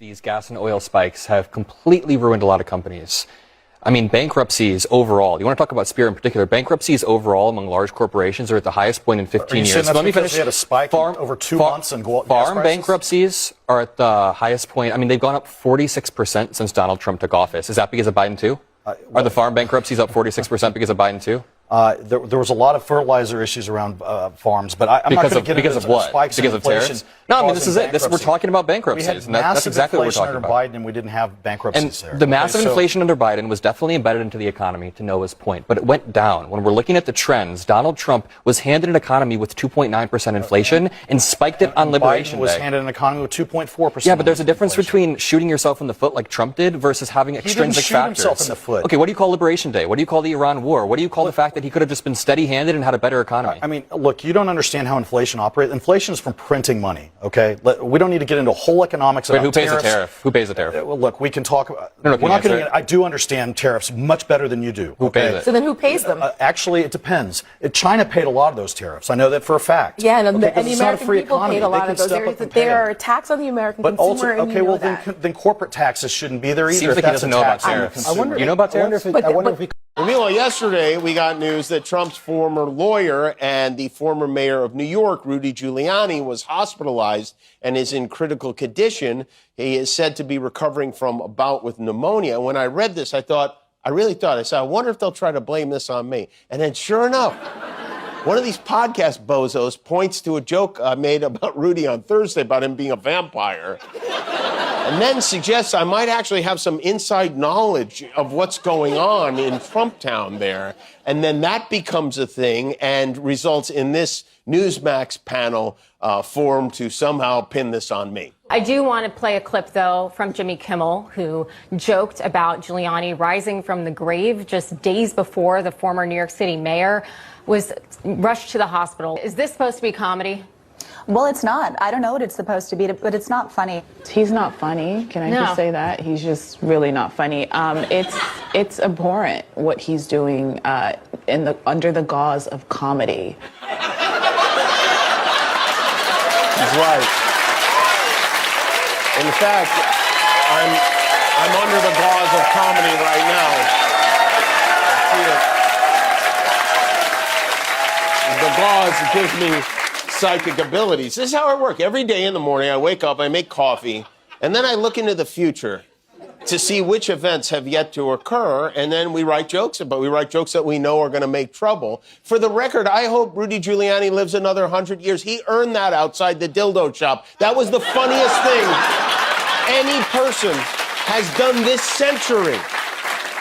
These gas and oil spikes have completely ruined a lot of companies. I mean, bankruptcies overall, you want to talk about Spirit in particular, bankruptcies overall among large corporations are at the highest point in 15 years. So let me finish. We had a spike over 2 months in gas Farm prices? bankruptcies are at the highest point. I mean, they've gone up 46% since Donald Trump took office. Is that because of Biden too? Are the farm bankruptcies up 46% because of Biden too? There was a lot of fertilizer issues around farms, but I'm not going to get into spikes in inflation. Because of tariffs? No, I mean, this is it. We're talking about bankruptcies. We had that's exactly what we're talking about. Biden, and we didn't have bankruptcies there. The massive inflation under Biden was definitely embedded into the economy, to Noah's point, but it went down. When we're looking at the trends, Donald Trump was handed an economy with 2.9% inflation and spiked it on Liberation Biden was Day. handed an economy with 2.4%. Yeah, but there's a difference between shooting yourself in the foot like Trump did versus having extrinsic factors. He didn't shoot himself in the foot. Okay, what do you call Liberation Day? What do you call the Iran war? What do you call the fact that he could have just been steady-handed and had a better economy? I mean, look, you don't understand how inflation operates. Inflation is from printing money, okay? We don't need to get into a whole economics about tariffs. Who pays the tariff? Who pays the tariff? Well, look, we can talk about... No, we're not going to... I do understand tariffs much better than you do. Who pays it? So then who pays them? Actually, it depends. China paid a lot of those tariffs. I know that for a fact. Yeah, and the it's not a American free people economy. paid a lot of those. There are a tax on the American consumer, and you know that. Then corporate taxes shouldn't be there either. Seems like he doesn't know about tariffs. You know about tariffs? I wonder if he... Well, meanwhile, yesterday we got news that Trump's former lawyer and the former mayor of New York, Rudy Giuliani, was hospitalized and is in critical condition. He is said to be recovering from a bout with pneumonia. When I read this, I really thought, I said, I wonder if they'll try to blame this on me. And then sure enough, one of these podcast bozos points to a joke I made about Rudy on Thursday about him being a vampire. And then suggests I might actually have some inside knowledge of what's going on in Trump Town there. And then that becomes a thing and results in this Newsmax panel formed to somehow pin this on me. I do want to play a clip, though, from Jimmy Kimmel, who joked about Giuliani rising from the grave just days before the former New York City mayor was rushed to the hospital. Is this supposed to be comedy? Well, it's not. I don't know what it's supposed to be, but it's not funny. He's not funny. Can I just say that? He's just really not funny. It's abhorrent what he's doing under the gauze of comedy. He's right. In fact, I'm under the gauze of comedy right now. The gauze gives me psychic abilities. This is how I work. Every day in the morning, I wake up, I make coffee, and then I look into the future to see which events have yet to occur, and then we write jokes that we know are going to make trouble. For the record, I hope Rudy Giuliani lives another 100 years. He earned that outside the dildo shop. That was the funniest thing any person has done this century.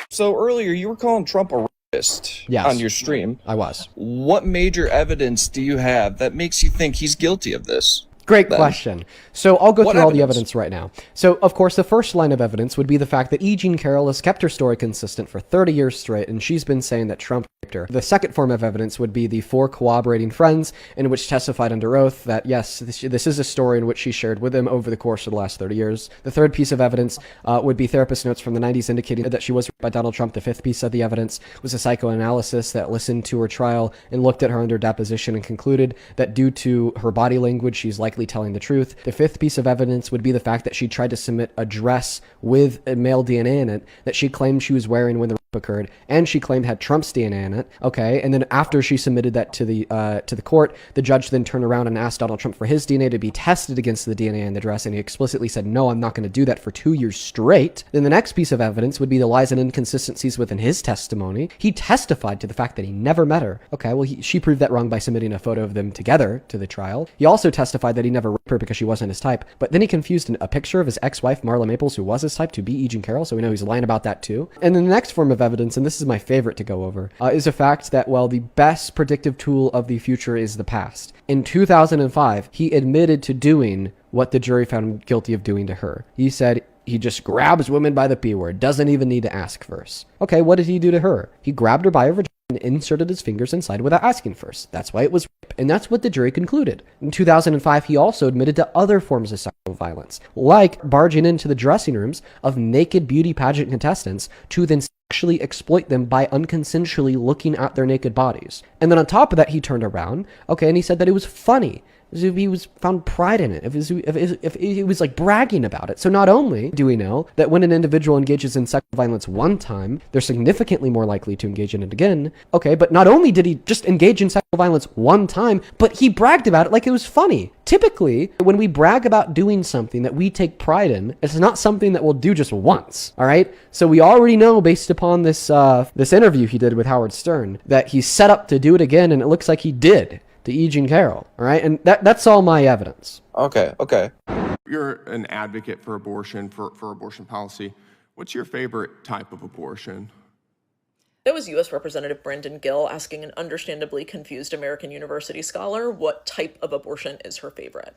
So earlier, you were calling Trump a rapist on your stream. I was. What major evidence do you have that makes you think he's guilty of this? Great question. So I'll go through all the evidence right now. So, of course, the first line of evidence would be the fact that E. Jean Carroll has kept her story consistent for 30 years straight, and she's been saying that Trump raped her. The second form of evidence would be the 4 cooperating friends in which testified under oath that, yes, this is a story in which she shared with him over the course of the last 30 years. The third piece of evidence would be therapist notes from the 90s indicating that she was raped by Donald Trump. The fifth piece of the evidence was a psychoanalysis that listened to her trial and looked at her under deposition and concluded that due to her body language, she's likely telling the truth. The fifth piece of evidence would be the fact that she tried to submit a dress with a male DNA in it that she claimed she was wearing when the rape occurred, and she claimed had Trump's DNA in it. Okay, and then after she submitted that to the court, the judge then turned around and asked Donald Trump for his DNA to be tested against the DNA in the dress, and he explicitly said, no, I'm not going to do that for 2 years straight. Then the next piece of evidence would be the lies and inconsistencies within his testimony. He testified to the fact that he never met her. Okay, well, she proved that wrong by submitting a photo of them together to the trial. He also testified that he never raped her because she wasn't his type, but then he confused a picture of his ex-wife, Marla Maples, who was his type, to be E. Jean Carroll, so we know he's lying about that too. And then the next form of evidence, and this is my favorite to go over, is the fact that, well, the best predictive tool of the future is the past. In 2005, he admitted to doing what the jury found him guilty of doing to her. He said he just grabs women by the P word, doesn't even need to ask first. Okay, what did he do to her? He grabbed her by her vagina and inserted his fingers inside without asking first. That's why it was rape, and that's what the jury concluded. In 2005, he also admitted to other forms of sexual violence, like barging into the dressing rooms of naked beauty pageant contestants to then sexually exploit them by unconsensually looking at their naked bodies. And then on top of that, he turned around, okay, and he said that it was funny if he was found pride in it, if he was like bragging about it. So not only do we know that when an individual engages in sexual violence one time, they're significantly more likely to engage in it again. Okay, but not only did he just engage in sexual violence one time, but he bragged about it like it was funny. Typically, when we brag about doing something that we take pride in, it's not something that we'll do just once, all right? So we already know, based upon this this interview he did with Howard Stern, that he's set up to do it again, and it looks like he did to E. Jean Carroll, all right? And that's all my evidence. Okay. You're an advocate for abortion, for abortion policy. What's your favorite type of abortion? That was U.S. Representative Brendan Gill asking an understandably confused American University scholar what type of abortion is her favorite.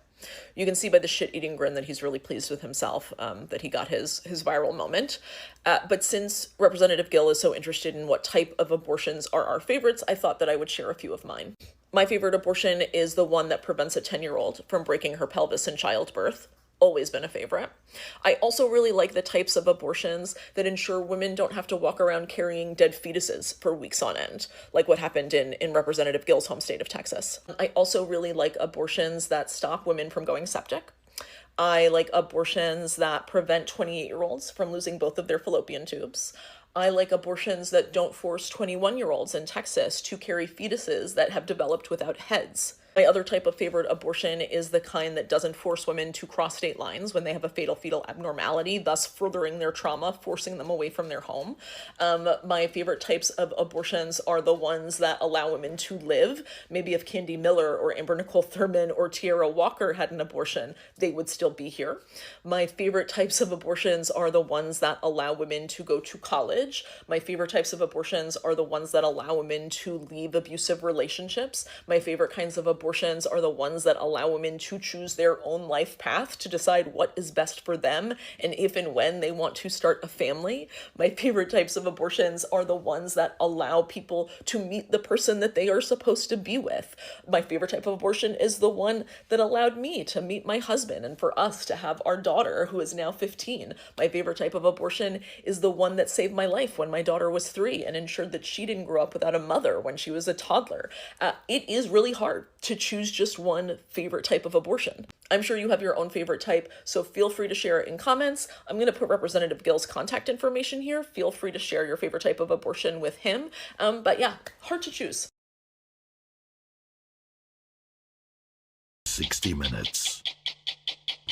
You can see by the shit-eating grin that he's really pleased with himself, that he got his viral moment. But since Representative Gill is so interested in what type of abortions are our favorites, I thought that I would share a few of mine. My favorite abortion is the one that prevents a 10-year-old from breaking her pelvis in childbirth. Always been a favorite. I also really like the types of abortions that ensure women don't have to walk around carrying dead fetuses for weeks on end, like what happened in Representative Gill's home state of Texas. I also really like abortions that stop women from going septic. I like abortions that prevent 28-year-olds from losing both of their fallopian tubes. I like abortions that don't force 21-year-olds in Texas to carry fetuses that have developed without heads. My other type of favorite abortion is the kind that doesn't force women to cross state lines when they have a fatal fetal abnormality, thus furthering their trauma, forcing them away from their home. My favorite types of abortions are the ones that allow women to live. Maybe if Candy Miller or Amber Nicole Thurman or Tiara Walker had an abortion, they would still be here. My favorite types of abortions are the ones that allow women to go to college. My favorite types of abortions are the ones that allow women to leave abusive relationships. My favorite kinds of abortions are the ones that allow women to choose their own life path, to decide what is best for them and if and when they want to start a family. My favorite types of abortions are the ones that allow people to meet the person that they are supposed to be with. My favorite type of abortion is the one that allowed me to meet my husband and for us to have our daughter, who is now 15. My favorite type of abortion is the one that saved my life when my daughter was 3 and ensured that she didn't grow up without a mother when she was a toddler. It is really hard to choose just one favorite type of abortion. I'm sure you have your own favorite type, so feel free to share it in comments. I'm going to put Representative Gill's contact information here. Feel free to share your favorite type of abortion with him. But yeah, hard to choose. 60 Minutes.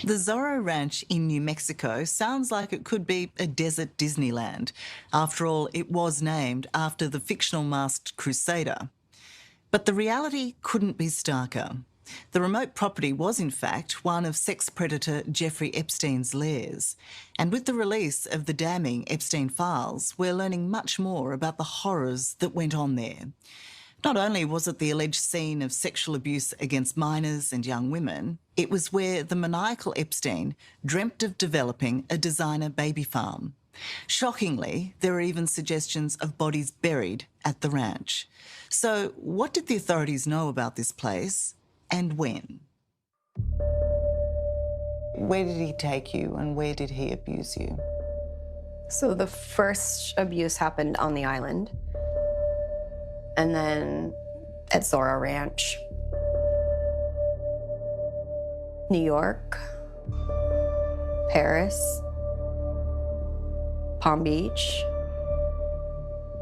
The Zorro Ranch in New Mexico sounds like it could be a desert Disneyland. After all, it was named after the fictional masked crusader. But the reality couldn't be starker. The remote property was, in fact, one of sex predator Jeffrey Epstein's lairs. And with the release of the damning Epstein files, we're learning much more about the horrors that went on there. Not only was it the alleged scene of sexual abuse against minors and young women, it was where the maniacal Epstein dreamt of developing a designer baby farm. Shockingly, there are even suggestions of bodies buried at the ranch. So what did the authorities know about this place and when? Where did he take you and where did he abuse you? So the first abuse happened on the island, and then at Zorro Ranch, New York, Paris, Palm Beach,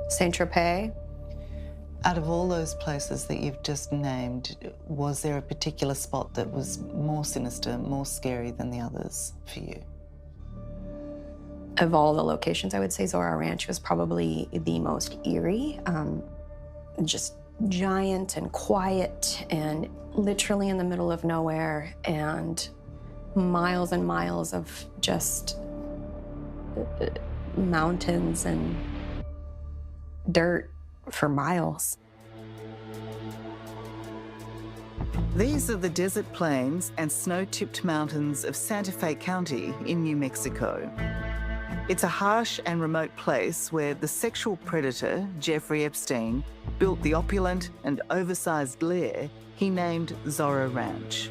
Saint-Tropez. Out of all those places that you've just named, was there a particular spot that was more sinister, more scary than the others for you? Of all the locations, I would say Zorro Ranch was probably the most eerie. Just giant and quiet and literally in the middle of nowhere, and miles of just mountains and dirt for miles. These are the desert plains and snow-tipped mountains of Santa Fe County in New Mexico. It's a harsh and remote place where the sexual predator, Jeffrey Epstein, built the opulent and oversized lair he named Zorro Ranch.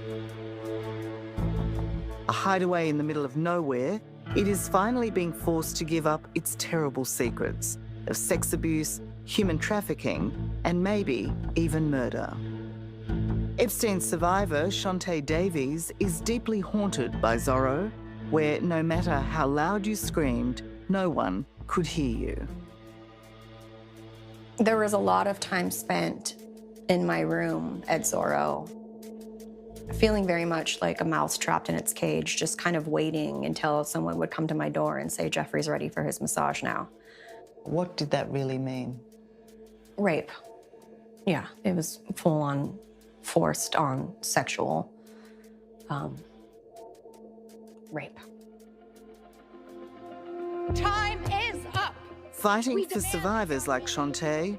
A hideaway in the middle of nowhere, it is finally being forced to give up its terrible secrets of sex abuse, human trafficking, and maybe even murder. Epstein's survivor, Shantae Davies, is deeply haunted by Zorro, where no matter how loud you screamed, no one could hear you. There was a lot of time spent in my room at Zorro, feeling very much like a mouse trapped in its cage, just kind of waiting until someone would come to my door and say, Jeffrey's ready for his massage now. What did that really mean? Rape. Yeah, it was full on, forced on sexual rape. Time is up. Fighting for survivors like Shantae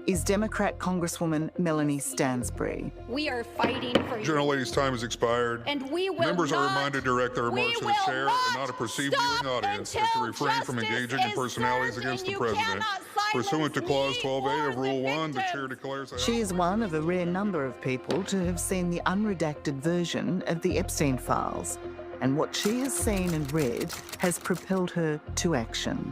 is Democrat Congresswoman Melanie Stansbury. We are fighting for you. Journal Lady's time has expired. And we will Members are not, reminded to direct their remarks to the chair and not a perceived viewing audience, and to refrain from engaging in personalities against the president. Pursuant to Clause 12A of Rule 1, the chair declares that... She is one of a rare number of people to have seen the unredacted version of the Epstein files, and what she has seen and read has propelled her to action.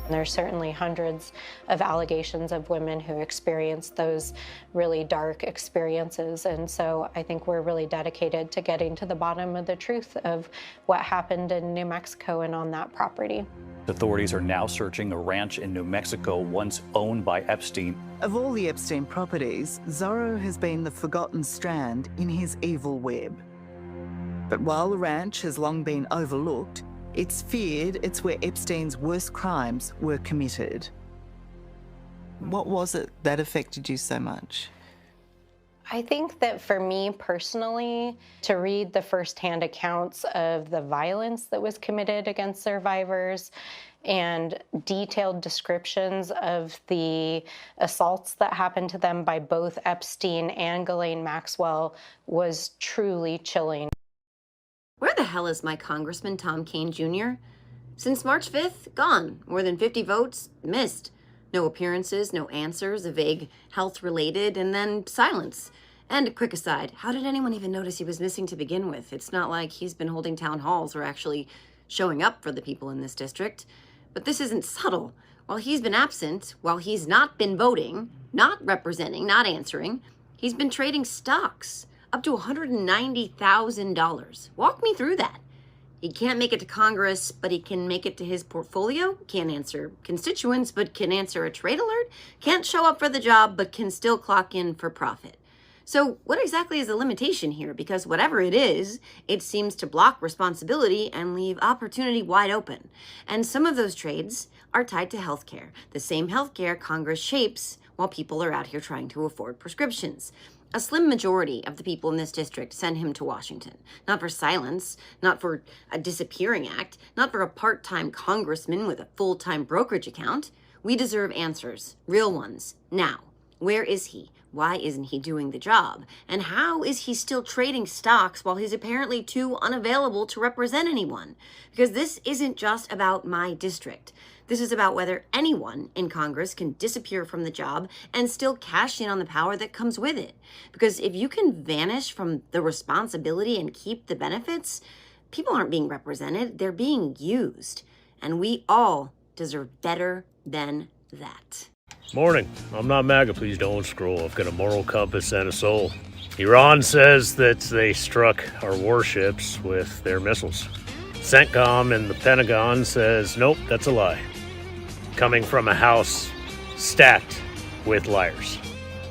There's certainly hundreds of allegations of women who experienced those really dark experiences. And so I think we're really dedicated to getting to the bottom of the truth of what happened in New Mexico and on that property. Authorities are now searching a ranch in New Mexico once owned by Epstein. Of all the Epstein properties, Zorro has been the forgotten strand in his evil web. But while the ranch has long been overlooked, it's feared it's where Epstein's worst crimes were committed. What was it that affected you so much? I think that for me personally, to read the firsthand accounts of the violence that was committed against survivors and detailed descriptions of the assaults that happened to them by both Epstein and Ghislaine Maxwell was truly chilling. Where the hell is my Congressman Tom Kean Jr.? Since March 5th, gone. More than 50 votes, missed. No appearances, no answers, a vague health-related, and then silence. And a quick aside, how did anyone even notice he was missing to begin with? It's not like he's been holding town halls or actually showing up for the people in this district. But this isn't subtle. While he's been absent, while he's not been voting, not representing, not answering, he's been trading stocks. Up to $190,000. Walk me through that. He can't make it to Congress, but he can make it to his portfolio. Can't answer constituents, but can answer a trade alert. Can't show up for the job, but can still clock in for profit. So what exactly is the limitation here? Because whatever it is, it seems to block responsibility and leave opportunity wide open. And some of those trades are tied to healthcare, the same healthcare Congress shapes while people are out here trying to afford prescriptions. A slim majority of the people in this district send him to Washington, not for silence, not for a disappearing act, not for a part-time congressman with a full-time brokerage account. We deserve answers, real ones, now. Where is he? Why isn't he doing the job? And how is he still trading stocks while he's apparently too unavailable to represent anyone? Because this isn't just about my district. This is about whether anyone in Congress can disappear from the job and still cash in on the power that comes with it. Because if you can vanish from the responsibility and keep the benefits, people aren't being represented, they're being used. And we all deserve better than that. Morning. I'm not MAGA, please don't scroll. I've got a moral compass and a soul. Iran says that they struck our warships with their missiles. CENTCOM in the Pentagon says, nope, that's a lie. Coming from a house stacked with liars.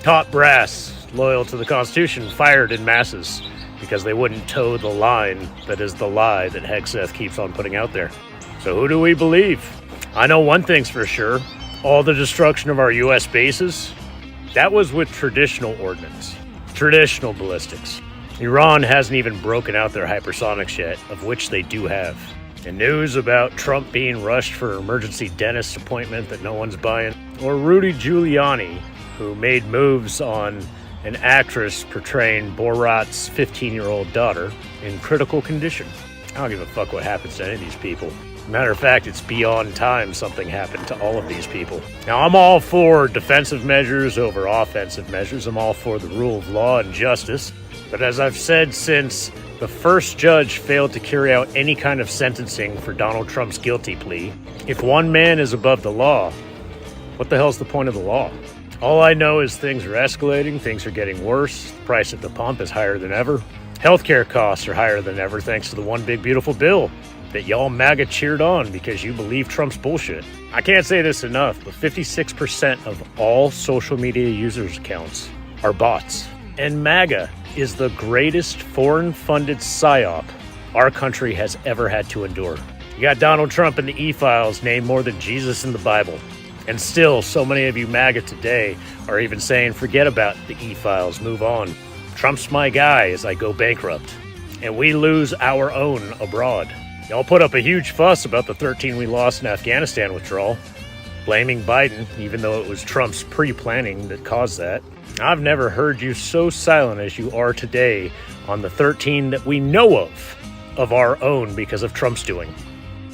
Top brass, loyal to the Constitution, fired in masses because they wouldn't toe the line that is the lie that Hegseth keeps on putting out there. So who do we believe? I know one thing's for sure. All the destruction of our U.S. bases, that was with traditional ordnance, traditional ballistics. Iran hasn't even broken out their hypersonics yet, of which they do have. And news about Trump being rushed for an emergency dentist appointment that no one's buying. Or Rudy Giuliani, who made moves on an actress portraying Borat's 15-year-old daughter in critical condition. I don't give a fuck what happens to any of these people. Matter of fact, it's beyond time something happened to all of these people. Now, I'm all for defensive measures over offensive measures. I'm all for the rule of law and justice. But as I've said since the first judge failed to carry out any kind of sentencing for Donald Trump's guilty plea, if one man is above the law, what the hell's the point of the law? All I know is things are escalating, things are getting worse, the price at the pump is higher than ever. Healthcare costs are higher than ever thanks to the one big beautiful bill that y'all MAGA cheered on because you believe Trump's bullshit. I can't say this enough, but 56% of all social media users' accounts are bots. And MAGA is the greatest foreign-funded psyop our country has ever had to endure. You got Donald Trump in the E-Files named more than Jesus in the Bible. And still, so many of you MAGA today are even saying, forget about the E-Files, move on. Trump's my guy as I go bankrupt. And we lose our own abroad. Y'all put up a huge fuss about the 13 we lost in Afghanistan withdrawal, blaming Biden, even though it was Trump's pre-planning that caused that. I've never heard you so silent as you are today on the 13 that we know of our own because of Trump's doing.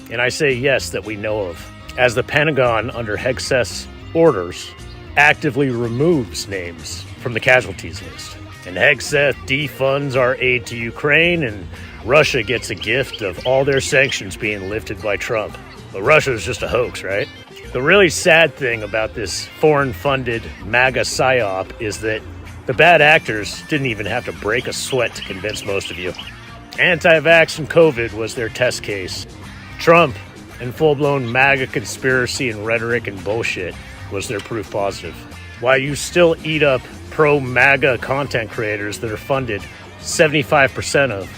And I say yes, that we know of, as the Pentagon, under Hegseth's orders, actively removes names from the casualties list. And Hegseth defunds our aid to Ukraine, and Russia gets a gift of all their sanctions being lifted by Trump. But Russia is just a hoax, right? The really sad thing about this foreign-funded MAGA psyop is that the bad actors didn't even have to break a sweat to convince most of you. Anti-vax and COVID was their test case. Trump and full-blown MAGA conspiracy and rhetoric and bullshit was their proof positive. While you still eat up pro-MAGA content creators that are funded 75% of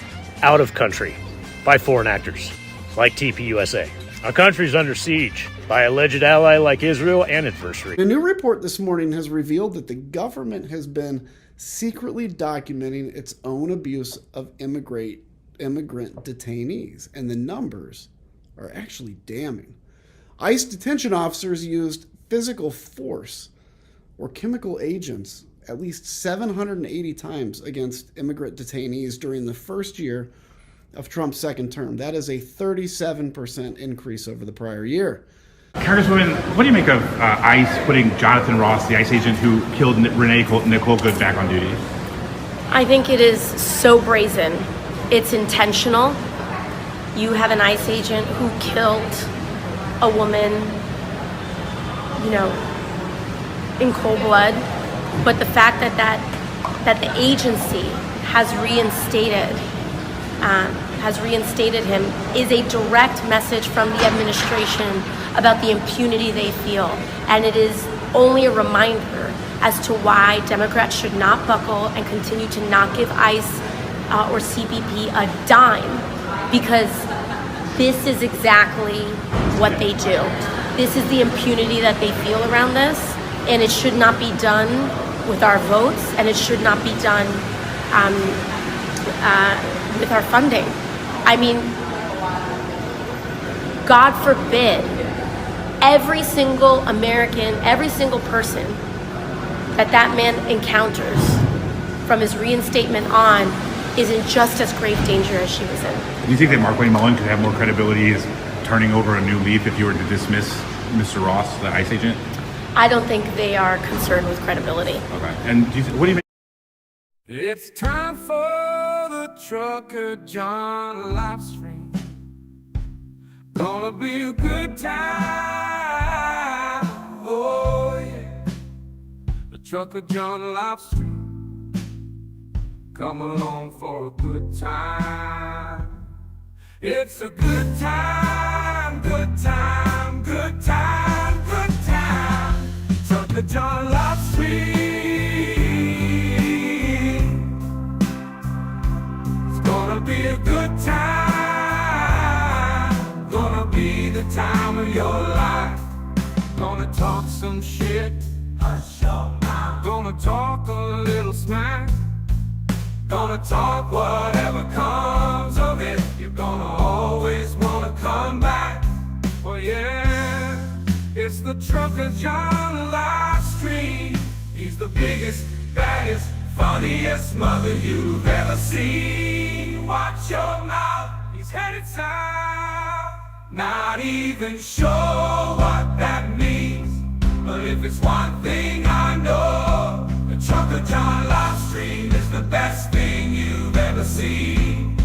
out of country by foreign actors like TPUSA. Our country's under siege by a alleged ally like Israel and adversary. A new report this morning has revealed that the government has been secretly documenting its own abuse of immigrant detainees, and the numbers are actually damning. ICE detention officers used physical force or chemical agents at least 780 times against immigrant detainees during the first year of Trump's second term. That is a 37% increase over the prior year. Congresswoman, what do you make of ICE putting Jonathan Ross, the ICE agent who killed Nicole Good, back on duty? I think it is so brazen. It's intentional. You have an ICE agent who killed a woman, in cold blood. But the fact that the agency has reinstated him is a direct message from the administration about the impunity they feel, and it is only a reminder as to why Democrats should not buckle and continue to not give ICE or CBP a dime, because this is exactly what they do. This is the impunity that they feel around this, and it should not be done with our votes, and it should not be done with our funding. I mean, God forbid, every single American, every single person that man encounters from his reinstatement on is in just as grave danger as she was in. Do you think that Mark Wayne Mullen could have more credibility as turning over a new leaf if you were to dismiss Mr. Ross, the ICE agent? I don't think they are concerned with credibility. Okay. And what do you make? It's time for the trucker John live stream. Gonna be a good time. Oh yeah. The trucker John live stream. Come along for a good time. It's a good time, good time, good time, good time. Trucker John live stream. Gonna be a good time. Gonna be the time of your life. Gonna talk some shit. Gonna talk a little smack. Gonna talk whatever comes of it. You're gonna always wanna come back. Well, yeah, it's the Trucker John live stream. He's the biggest, baddest, funniest mother you've ever seen. Watch your mouth, he's headed south. Not even sure what that means, but if it's one thing I know, the Trucker John live stream is the best thing you've ever seen.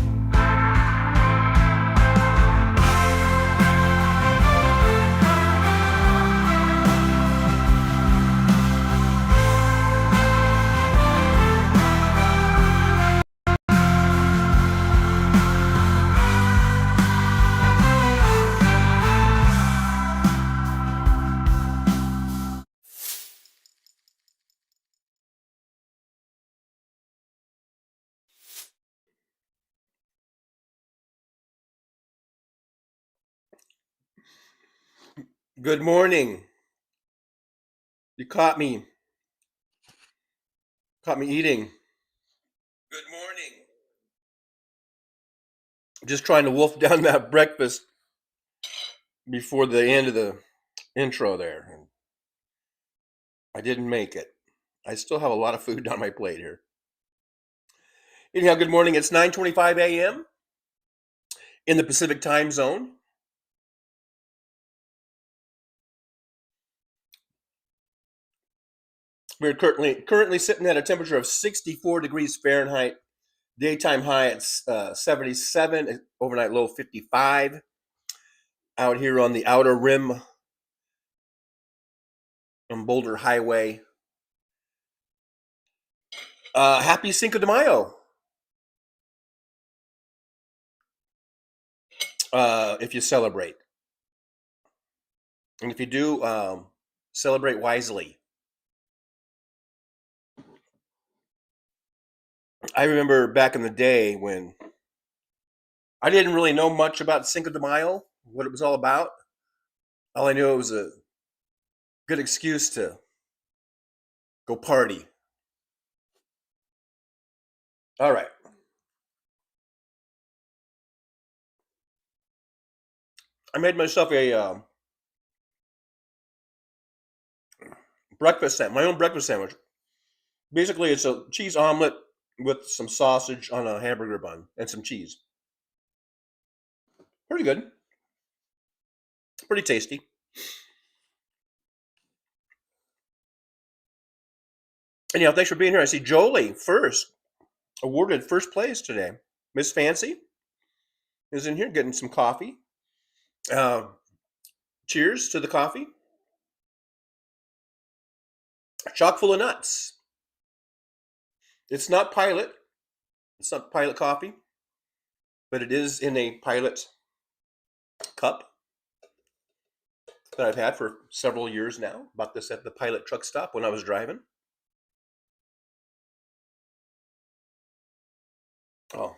Good morning. You caught me eating. Good morning. Just trying to wolf down that breakfast before the end of the intro there. I didn't make it. I still have a lot of food on my plate here. Anyhow, good morning. It's 9:25 a.m. in the Pacific time zone. We're currently sitting at a temperature of 64 degrees Fahrenheit. Daytime high at 77, overnight low 55. Out here on the outer rim on Boulder Highway. Happy Cinco de Mayo. If you celebrate. And if you do, celebrate wisely. I remember back in the day when I didn't really know much about Cinco de Mayo, what it was all about. All I knew it was a good excuse to go party. All right. I made myself a my own breakfast sandwich. Basically, it's a cheese omelet with some sausage on a hamburger bun and some cheese. Pretty good. Pretty tasty. Anyhow, thanks for being here. I see Jolie awarded first place today. Miss Fancy is in here getting some coffee. Cheers to the coffee. Chock full of nuts. It's not Pilot. It's not Pilot coffee, but it is in a Pilot cup that I've had for several years now. Bought this at the Pilot truck stop when I was driving. Oh.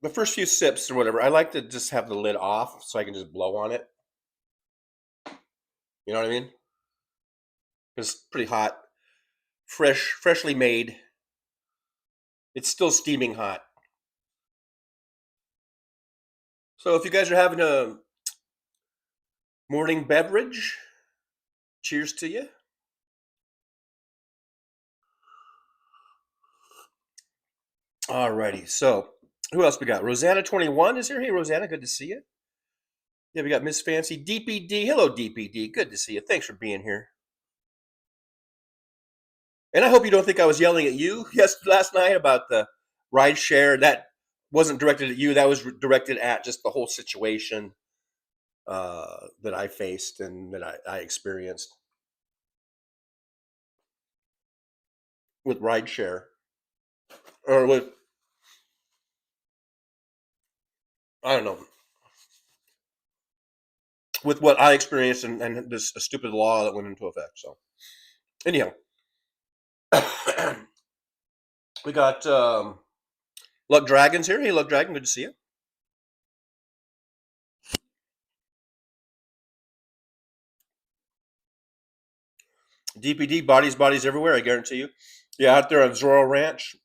The first few sips or whatever, I like to just have the lid off so I can just blow on it. You know what I mean? It's pretty hot. Freshly made. It's still steaming hot. So if you guys are having a morning beverage, cheers to you. Alrighty, so who else we got? Rosanna21 is here. Hey, Rosanna, good to see you. Yeah, we got Miss Fancy. DPD. Hello, DPD. Good to see you. Thanks for being here. And I hope you don't think I was yelling at you last night about the ride share. That wasn't directed at you. That was directed at just the whole situation that I faced and that I experienced with ride share. Or with, I don't know, with what I experienced and this stupid law that went into effect. So, anyhow, we got Luck Dragon's here. Hey, Luck Dragon, good to see you. DPD, bodies everywhere, I guarantee you. Yeah, out there on Zorro Ranch.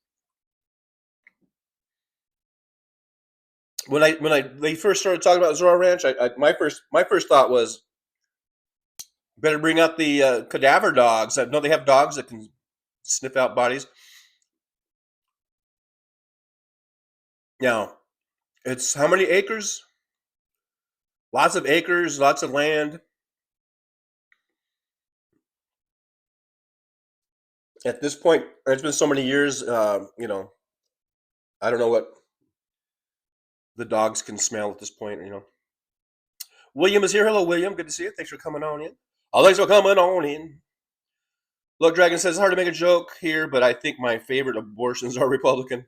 When they first started talking about Zorro Ranch, my first thought was, better bring out the cadaver dogs. I know they have dogs that can sniff out bodies. Now, it's how many acres? Lots of acres, lots of land. At this point, it's been so many years, I don't know what the dogs can smell at this point, William is here. Hello, William. Good to see you. Thanks for coming on in. Oh, thanks for coming on in. Luck Dragon says, it's hard to make a joke here, but I think my favorite abortions are Republican.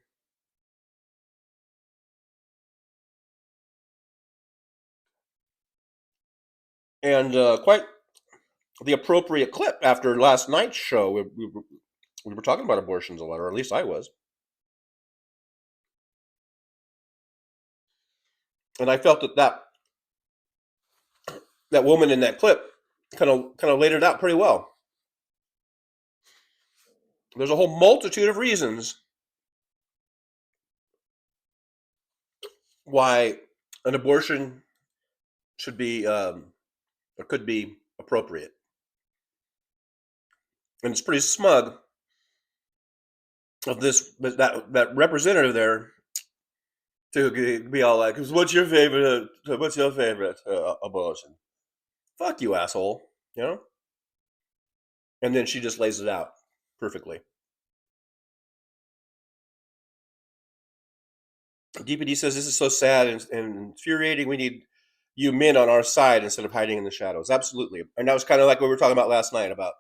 And quite the appropriate clip after last night's show. We were talking about abortions a lot, or at least I was. And I felt that that woman in that clip kind of laid it out pretty well. There's a whole multitude of reasons why an abortion should be or could be appropriate. And it's pretty smug of that representative there to be all like, what's your favorite abortion? Fuck you, asshole. You know? And then she just lays it out perfectly. DPD says this is so sad and infuriating. We need you men on our side instead of hiding in the shadows. Absolutely. And that was kind of like what we were talking about last night about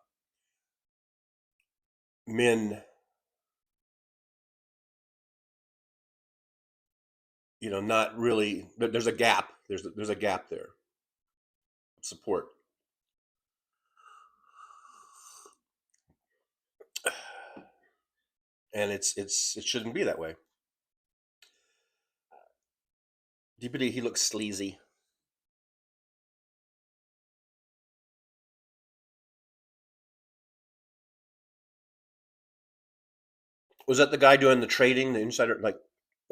men, you know, not really, but there's a gap. There's a gap there. Support. And it shouldn't be that way. DPD, he looks sleazy. Was that the guy doing the trading, the insider, like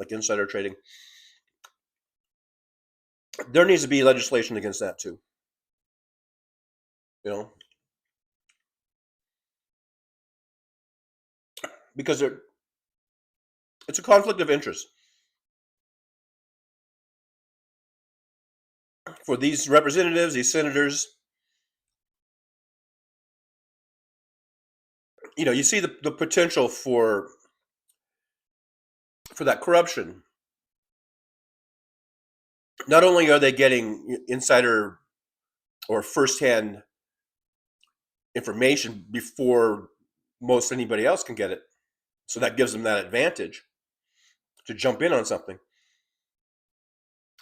insider trading? There needs to be legislation against that too. You know, because it's a conflict of interest for these representatives, these senators. You know, you see the potential for that corruption. Not only are they getting insider or firsthand information before most anybody else can get it, so that gives them that advantage to jump in on something.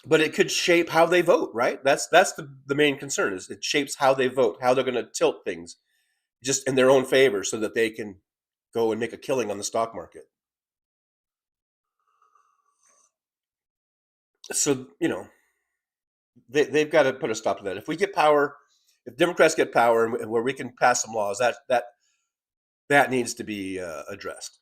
But it could shape how they vote, right? That's the main concern, is it shapes how they vote, how they're going to tilt things just in their own favor so that they can go and make a killing on the stock market. So, you know, they've got to put a stop to that. If we get power, if Democrats get power and where we can pass some laws, that needs to be addressed.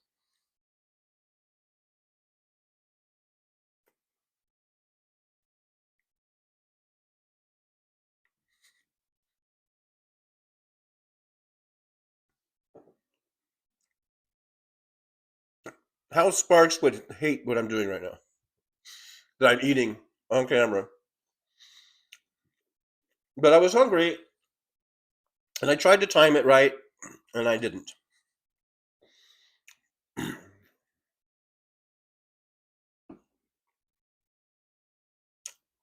Hal Sparks would hate what I'm doing right now, that I'm eating on camera. But I was hungry, and I tried to time it right, and I didn't. And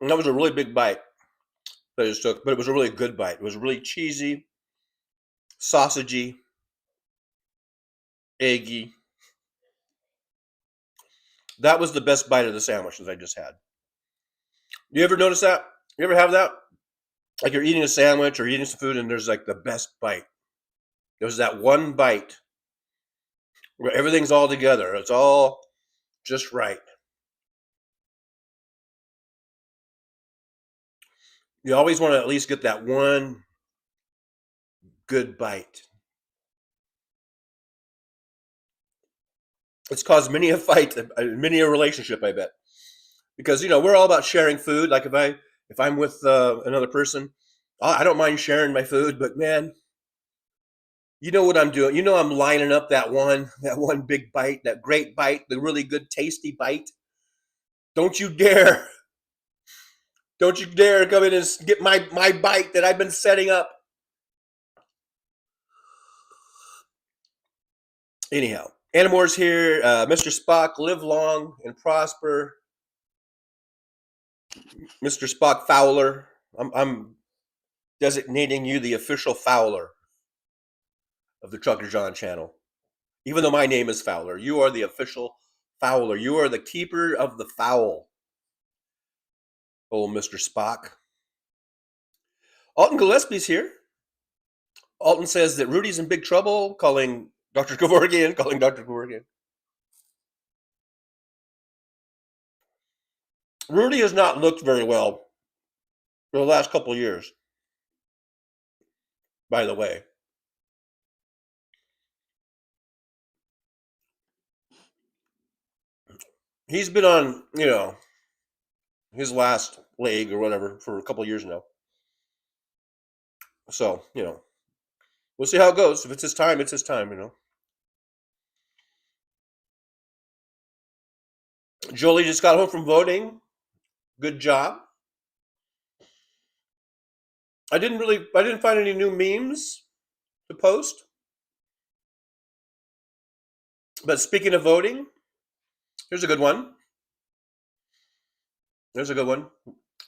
that was a really big bite that I just took, but it was a really good bite. It was really cheesy, sausagey, eggy. That was the best bite of the sandwich that I just had. You ever notice that? You ever have that? Like you're eating a sandwich or eating some food and there's like the best bite. There's that one bite where everything's all together. It's all just right. You always want to at least get that one good bite. It's caused many a fight, many a relationship, I bet. Because, you know, we're all about sharing food. Like if I'm with another person, I don't mind sharing my food, but man, you know what I'm doing. You know I'm lining up that one big bite, that great bite, the really good, tasty bite. Don't you dare. Don't you dare come in and get my bite that I've been setting up. Anyhow, Animor's here. Mr. Spock, live long and prosper. Mr. Spock Fowler, I'm designating you the official Fowler of the Trucker John channel. Even though my name is Fowler, you are the official Fowler. You are the keeper of the fowl. Old Mr. Spock. Alton Gillespie's here. Alton says that Rudy's in big trouble, calling Dr. Kevorkian. Rudy has not looked very well for the last couple of years. by the way. He's been on, his last leg or whatever for a couple of years now. So, we'll see how it goes. If it's his time, it's his time. Jolie just got home from voting. Good job. I didn't find any new memes to post. But speaking of voting, here's a good one. There's a good one.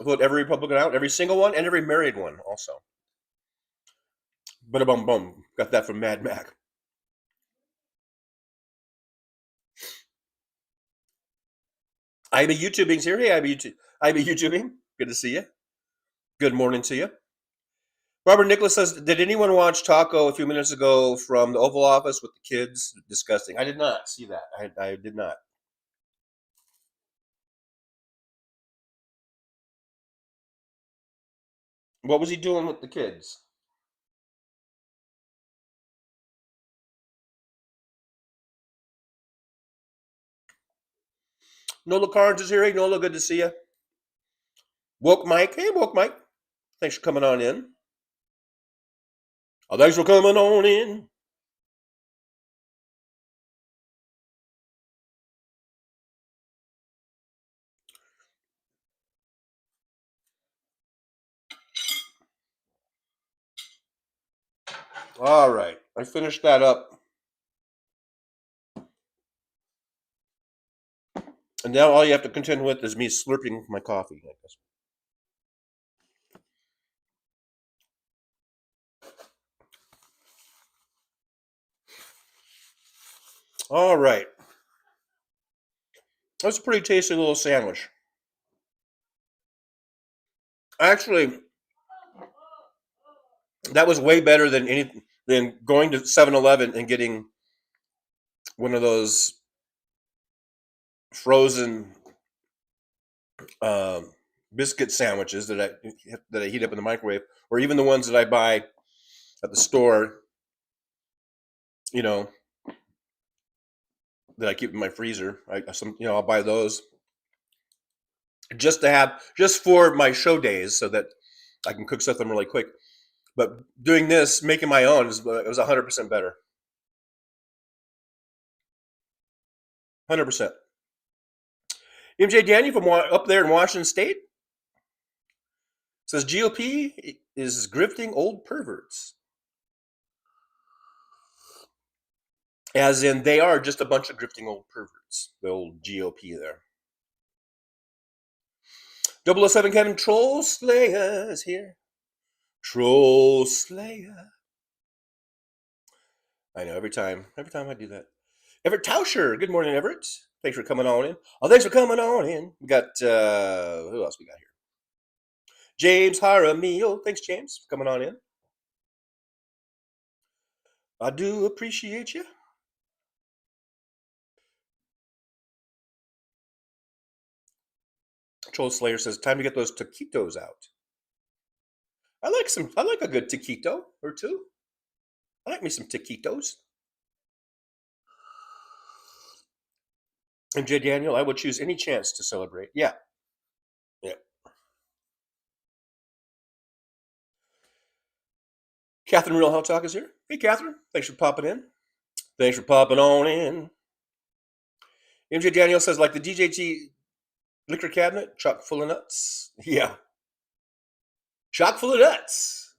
Vote every Republican out, every single one, and every married one also. Bada bum bum. Got that from Mad Mac. IB YouTubing's here. Hey, IB YouTubing. Good to see you. Good morning to you. Robert Nicholas says, did anyone watch Taco a few minutes ago from the Oval Office with the kids? Disgusting. I did not see that. I did not. What was he doing with the kids? Nola Carnes is here. Hey, Nola, good to see you. Woke Mike. Hey, Woke Mike. Thanks for coming on in. Oh, thanks for coming on in. All right. I finished that up. And now all you have to contend with is me slurping my coffee, I guess. All right. That's a pretty tasty little sandwich. Actually, that was way better than going to 7-Eleven and getting one of those frozen biscuit sandwiches that I heat up in the microwave, or even the ones that I buy at the store, that I keep in my freezer. I'll buy those just for my show days, so that I can cook something really quick. But doing this, making my own, it was 100% better. 100%. MJ Daniel from up there in Washington State says GOP is grifting old perverts. As in, they are just a bunch of grifting old perverts, the old GOP there. 007 Kevin Troll Slayer is here. Troll Slayer. I know, every time I do that. Everett Tauscher, good morning, Everett. Thanks for coming on in. Oh, thanks for coming on in. We got, who else we got here? James Jaramillo. Thanks, James, for coming on in. I do appreciate you. Troll Slayer says, time to get those taquitos out. I like a good taquito or two. I like me some taquitos. And J. Daniel, I would choose any chance to celebrate. Yeah. Catherine Real Hot Talk is here. Hey, Catherine. Thanks for popping in. Thanks for popping on in. MJ Daniel says, like the DJT liquor cabinet, chock full of nuts. Yeah. Chock full of nuts.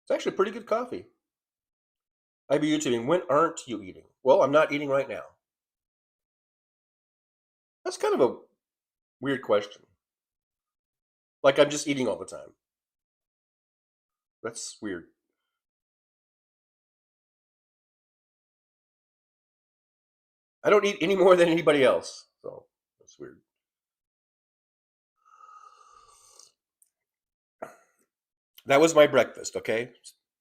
It's actually pretty good coffee. I'd be YouTubing. When aren't you eating? Well, I'm not eating right now. That's kind of a weird question. Like I'm just eating all the time. That's weird. I don't eat any more than anybody else. So that's weird. That was my breakfast, okay?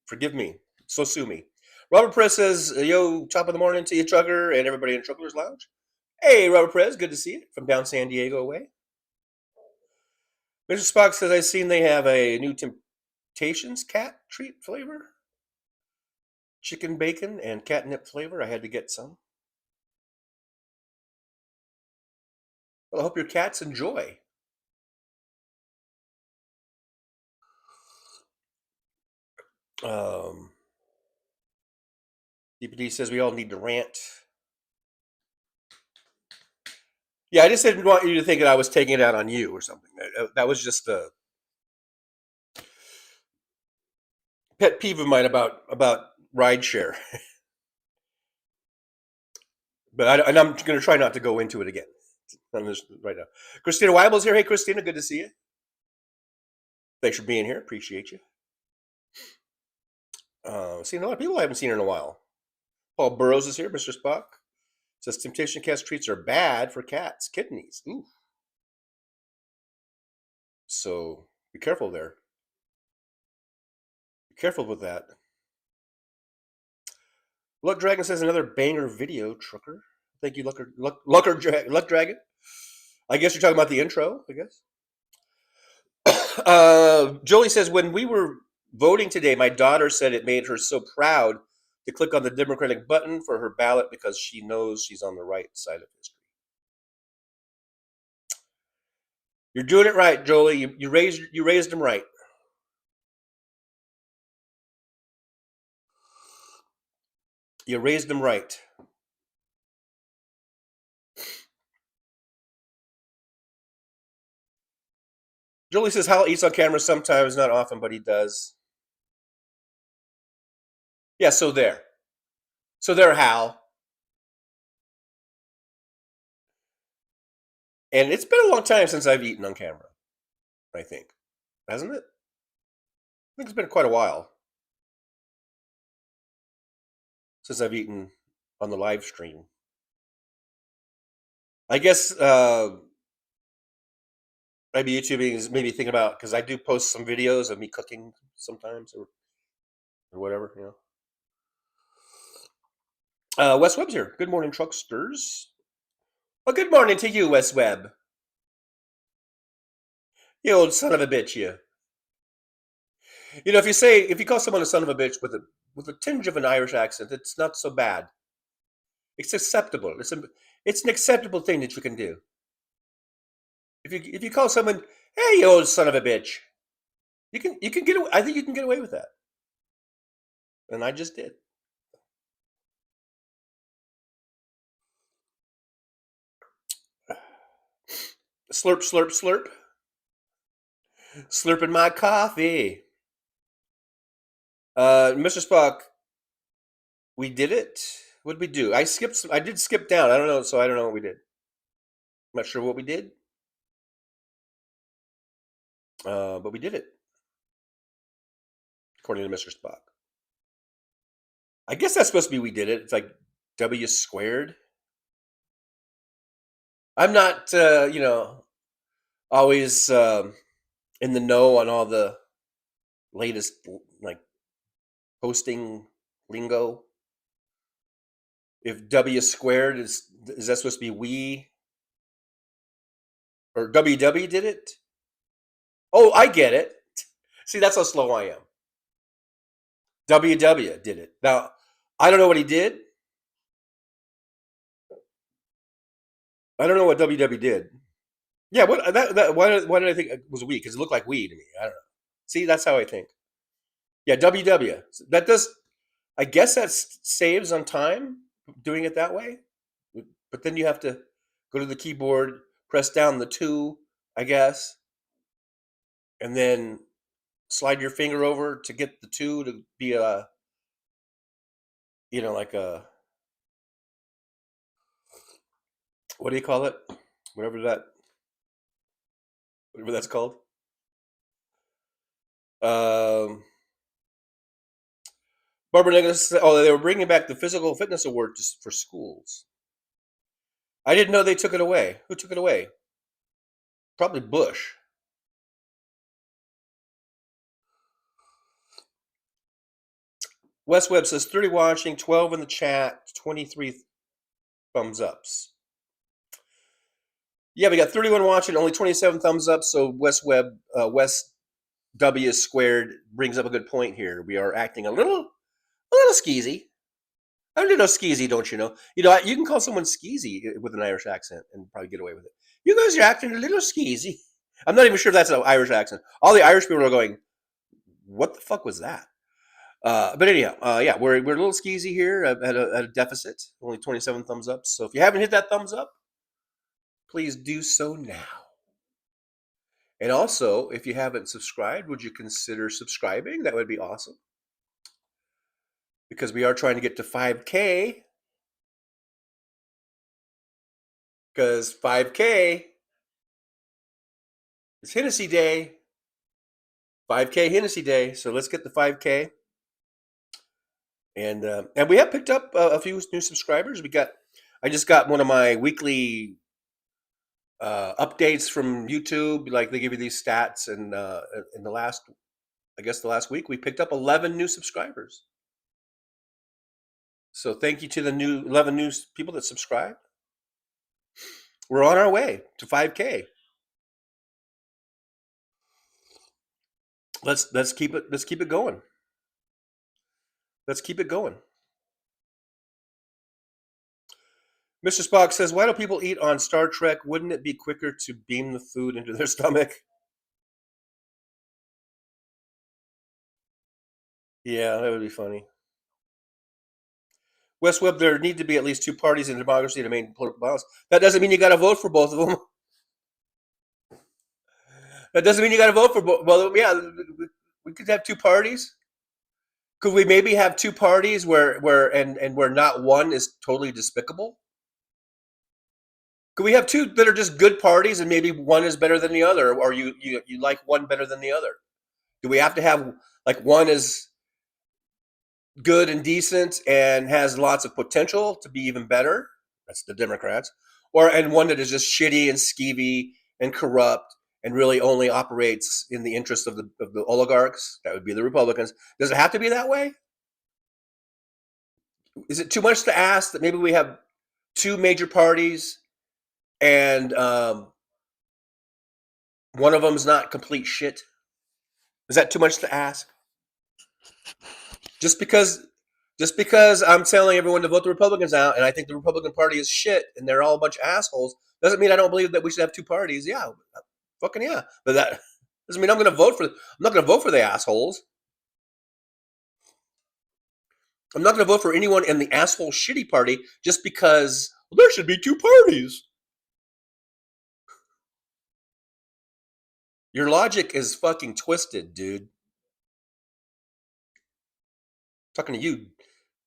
Forgive me. So sue me. Robert Press says, yo, top of the morning to you, Trucker, and everybody in Truckler's Lounge. Hey, Robert Press, good to see you from down San Diego way. Mr. Spock says, I've seen they have a new Temptations cat treat flavor. Chicken bacon and catnip flavor. I had to get some. Well, I hope your cats enjoy. DPD says we all need to rant. Yeah, I just didn't want you to think that I was taking it out on you or something. That was just a pet peeve of mine about rideshare. But I'm going to try not to go into it again on this right now. Christina Weibel's here. Hey, Christina, good to see you. Thanks for being here. Appreciate you. Seen a lot of people I haven't seen in a while. Paul Burrows is here. Mr. Spock says Temptation Cats treats are bad for cats' kidneys. Ooh. So be careful there. Be careful with that. Luck Dragon says another banger video, Trucker. Thank you, Luck Dragon. I guess you're talking about the intro, I guess. Jolie says, when we were voting today, my daughter said it made her so proud to click on the Democratic button for her ballot because she knows she's on the right side of history. You're doing it right, Jolie. You raised them right. You raised them right. Jolie says Hal eats on camera sometimes, not often, but he does. Yeah, so there, Hal. And it's been a long time since I've eaten on camera, I think. Hasn't it? I think it's been quite a while since I've eaten on the live stream. I guess maybe YouTubing is maybe thinking about, because I do post some videos of me cooking sometimes or whatever, you know. Wes Webb's here. Good morning, trucksters. Well, good morning to you, Wes Webb. You old son of a bitch, you. You know, if you call someone a son of a bitch with a tinge of an Irish accent, it's not so bad. It's acceptable. It's an acceptable thing that you can do. If you call someone, hey, you old son of a bitch, you can get away. I think you can get away with that. And I just did. Slurp, slurp, slurp. Slurping my coffee. Mr. Spock, we did it. What did we do? I did skip down. I don't know, so I don't know what we did. I'm not sure what we did. But we did it. According to Mr. Spock. I guess that's supposed to be we did it. It's like W squared. I'm not, always in the know on all the latest, like, posting lingo. If W squared is that supposed to be we? Or WW did it? Oh, I get it. See, that's how slow I am. WW did it. Now, I don't know what he did. I don't know what WW did. Yeah, why did I think it was we? Because it looked like we to me. I don't know. See, that's how I think. Yeah, WW. That does. I guess that saves on time doing it that way. But then you have to go to the keyboard, press down the 2, I guess, and then slide your finger over to get the 2 to be a, like a, what do you call it? Whatever that's called. Barbara Nicholas, they were bringing back the physical fitness award for schools. I didn't know they took it away. Who took it away? Probably Bush. Wes Webb says 30 watching, 12 in the chat, 23 thumbs ups. Yeah, we got 31 watching, only 27 thumbs up. So West W squared brings up a good point here. We are acting a little skeezy. A little skeezy, don't you know? You can call someone skeezy with an Irish accent and probably get away with it. You guys are acting a little skeezy. I'm not even sure if that's an Irish accent. All the Irish people are going, what the fuck was that? But anyhow, yeah, we're a little skeezy here at a deficit. Only 27 thumbs up. So if you haven't hit that thumbs up, please do so now. And also, if you haven't subscribed, would you consider subscribing? That would be awesome. Because we are trying to get to 5K. Because 5K is Hennessy Day. 5K Hennessy Day. So let's get the 5K. And we have picked up a few new subscribers. I just got one of my weekly updates from YouTube. Like they give you these stats, and in the last last week we picked up 11 new subscribers. So thank you to the 11 new people that subscribed. We're on our way to 5K. Let's keep it going. Let's keep it going. Mr. Spock says, why do people eat on Star Trek? Wouldn't it be quicker to beam the food into their stomach? Yeah, that would be funny. West Webb, there need to be at least two parties in democracy to maintain political balance. That doesn't mean you got to vote for both of them. That doesn't mean you got to vote for both. Well, yeah, we could have two parties. Could we maybe have two parties where not one is totally despicable? Could we have two that are just good parties and maybe one is better than the other, or you like one better than the other? Do we have to have like one is good and decent and has lots of potential to be even better? That's the Democrats. And one that is just shitty and skeevy and corrupt and really only operates in the interest of the oligarchs? That would be the Republicans. Does it have to be that way? Is it too much to ask that maybe we have two major parties and one of them is not complete shit? Is that too much to ask? Just because I'm telling everyone to vote the Republicans out and I think the Republican Party is shit and they're all a bunch of assholes, doesn't mean I don't believe that we should have two parties. Yeah, fucking yeah. But that doesn't mean I'm not going to vote for the assholes. I'm not going to vote for anyone in the asshole shitty party just because there should be two parties. Your logic is fucking twisted, dude. I'm talking to you,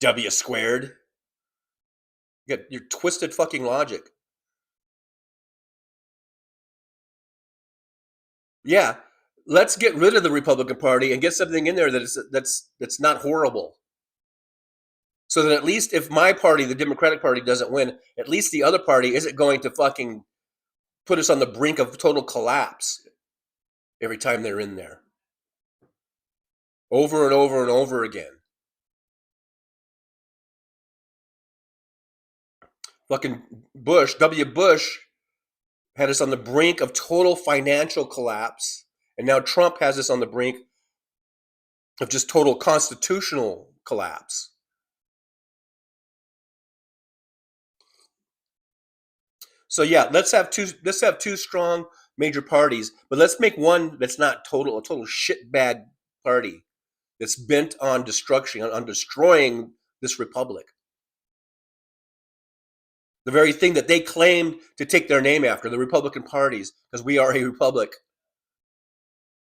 W squared. You got your twisted fucking logic. Yeah, let's get rid of the Republican Party and get something in there that's not horrible. So that at least if my party, the Democratic Party, doesn't win, at least the other party isn't going to fucking put us on the brink of total collapse every time they're in there. Over and over and over again. Fucking Bush, W. Bush, had us on the brink of total financial collapse. And now Trump has us on the brink of just total constitutional collapse. So yeah, let's have two strong major parties, but let's make one that's not a total shitbag party that's bent on destruction, on destroying this republic. The very thing that they claim to take their name after, the Republican parties, because we are a republic,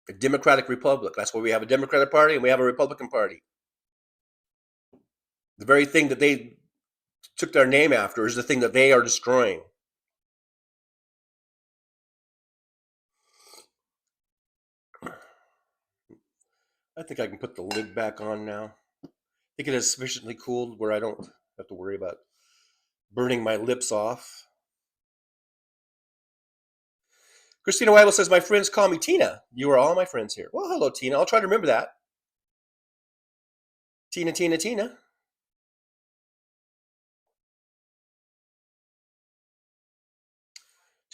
a democratic republic. That's why we have a Democratic Party and we have a Republican Party. The very thing that they took their name after is the thing that they are destroying. I think I can put the lid back on now. I think it is sufficiently cooled where I don't have to worry about burning my lips off. Christina Weibel says, my friends call me Tina. You are all my friends here. Well, hello, Tina. I'll try to remember that. Tina, Tina, Tina.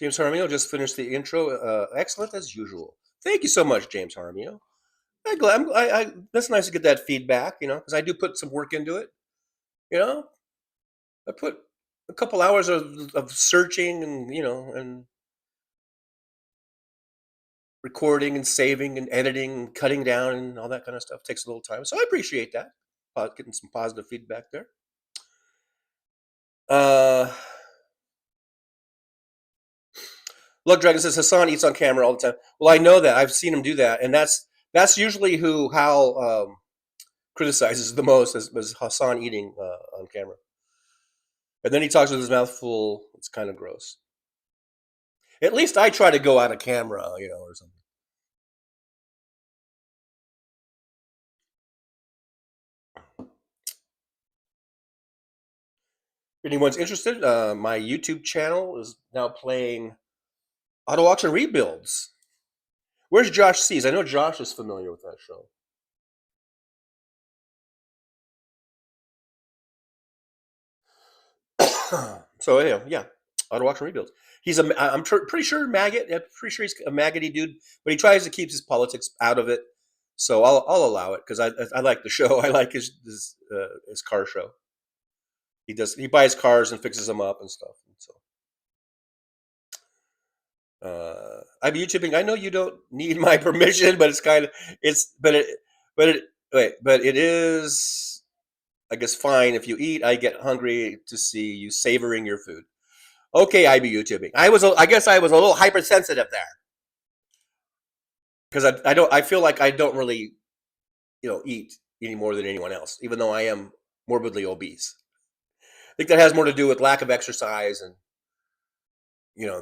James Harmio just finished the intro. Excellent as usual. Thank you so much, James Harmio. That's nice to get that feedback, because I do put some work into it. I put a couple hours of searching and recording and saving and editing and cutting down and all that kind of stuff. It takes a little time. So I appreciate that. Getting some positive feedback there. Look, Dragon says Hassan eats on camera all the time. Well, I know that. I've seen him do that. And that's usually who Hal criticizes the most is Hassan eating on camera. And then he talks with his mouth full. It's kind of gross. At least I try to go out of camera, or something. If anyone's interested, my YouTube channel is now playing auto auction rebuilds. Where's Josh Sees? I know Josh is familiar with that show. So yeah, auto auction rebuilds. I'm pretty sure maggot. I'm pretty sure he's a maggoty dude, but he tries to keep his politics out of it. So I'll allow it because I like the show. I like his car show. He buys cars and fixes them up and stuff. And so I'm YouTubing. I know you don't need my permission, but it is, I guess, fine if you eat. I get hungry to see you savoring your food. Okay, I be YouTubing. I guess I was a little hypersensitive there because I feel like I don't really, eat any more than anyone else, even though I am morbidly obese. I think that has more to do with lack of exercise and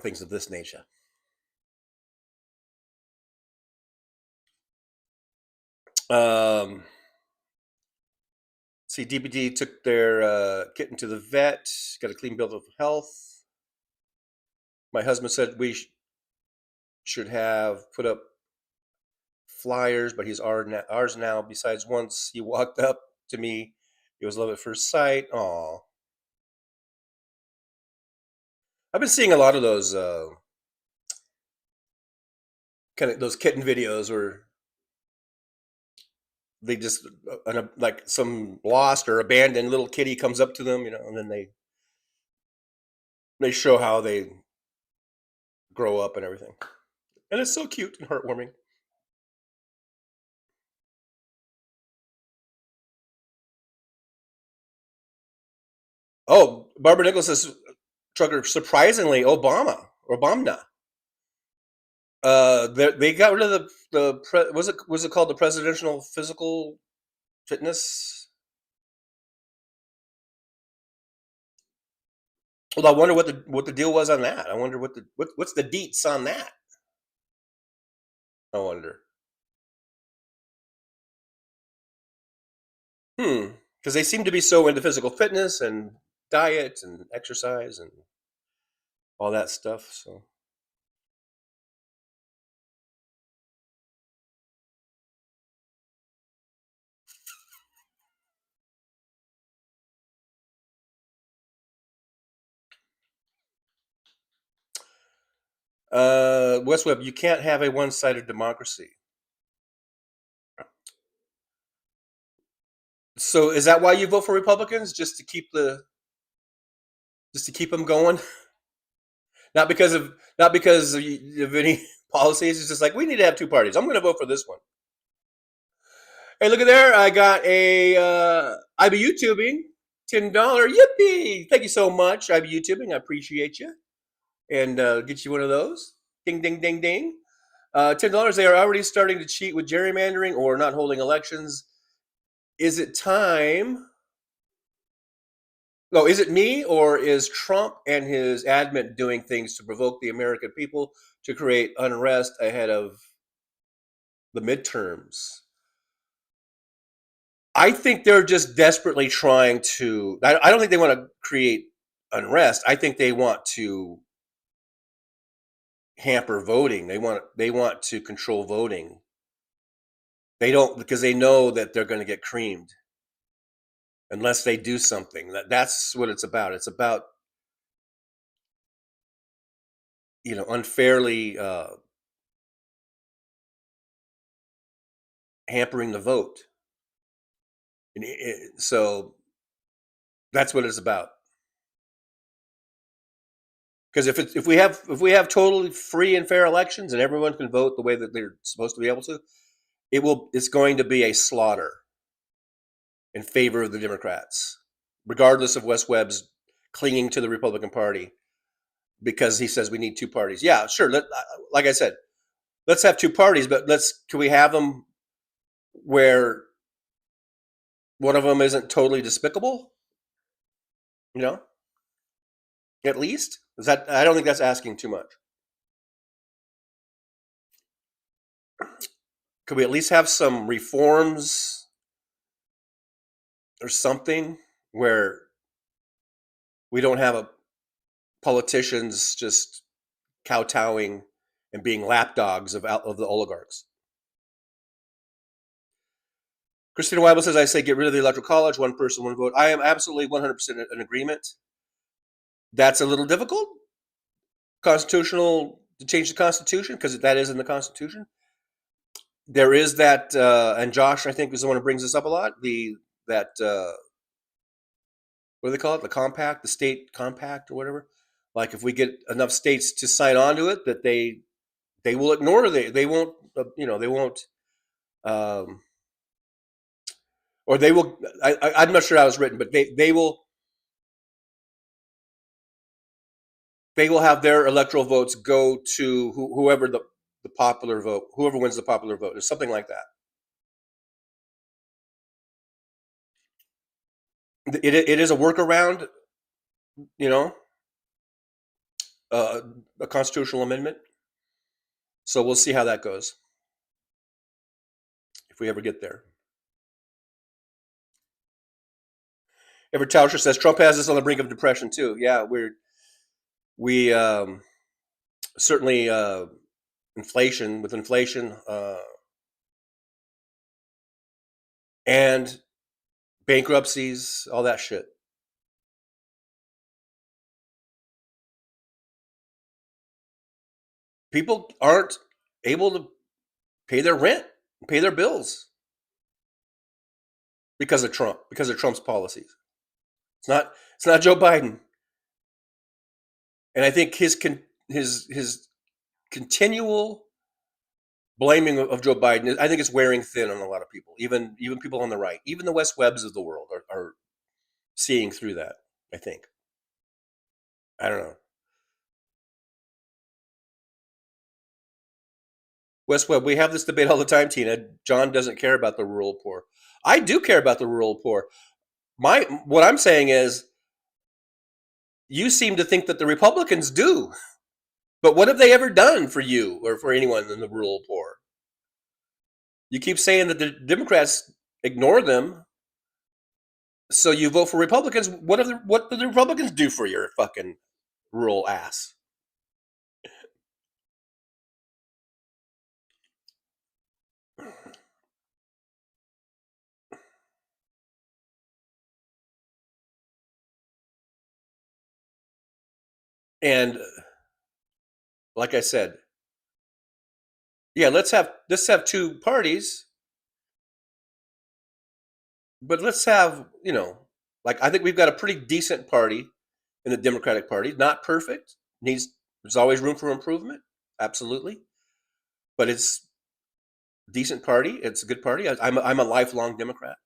things of this nature. See, DPD took their kitten to the vet. Got a clean bill of health. My husband said we should have put up flyers, but he's ours now. Besides, once he walked up to me, it was love at first sight. Aw. I've been seeing a lot of those kind of those kitten videos where they just like some lost or abandoned little kitty comes up to them, and then they show how they grow up and everything, and it's so cute and heartwarming. Oh, Barbara Nichols says, Trucker, surprisingly, Obama. They got rid of was it called the Presidential Physical Fitness? Well, I wonder what the deal was on that. I wonder what's the deets on that. I wonder. Because they seem to be so into physical fitness and diet and exercise and all that stuff. So. West Webb, you can't have a one-sided democracy. So is that why you vote for Republicans? Just to keep them going? Not because of any policies. It's just like we need to have two parties. I'm going to vote for this one. Hey, look at there! I got a IB YouTubing $10. Yippee! Thank you so much, IB YouTubing. I appreciate you. And get you one of those. Ding, ding, ding, ding. $10. They are already starting to cheat with gerrymandering or not holding elections. Is it time? No, is it me or is Trump and his admin doing things to provoke the American people to create unrest ahead of the midterms? I think they're just desperately trying to. I don't think they want to create unrest. I think they want to hamper voting. They want to control voting. They don't, because they know that they're going to get creamed unless they do something. That's what it's about. It's about unfairly hampering the vote. And so that's what it's about. Because if we have totally free and fair elections and everyone can vote the way that they're supposed to be able to, it's going to be a slaughter in favor of the Democrats, regardless of Wes Webb's clinging to the Republican Party because he says we need two parties. Yeah, sure. Like I said, let's have two parties, but can we have them where one of them isn't totally despicable? At least I don't think that's asking too much. Could we at least have some reforms or something where we don't have politicians just kowtowing and being lapdogs of the oligarchs? Christina Weibel says, I say get rid of the electoral college, one person, one vote. I am absolutely 100% in agreement. That's a little difficult. To change the Constitution, because that is in the Constitution. There is that, and Josh, I think, is the one who brings this up a lot, what do they call it? The compact, the state compact or whatever. Like if we get enough states to sign on to it, that they will ignore, they won't, they won't, or they will, I'm not sure how it's written, but they will have their electoral votes go to whoever the popular vote, whoever wins the popular vote, or something like that. It is a workaround, a constitutional amendment. So we'll see how that goes if we ever get there. Everett Tauscher says Trump has us on the brink of depression too. Yeah, we certainly inflation and bankruptcies, all that shit. People aren't able to pay their rent, pay their bills because of Trump, because of Trump's policies. It's not Joe Biden. And I think his continual blaming of Joe Biden, I think it's wearing thin on a lot of people, even people on the right, even the Wes Webbs of the world are seeing through that, I think. I don't know. Wes Webb, we have this debate all the time, Tina. John doesn't care about the rural poor. I do care about the rural poor. What I'm saying is, you seem to think that the Republicans do. But what have they ever done for you or for anyone in the rural poor? You keep saying that the Democrats ignore them, so you vote for Republicans. What do the Republicans do for your fucking rural ass? And like I said, yeah, let's have two parties, but let's have, like, I think we've got a pretty decent party in the Democratic Party. Not perfect. There's always room for improvement. Absolutely. But it's a decent party. It's a good party. I'm a lifelong Democrat.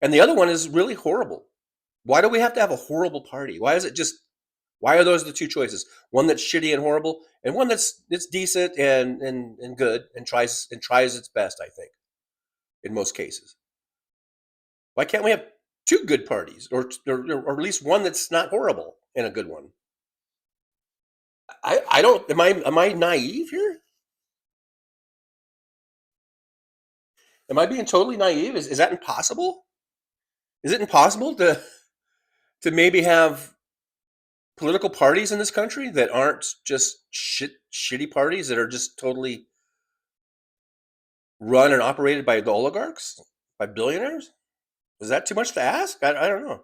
And the other one is really horrible. Why do we have to have a horrible party? Why are those the two choices? One that's shitty and horrible, and one that's decent and good and tries its best, I think, in most cases. Why can't we have two good parties, or at least one that's not horrible and a good one? I don't. Am I naive here? Am I being totally naive? Is that impossible? Is it impossible to maybe have political parties in this country that aren't just shitty parties that are just totally run and operated by the oligarchs, by billionaires? Is that too much to ask? I don't know.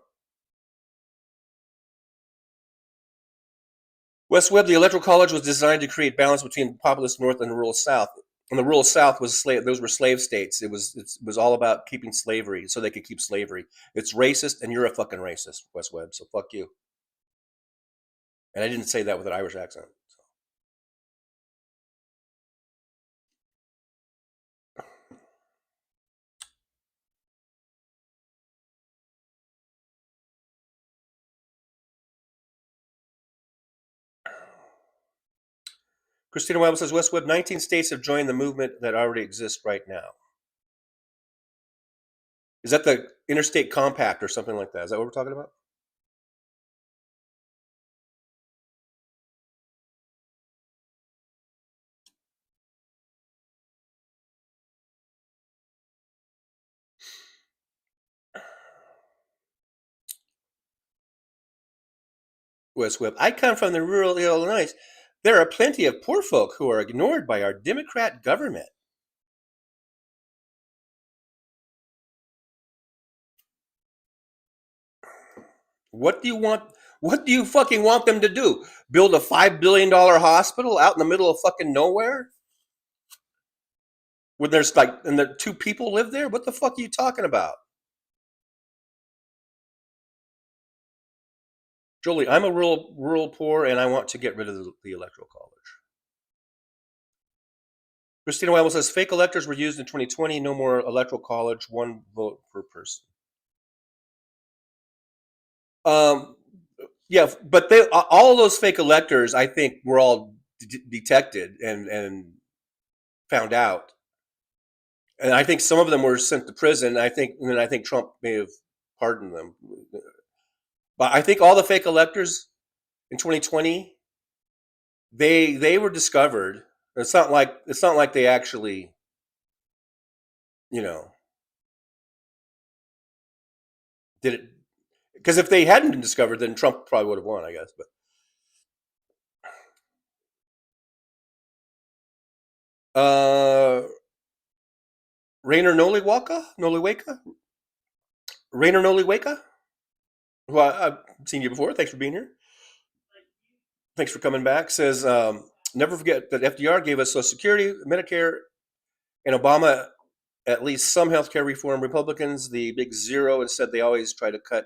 West Webb, the Electoral College was designed to create balance between the populous North and the rural South. And the rural South was slave; those were slave states. It was all about keeping slavery, so they could keep slavery. It's racist, and you're a fucking racist, West Webb. So fuck you. And I didn't say that with an Irish accent. Christina Weibel says, West Webb, 19 states have joined the movement that already exists right now. Is that the Interstate Compact or something like that? Is that what we're talking about? West Webb, I come from the rural Illinois. There are plenty of poor folk who are ignored by our Democrat government. What do you want? What do you fucking want them to do? Build a $5 billion hospital out in the middle of fucking nowhere? When there's like, and the 2 people live there? What the fuck are you talking about? Julie, I'm a rural poor, and I want to get rid of the Electoral College. Christina Weibel says, fake electors were used in 2020. No more Electoral College, 1 vote per person. Yeah, but all those fake electors, I think, were all detected and found out. And I think some of them were sent to prison. I think Trump may have pardoned them. But I think all the fake electors in 2020, they were discovered. It's not like they actually, did it. Because if they hadn't been discovered, then Trump probably would have won, I guess. But Rainer Noliwaka, Rainer Noliwaka, who I've seen you before. Thanks for being here. Thanks for coming back. Says, never forget that FDR gave us Social Security, Medicare, and Obama at least some healthcare reform. Republicans, the big zero, instead they always try to cut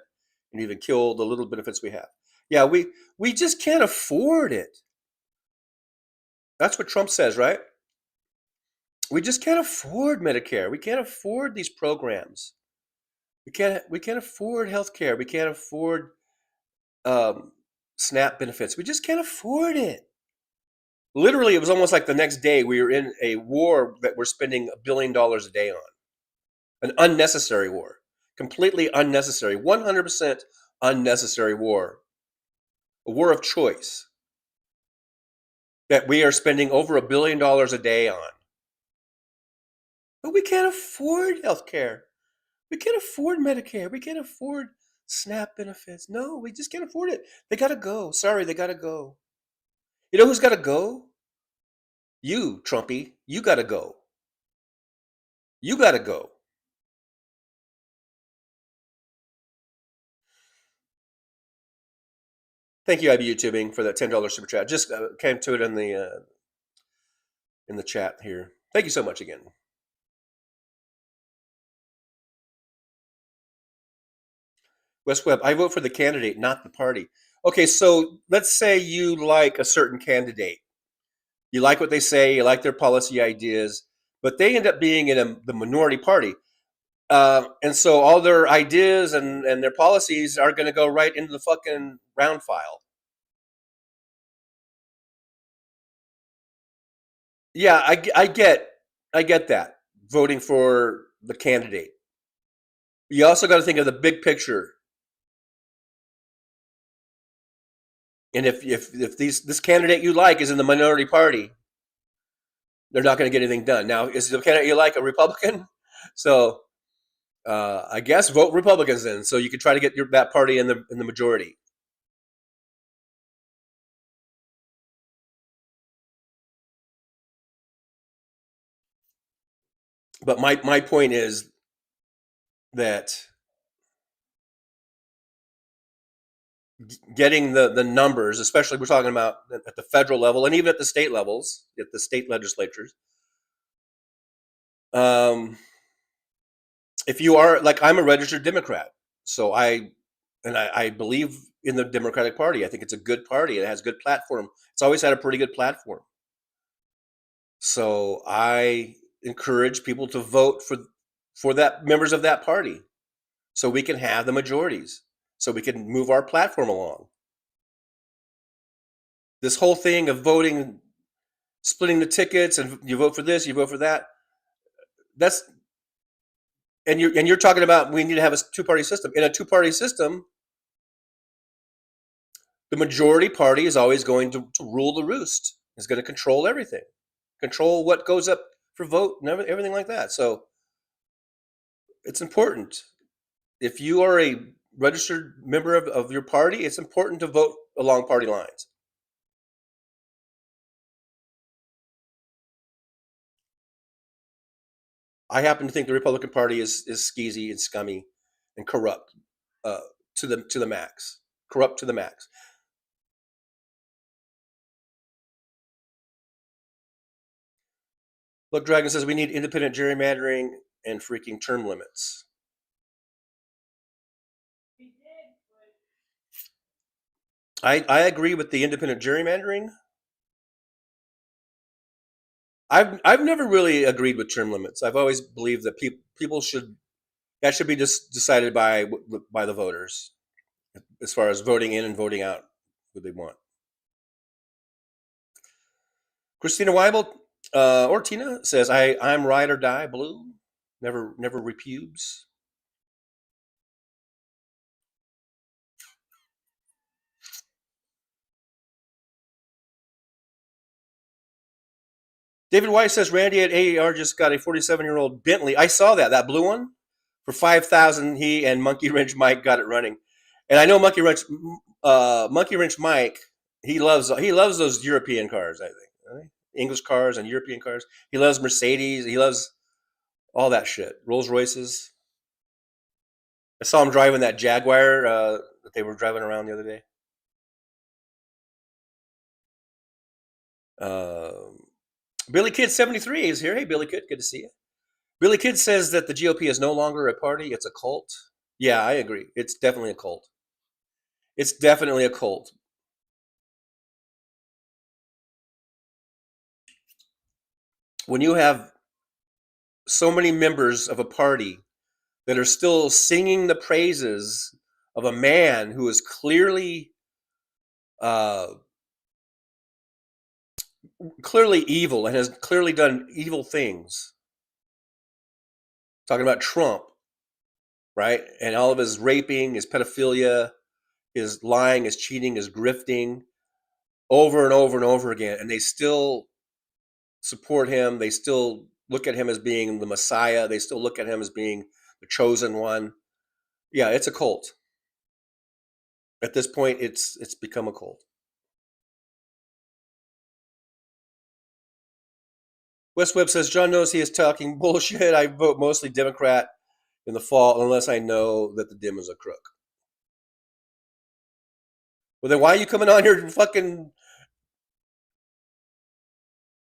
and even kill the little benefits we have. Yeah, we just can't afford it. That's what Trump says, right? We just can't afford Medicare. We can't afford these programs. We can't afford healthcare. We can't afford SNAP benefits. We just can't afford it. Literally, it was almost like the next day we were in a war that we're spending $1 billion a day on. An unnecessary war. Completely unnecessary. 100% unnecessary war. A war of choice that we are spending over $1 billion a day on. But we can't afford healthcare. We can't afford Medicare. We can't afford SNAP benefits. No, we just can't afford it. They got to go. Sorry, they got to go. You know who's got to go? You, Trumpy. You got to go. You got to go. Thank you, IB YouTubing, for that $10 super chat. Just came to it in the chat here. Thank you so much again. West Webb, I vote for the candidate, not the party. Okay, so let's say you like a certain candidate. You like what they say, you like their policy ideas, but they end up being in the minority party. And so all their ideas and their policies are going to go right into the fucking round file. Yeah, I get that, voting for the candidate. You also got to think of the big picture. And if this candidate you like is in the minority party, they're not going to get anything done. Now, is the candidate you like a Republican? So I guess vote Republicans then, so you can try to get that party in the majority. But my point is that getting the numbers, especially we're talking about at the federal level and even at the state levels, at the state legislatures. If you are, like, I'm a registered Democrat, so I believe in the Democratic Party. I think it's a good party. It has a good platform. It's always had a pretty good platform. So I encourage people to vote for that, members of that party, so we can have the majorities, so we can move our platform along. This whole thing of voting, splitting the tickets, and you vote for this, you vote for that. And you're talking about we need to have a two-party system. In a two-party system, the majority party is always going to rule the roost. Is going to control everything, control what goes up for vote and everything like that. So it's important. If you are a registered member of your party, it's important to vote along party lines. I happen to think the Republican Party is skeezy and scummy and corrupt to the max. Corrupt to the max. Look, Dragon says we need independent gerrymandering and freaking term limits. I agree with the independent gerrymandering. I've never really agreed with term limits. I've always believed that people should be decided by the voters, as far as voting in and voting out who they want. Christina Weibel or Tina says I'm ride or die blue, never repubes. David White says Randy at AAR just got a 47-year-old Bentley. I saw that blue one for $5,000. He and Monkey Wrench Mike got it running, and I know Monkey Wrench Mike. He loves those European cars. I think English cars and European cars. He loves Mercedes. He loves all that shit. Rolls Royces. I saw him driving that Jaguar that they were driving around the other day. Billy Kid 73 is here. Hey, Billy Kid, good to see you. Billy Kid says that the GOP is no longer a party; it's a cult. Yeah, I agree. It's definitely a cult. It's definitely a cult. When you have so many members of a party that are still singing the praises of a man who is clearly evil and has clearly done evil things. Talking about Trump, right? And all of his raping, his pedophilia, his lying, his cheating, his grifting, over and over and over again. And they still support him. They still look at him as being the Messiah. They still look at him as being the chosen one. Yeah, it's a cult. At this point, it's become a cult. West Webb says, John knows he is talking bullshit. I vote mostly Democrat in the fall unless I know that the Dem is a crook. Well, then why are you coming on here fucking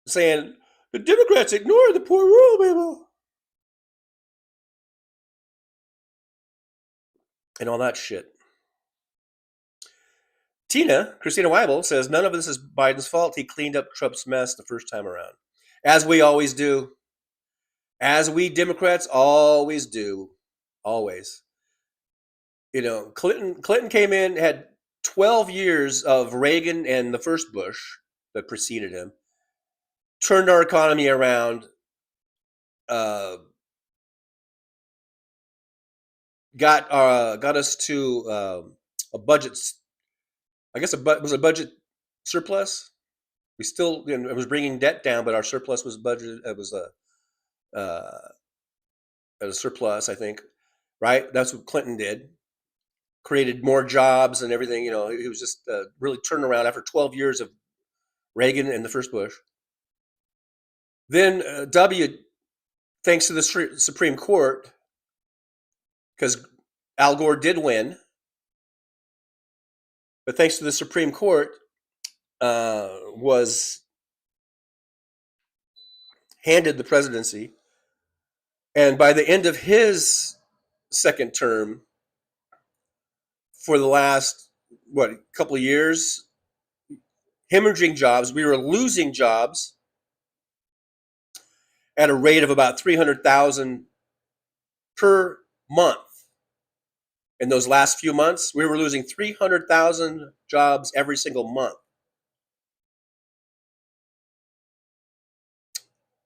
saying the Democrats ignore the poor rural people and all that shit? Christina Weibel says, none of this is Biden's fault. He cleaned up Trump's mess the first time around. As we always do. As we Democrats always do. Always. You know, Clinton came in, had 12 years of Reagan and the first Bush that preceded him, turned our economy around, got us to a budget. I guess it was a budget surplus. We still, it was bringing debt down, but our surplus was budgeted. It was a surplus, I think, right? That's what Clinton did. Created more jobs and everything. You know, he was just really turned around after 12 years of Reagan and the first Bush. Then thanks to the Supreme Court, because Al Gore did win, But thanks to the Supreme Court, was handed the presidency. And by the end of his second term, for the last, couple of years, hemorrhaging jobs, we were losing jobs at a rate of about 300,000 per month. In those last few months, we were losing 300,000 jobs every single month.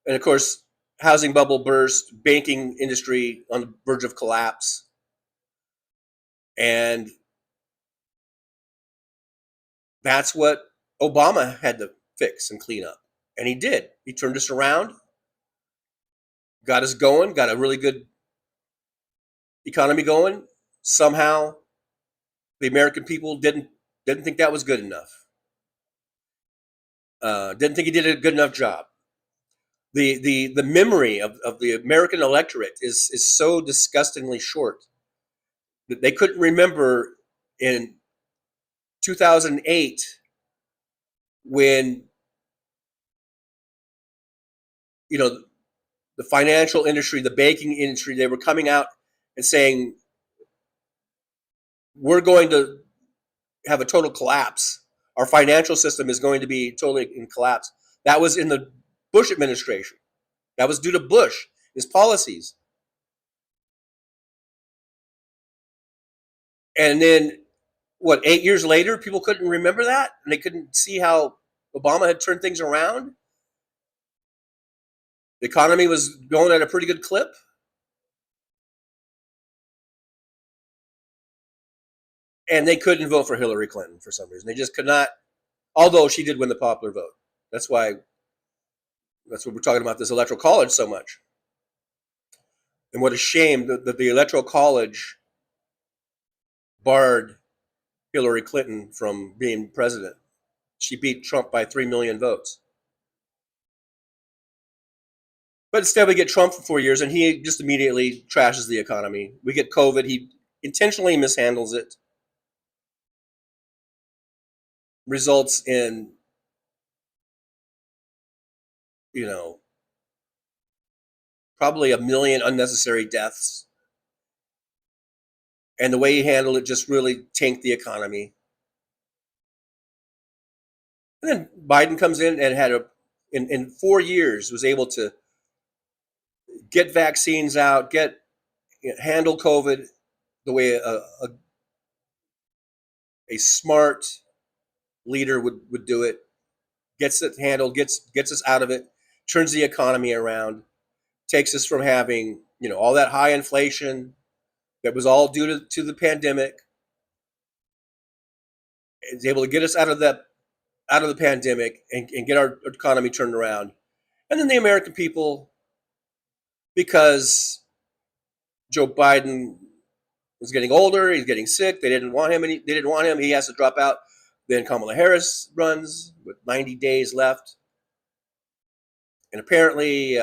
And of course, housing bubble burst, banking industry on the verge of collapse. And that's what Obama had to fix and clean up. And he did. He turned us around, got us going, got a really good economy going. Somehow, the American people didn't think that was good enough. Didn't think he did a good enough job. The memory of the American electorate is so disgustingly short that they couldn't remember in 2008 when the financial industry, the banking industry, they were coming out and saying we're going to have a total collapse. Our financial system is going to be totally in collapse. That was in the Bush administration. That was due to Bush, his policies. And then, 8 years later, people couldn't remember that? And they couldn't see how Obama had turned things around? The economy was going at a pretty good clip. And they couldn't vote for Hillary Clinton for some reason. They just could not, although she did win the popular vote. That's what we're talking about this electoral college so much. And what a shame that the electoral college barred Hillary Clinton from being president. She beat Trump by 3 million votes. But instead we get Trump for 4 years and he just immediately trashes the economy. We get COVID. He intentionally mishandles it. Results in, probably 1 million unnecessary deaths. And the way he handled it just really tanked the economy. And then Biden comes in and had in 4 years was able to get vaccines out, handle COVID the way a smart leader would do it. Gets it handled, gets us out of it, turns the economy around, takes us from having all that high inflation that was all due to the pandemic. Is able to get us out of the pandemic and get our economy turned around. And then the American people, because Joe Biden was getting older, he's getting sick, they didn't want him, he has to drop out. Then Kamala Harris runs with 90 days left. And apparently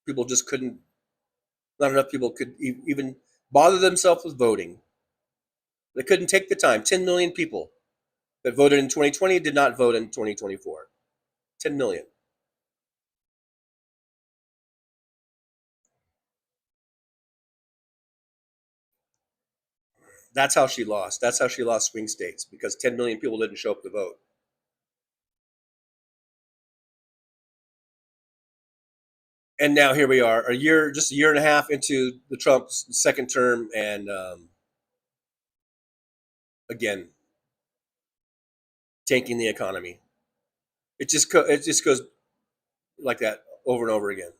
people just couldn't, not enough people could even bother themselves with voting. They couldn't take the time. 10 million people that voted in 2020 did not vote in 2024. 10 million. That's how she lost. That's how she lost swing states, because 10 million people didn't show up to vote. And now here we are, just a year and a half into the Trump's second term, and again, tanking the economy. It just goes like that over and over again.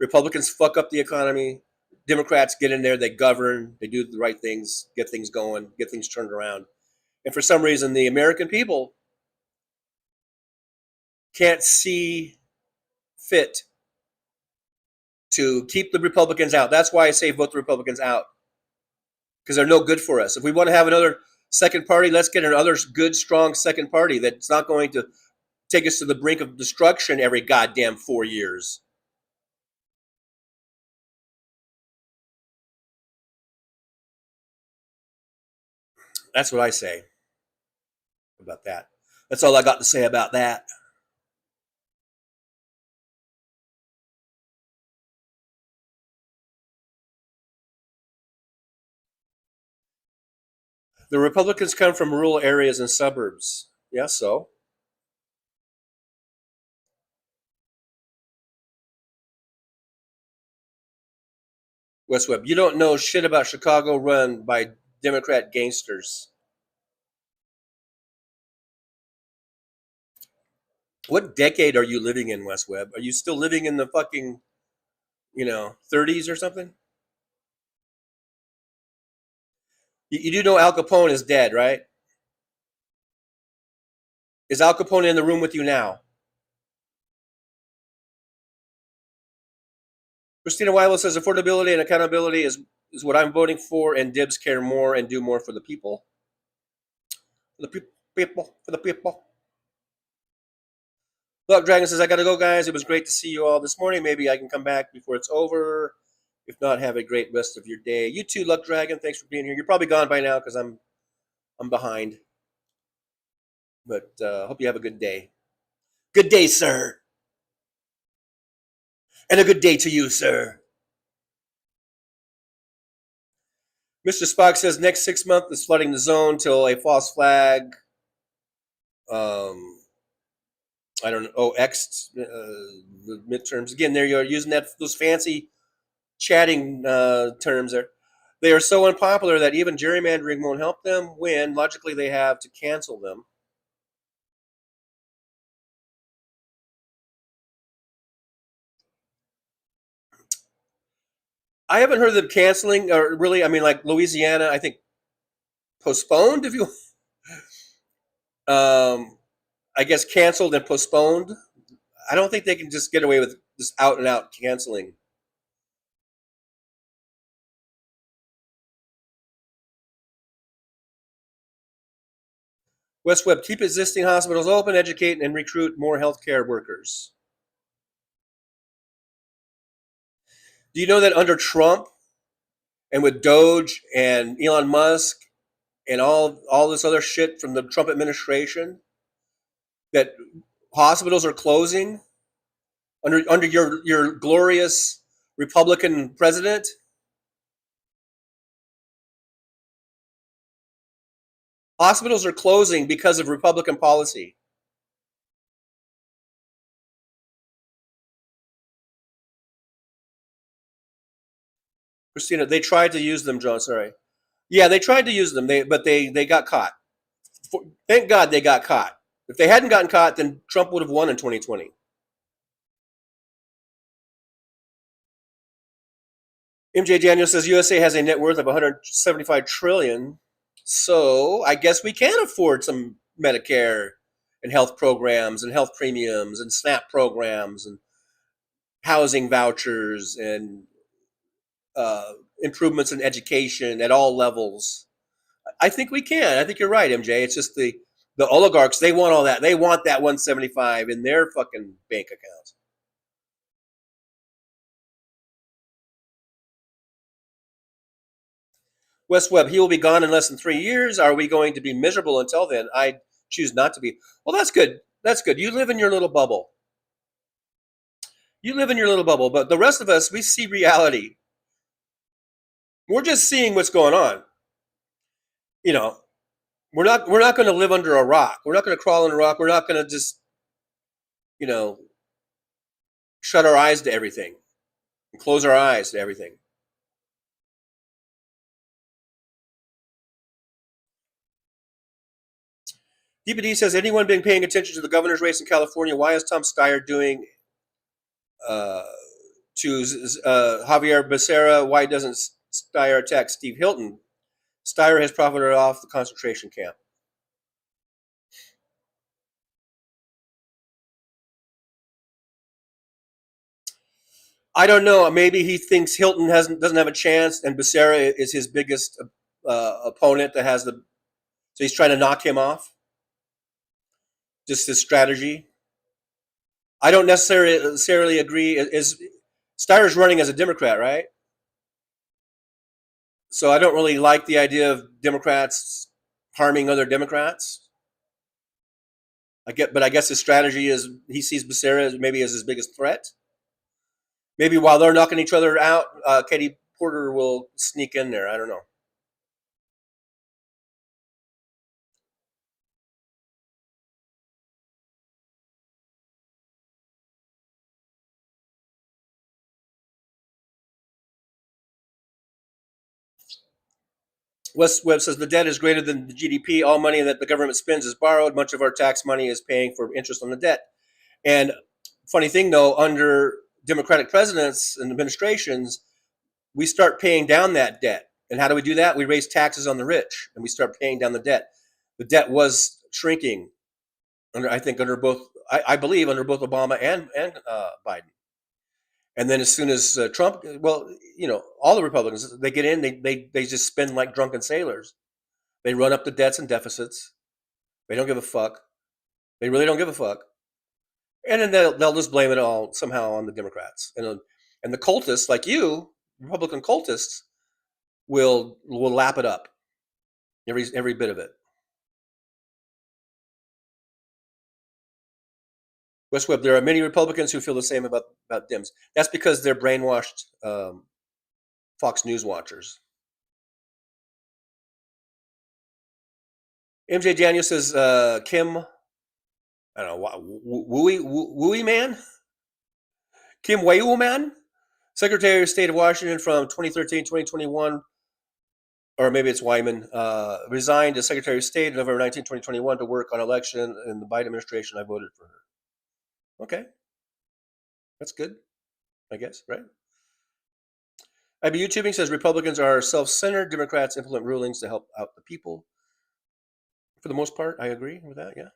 Republicans fuck up the economy. Democrats get in there, they govern, they do the right things, get things going, get things turned around. And for some reason, the American people can't see fit to keep the Republicans out. That's why I say vote the Republicans out, because they're no good for us. If we want to have another second party, let's get another good, strong second party that's not going to take us to the brink of destruction every goddamn 4 years. That's what I say. about that. That's all I got to say about that. The Republicans come from rural areas and suburbs. Yeah, so. West Webb, you don't know shit about Chicago run by Democrat gangsters. What decade are you living in, West Webb? Are you still living in the fucking, 30s or something? You do know Al Capone is dead, right? Is Al Capone in the room with you now? Christina Weilo says affordability and accountability is what I'm voting for, and Dibs care more and do more for the people. For the people, for the people. Luck Dragon says, I gotta go, guys. It was great to see you all this morning. Maybe I can come back before it's over. If not, have a great rest of your day. You too, Luck Dragon. Thanks for being here. You're probably gone by now because I'm behind. But hope you have a good day. Good day, sir. And a good day to you, sir. Mr. Spock says next 6 months is flooding the zone till a false flag. I don't know. Oh, X the midterms again. There you are using those fancy chatting terms there. They are so unpopular that even gerrymandering won't help them win. Logically, they have to cancel them. I haven't heard of them canceling, or really, I mean, like Louisiana, I think postponed. If you, I guess canceled and postponed. I don't think they can just get away with just out and out canceling. West Webb, keep existing hospitals open, educate and recruit more healthcare workers. Do you know that under Trump and with Doge and Elon Musk and all this other shit from the Trump administration, that hospitals are closing under your glorious Republican president? Hospitals are closing because of Republican policy. Christina, they tried to use them, John. Sorry. Yeah, they tried to use them, but they got caught. Thank God they got caught. If they hadn't gotten caught, then Trump would have won in 2020. MJ Daniel says USA has a net worth of 175 trillion. So I guess we can afford some Medicare and health programs and health premiums and SNAP programs and housing vouchers and improvements in education at all levels. I think we can. I think you're right, MJ. It's just the oligarchs, they want all that. They want that 175 in their fucking bank accounts. West Webb, he will be gone in less than 3 years. Are we going to be miserable until then? I choose not to be. Well, that's good. That's good. You live in your little bubble. You live in your little bubble, but the rest of us, we see reality. We're just seeing what's going on. We're not going to live under a rock. We're not going to crawl in a rock. We're not going to just, shut our eyes to everything and close our eyes to everything. DPD says, anyone been paying attention to the governor's race in California? Why is Tom Steyer doing to Javier Becerra? Why doesn't Steyer attack Steve Hilton? Steyer has profited off the concentration camp. I don't know. Maybe he thinks Hilton doesn't have a chance, and Becerra is his biggest opponent that has so he's trying to knock him off. Just his strategy. I don't necessarily agree. Steyer's running as a Democrat, right? So I don't really like the idea of Democrats harming other Democrats. I guess his strategy is he sees Becerra maybe as his biggest threat. Maybe while they're knocking each other out, Katie Porter will sneak in there. I don't know. Wes Webb says the debt is greater than the GDP. All money that the government spends is borrowed. Much of our tax money is paying for interest on the debt. And funny thing though, under Democratic presidents and administrations, we start paying down that debt. And how do we do that? We raise taxes on the rich and we start paying down the debt. The debt was shrinking under both, I believe, under both Obama and Biden. And then as soon as Trump, well, all the Republicans, they get in, they just spend like drunken sailors. They run up the debts and deficits. They don't give a fuck. They really don't give a fuck. And then they'll just blame it all somehow on the Democrats. And the cultists like you, Republican cultists, will lap it up, every bit of it. Wes Webb, there are many Republicans who feel the same about Dems. That's because they're brainwashed Fox News watchers. MJ Daniel says, Kim, I don't know, Wooey Man? Kim Wayoo Man? Secretary of State of Washington from 2013, 2021, or maybe it's Wyman, resigned as Secretary of State November 19, 2021 to work on election in the Biden administration. I voted for her. Okay. That's good, I guess, right? IB YouTubing says Republicans are self-centered. Democrats implement rulings to help out the people. For the most part, I agree with that, yeah.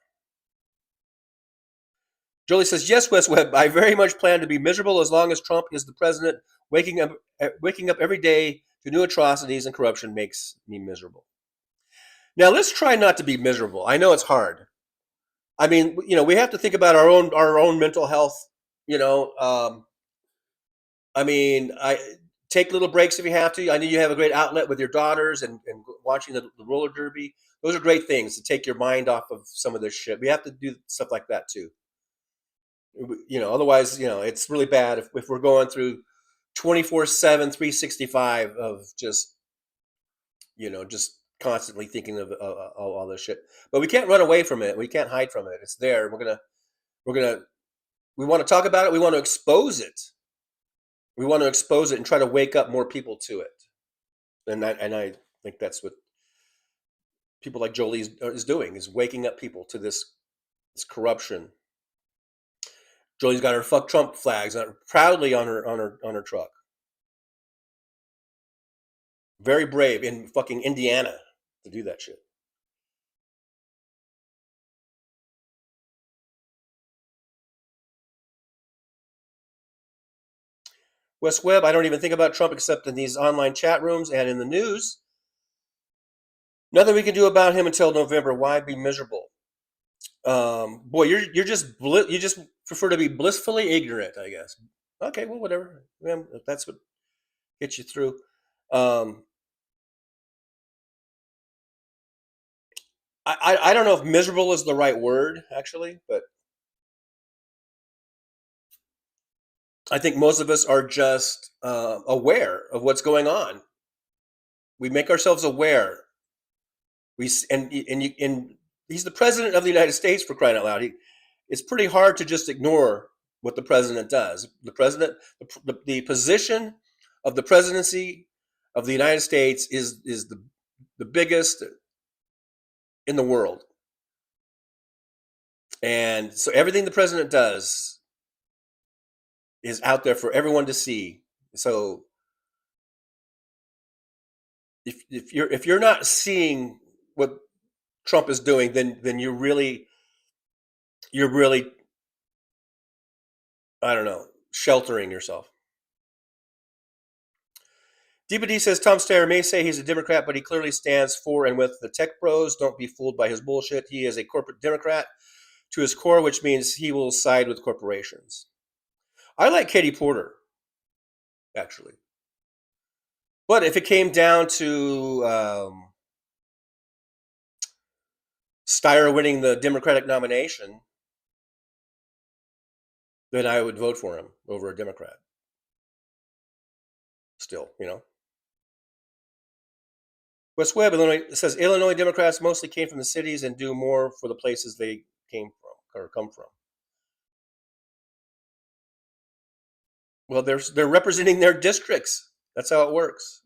Jolie says, yes, Wes Webb, I very much plan to be miserable as long as Trump is the president. Waking up every day to new atrocities and corruption makes me miserable. Now, let's try not to be miserable. I know it's hard. I mean, we have to think about our own mental health, I take little breaks if you have to. I know you have a great outlet with your daughters and watching the roller derby. Those are great things to take your mind off of some of this shit. We have to do stuff like that too. Otherwise, it's really bad if we're going through 24/7, 365 of just constantly thinking of all this shit. But we can't run away from it. We can't hide from it. It's there. We want to talk about it. We want to expose it. We want to expose it and try to wake up more people to it. And I think that's what people like Jolie is doing, is waking up people to this corruption. Jolie's got her "fuck Trump" flags proudly on her truck. Very brave in fucking Indiana to do that shit. Wes Webb, I don't even think about Trump except in these online chat rooms and in the news. Nothing we can do about him until November. Why be miserable? Boy, you just prefer to be blissfully ignorant, I guess. Okay, well, whatever. If that's what gets you through. I don't know if miserable is the right word, actually, but I think most of us are just aware of what's going on. We make ourselves aware. And he's the president of the United States, for crying out loud. It's pretty hard to just ignore what the president does. The president, the position of the presidency of the United States is the biggest in the world. And so everything the president does is out there for everyone to see. So if you're not seeing what Trump is doing, then you're really, I don't know, sheltering yourself. DPD says Tom Steyer may say he's a Democrat, but he clearly stands for and with the tech bros. Don't be fooled by his bullshit. He is a corporate Democrat to his core, which means he will side with corporations. I like Katie Porter, actually. But if it came down to Steyer winning the Democratic nomination, then I would vote for him over a Democrat. Still, West Webb, Illinois, says Illinois Democrats mostly came from the cities and do more for the places they came from or come from. Well, they're representing their districts. That's how it works.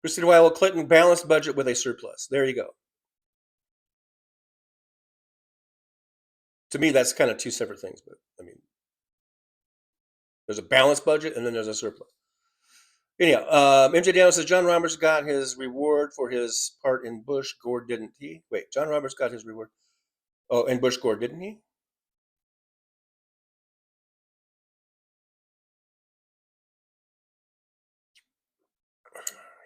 Christine Weil Clinton balanced budget with a surplus. There you go. To me, that's kind of two separate things, but I mean, there's a balanced budget and then there's a surplus. Anyhow, MJ Daniels says John Roberts got his reward for his part in Bush. Gore didn't he? Wait, John Roberts got his reward. Oh, and Bush Gore didn't he?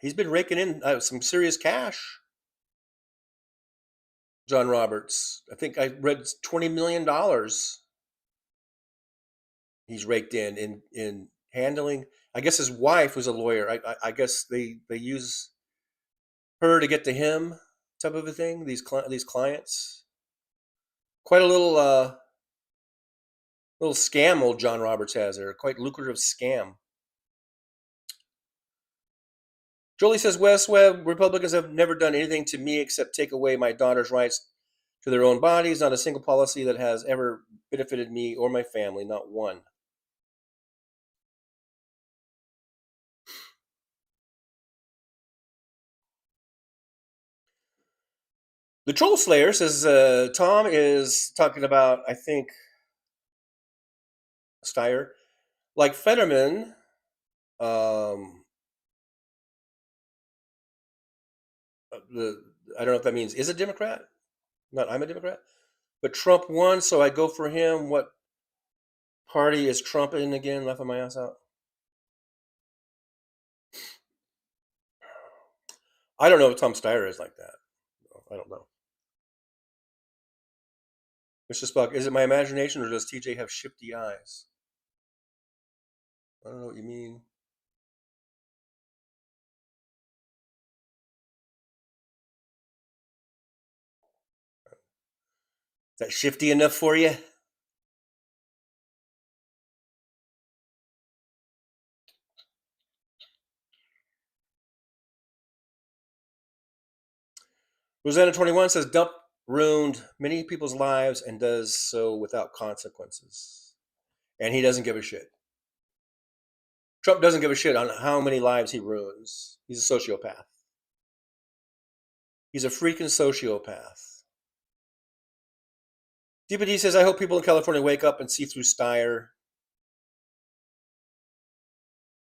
He's been raking in some serious cash. John Roberts, I think I read $20 million. He's raked in handling. I guess his wife was a lawyer. I guess they use her to get to him, type of a thing. These clients. Quite a little scam old John Roberts has there. Quite lucrative scam. Jolie says, West Webb, Republicans have never done anything to me except take away my daughter's rights to their own bodies. Not a single policy that has ever benefited me or my family. Not one. The Troll Slayer says, Tom is talking about, I think, Steyer. Like Fetterman, I don't know if that means is a Democrat. Not I'm a Democrat. But Trump won, so I go for him. What party is Trump in again? Laughing my ass out. I don't know if Tom Steyer is like that. I don't know. Mr. Spock, is it my imagination or does TJ have shifty eyes? I don't know what you mean. Is that shifty enough for you? Rosanna 21 says, Dump ruined many people's lives and does so without consequences. And he doesn't give a shit. Trump doesn't give a shit on how many lives he ruins. He's a sociopath. He's a freaking sociopath. DPD says, I hope people in California wake up and see through Steyer.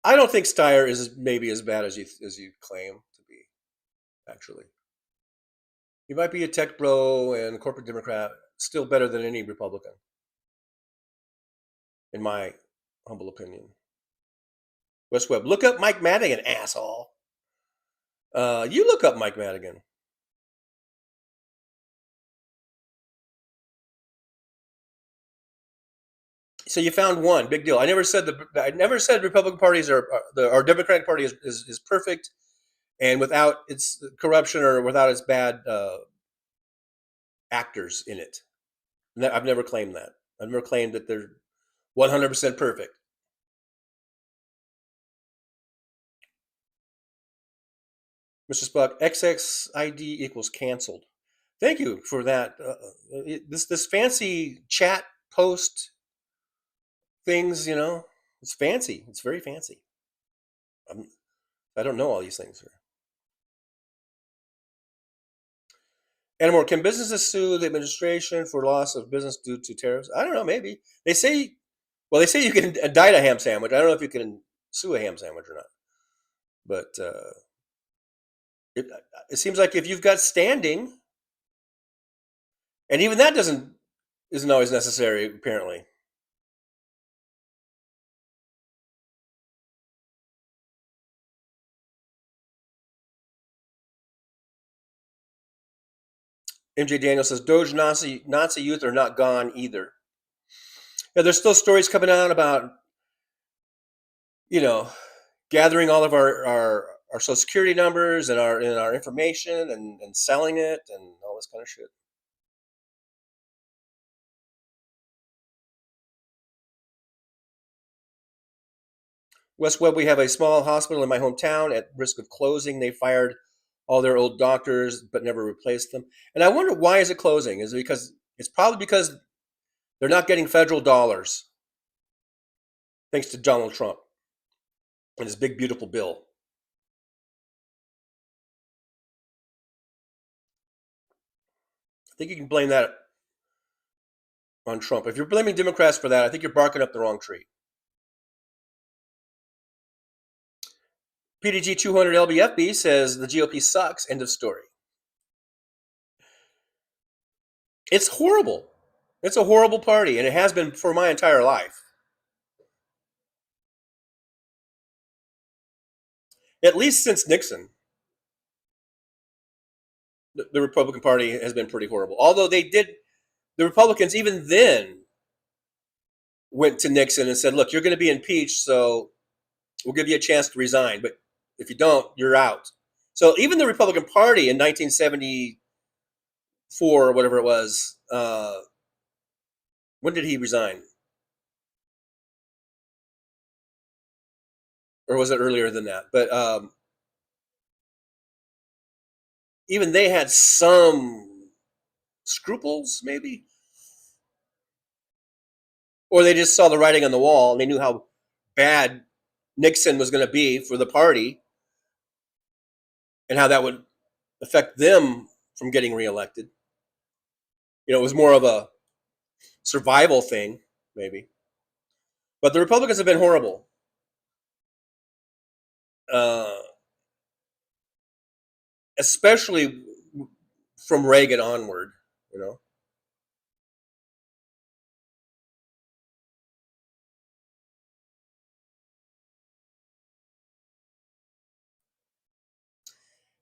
I don't think Steyer is maybe as bad as you claim to be, actually. He might be a tech bro and a corporate Democrat, still better than any Republican, in my humble opinion. West Webb, look up Mike Madigan, asshole. You look up Mike Madigan. So you found one, big deal. I never said Republican parties or Democratic Party is perfect, and without its corruption or without its bad actors in it. I've never claimed that. I've never claimed that they're 100% perfect. Mr. Spock, XXID equals canceled. Thank you for that. This fancy chat post things, it's fancy. It's very fancy. I don't know all these things here. Anymore, can businesses sue the administration for loss of business due to tariffs? I don't know, maybe. They say you can indict a ham sandwich. I don't know if you can sue a ham sandwich or not. But it seems like if you've got standing, and even that isn't always necessary, apparently. MJ Daniel says, Doge Nazi youth are not gone either. Yeah, there's still stories coming out about, gathering all of our Social Security numbers and our information and selling it and all this of shit. West Webb, we have a small hospital in my hometown at risk of closing. They fired all their old doctors but never replaced them. And I wonder, why is it closing? Is it because it's probably because they're not getting federal dollars thanks to Donald Trump and his big beautiful bill. I think you can blame that on Trump. If you're blaming Democrats for that, I think you're barking up the wrong tree. PDG 200 LBFB says the GOP sucks. End of story. It's horrible. It's a horrible party, and it has been for my entire life. At least since Nixon, the Republican Party has been pretty horrible. Although the Republicans, even then, went to Nixon and said, look, you're going to be impeached, so we'll give you a chance to resign. But if you don't, you're out. So even the Republican Party in 1974 or whatever it was, when did he resign? Or was it earlier than that? But even they had some scruples, maybe? Or they just saw the writing on the wall and they knew how bad Nixon was going to be for the party and how that would affect them from getting reelected. It was more of a survival thing, maybe. But the Republicans have been horrible. Especially from Reagan onward,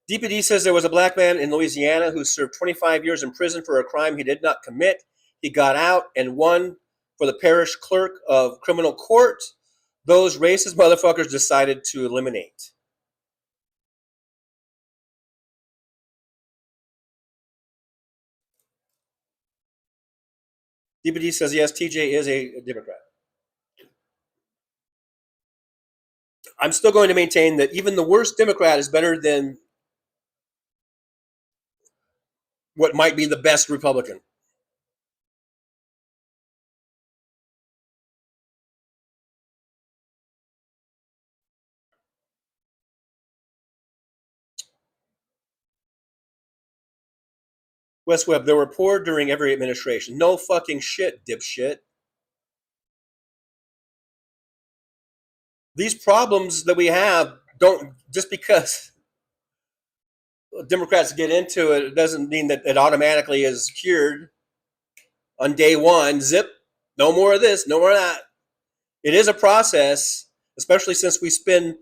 DPD says there was a black man in Louisiana who served 25 years in prison for a crime he did not commit. He got out and won for the parish clerk of criminal court. Those racist motherfuckers decided to eliminate. DPD says, yes, TJ is a Democrat. I'm still going to maintain that even the worst Democrat is better than what might be the best Republican. West Webb, there were poor during every administration. No fucking shit, dipshit. These problems that we have don't, just because Democrats get into it, it doesn't mean that it automatically is cured on day one. Zip, no more of this, no more of that. It is a process, especially since we spend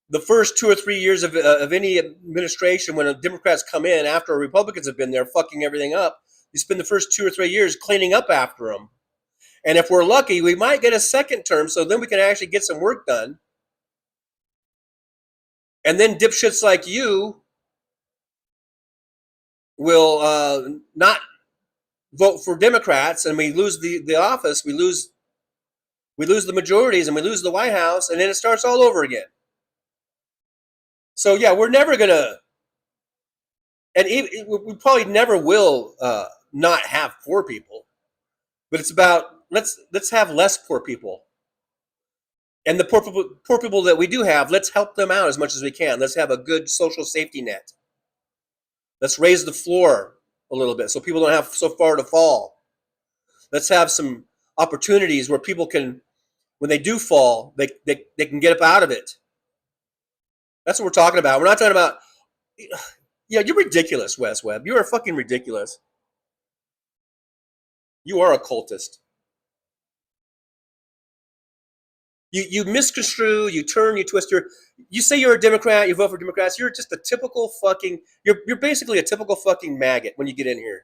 the first 2 or 3 years of any administration, when Democrats come in after Republicans have been there fucking everything up, you spend the first 2 or 3 years cleaning up after them. And if we're lucky, we might get a second term, so then we can actually get some work done. And then dipshits like you will not vote for Democrats, and we lose the office, we lose the majorities, and we lose the White House, and then it starts all over again. So yeah, we're never gonna, and we probably never will not have poor people. But it's about let's have less poor people, and the poor people that we do have, let's help them out as much as we can. Let's have a good social safety net. Let's raise the floor a little bit so people don't have so far to fall. Let's have some opportunities where people can, when they do fall, they can get up out of it. That's what we're talking about. We're not talking about, yeah, you're ridiculous, Wes Webb. You are fucking ridiculous. You are a cultist. You misconstrue, you turn, you twist you say you're a Democrat, you vote for Democrats, you're just a typical fucking, you're basically a typical fucking maggot when you get in here.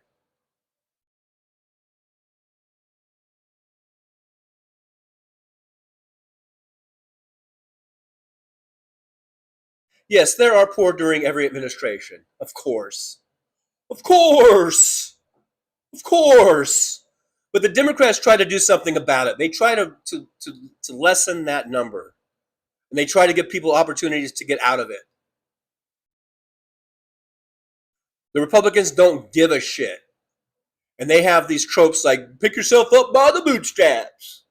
Yes, there are poor during every administration, of course. Of course. Of course. But the Democrats try to do something about it. They try to lessen that number. And they try to give people opportunities to get out of it. The Republicans don't give a shit. And they have these tropes like, pick yourself up by the bootstraps.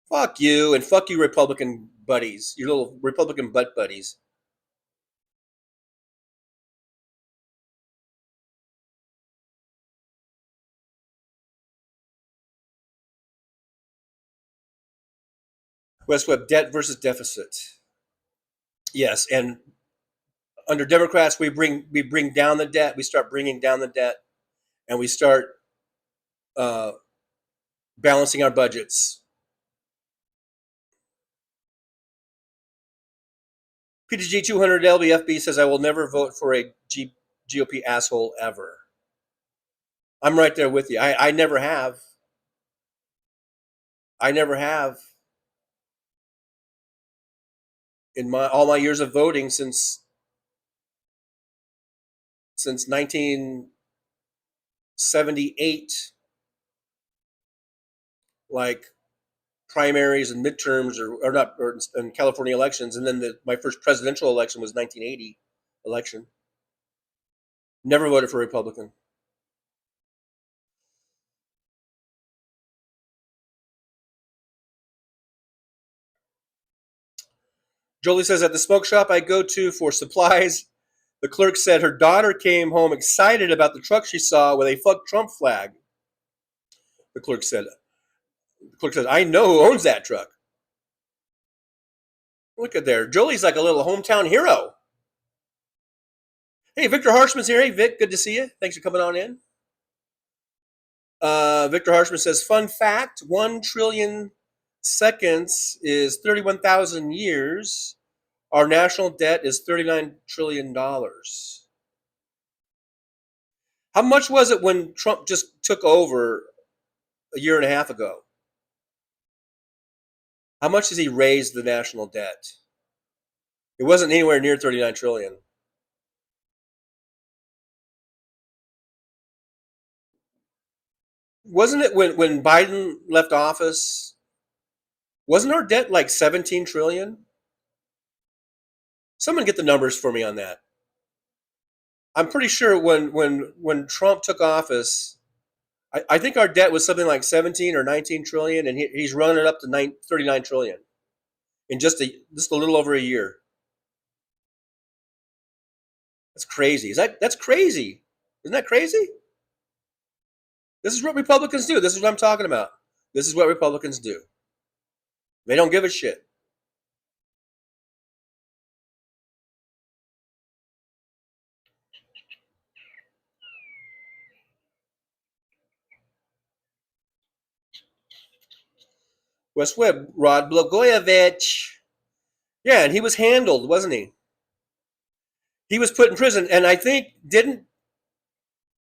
Fuck you, and fuck you Republican buddies, your little Republican butt buddies. West Web, debt versus deficit. Yes, and under Democrats, we bring down the debt. We start bringing down the debt, and we start balancing our budgets. PTG 200 LBFB says, I will never vote for a GOP asshole ever. I'm right there with you. I never have. I never have. In all my years of voting since 1978, like primaries and midterms and California elections, and then my first presidential election was 1980 election. Never voted for a Republican. Jolie says, at the smoke shop I go to for supplies, the clerk said her daughter came home excited about the truck she saw with a fuck Trump flag. The clerk said, I know who owns that truck. Look at there. Jolie's like a little hometown hero. Hey, Victor Harshman's here. Hey, Vic, good to see you. Thanks for coming on in. Victor Harshman says, fun fact, 1 trillion seconds is 31,000 years. Our national debt is $39 trillion. How much was it when Trump just took over a year and a half ago? How much has he raised the national debt? It wasn't anywhere near 39 trillion. Wasn't it when Biden left office? Wasn't our debt like 17 trillion? Someone get the numbers for me on that. I'm pretty sure when Trump took office, I think our debt was something like 17 or 19 trillion, and he's running it up to 39 trillion in just a little over a year. That's crazy. That's crazy? Isn't that crazy? This is what Republicans do. This is what I'm talking about. This is what Republicans do. They don't give a shit. West Web, Rod Blagojevich. Yeah, and he was handled, wasn't he? He was put in prison, and I think, didn't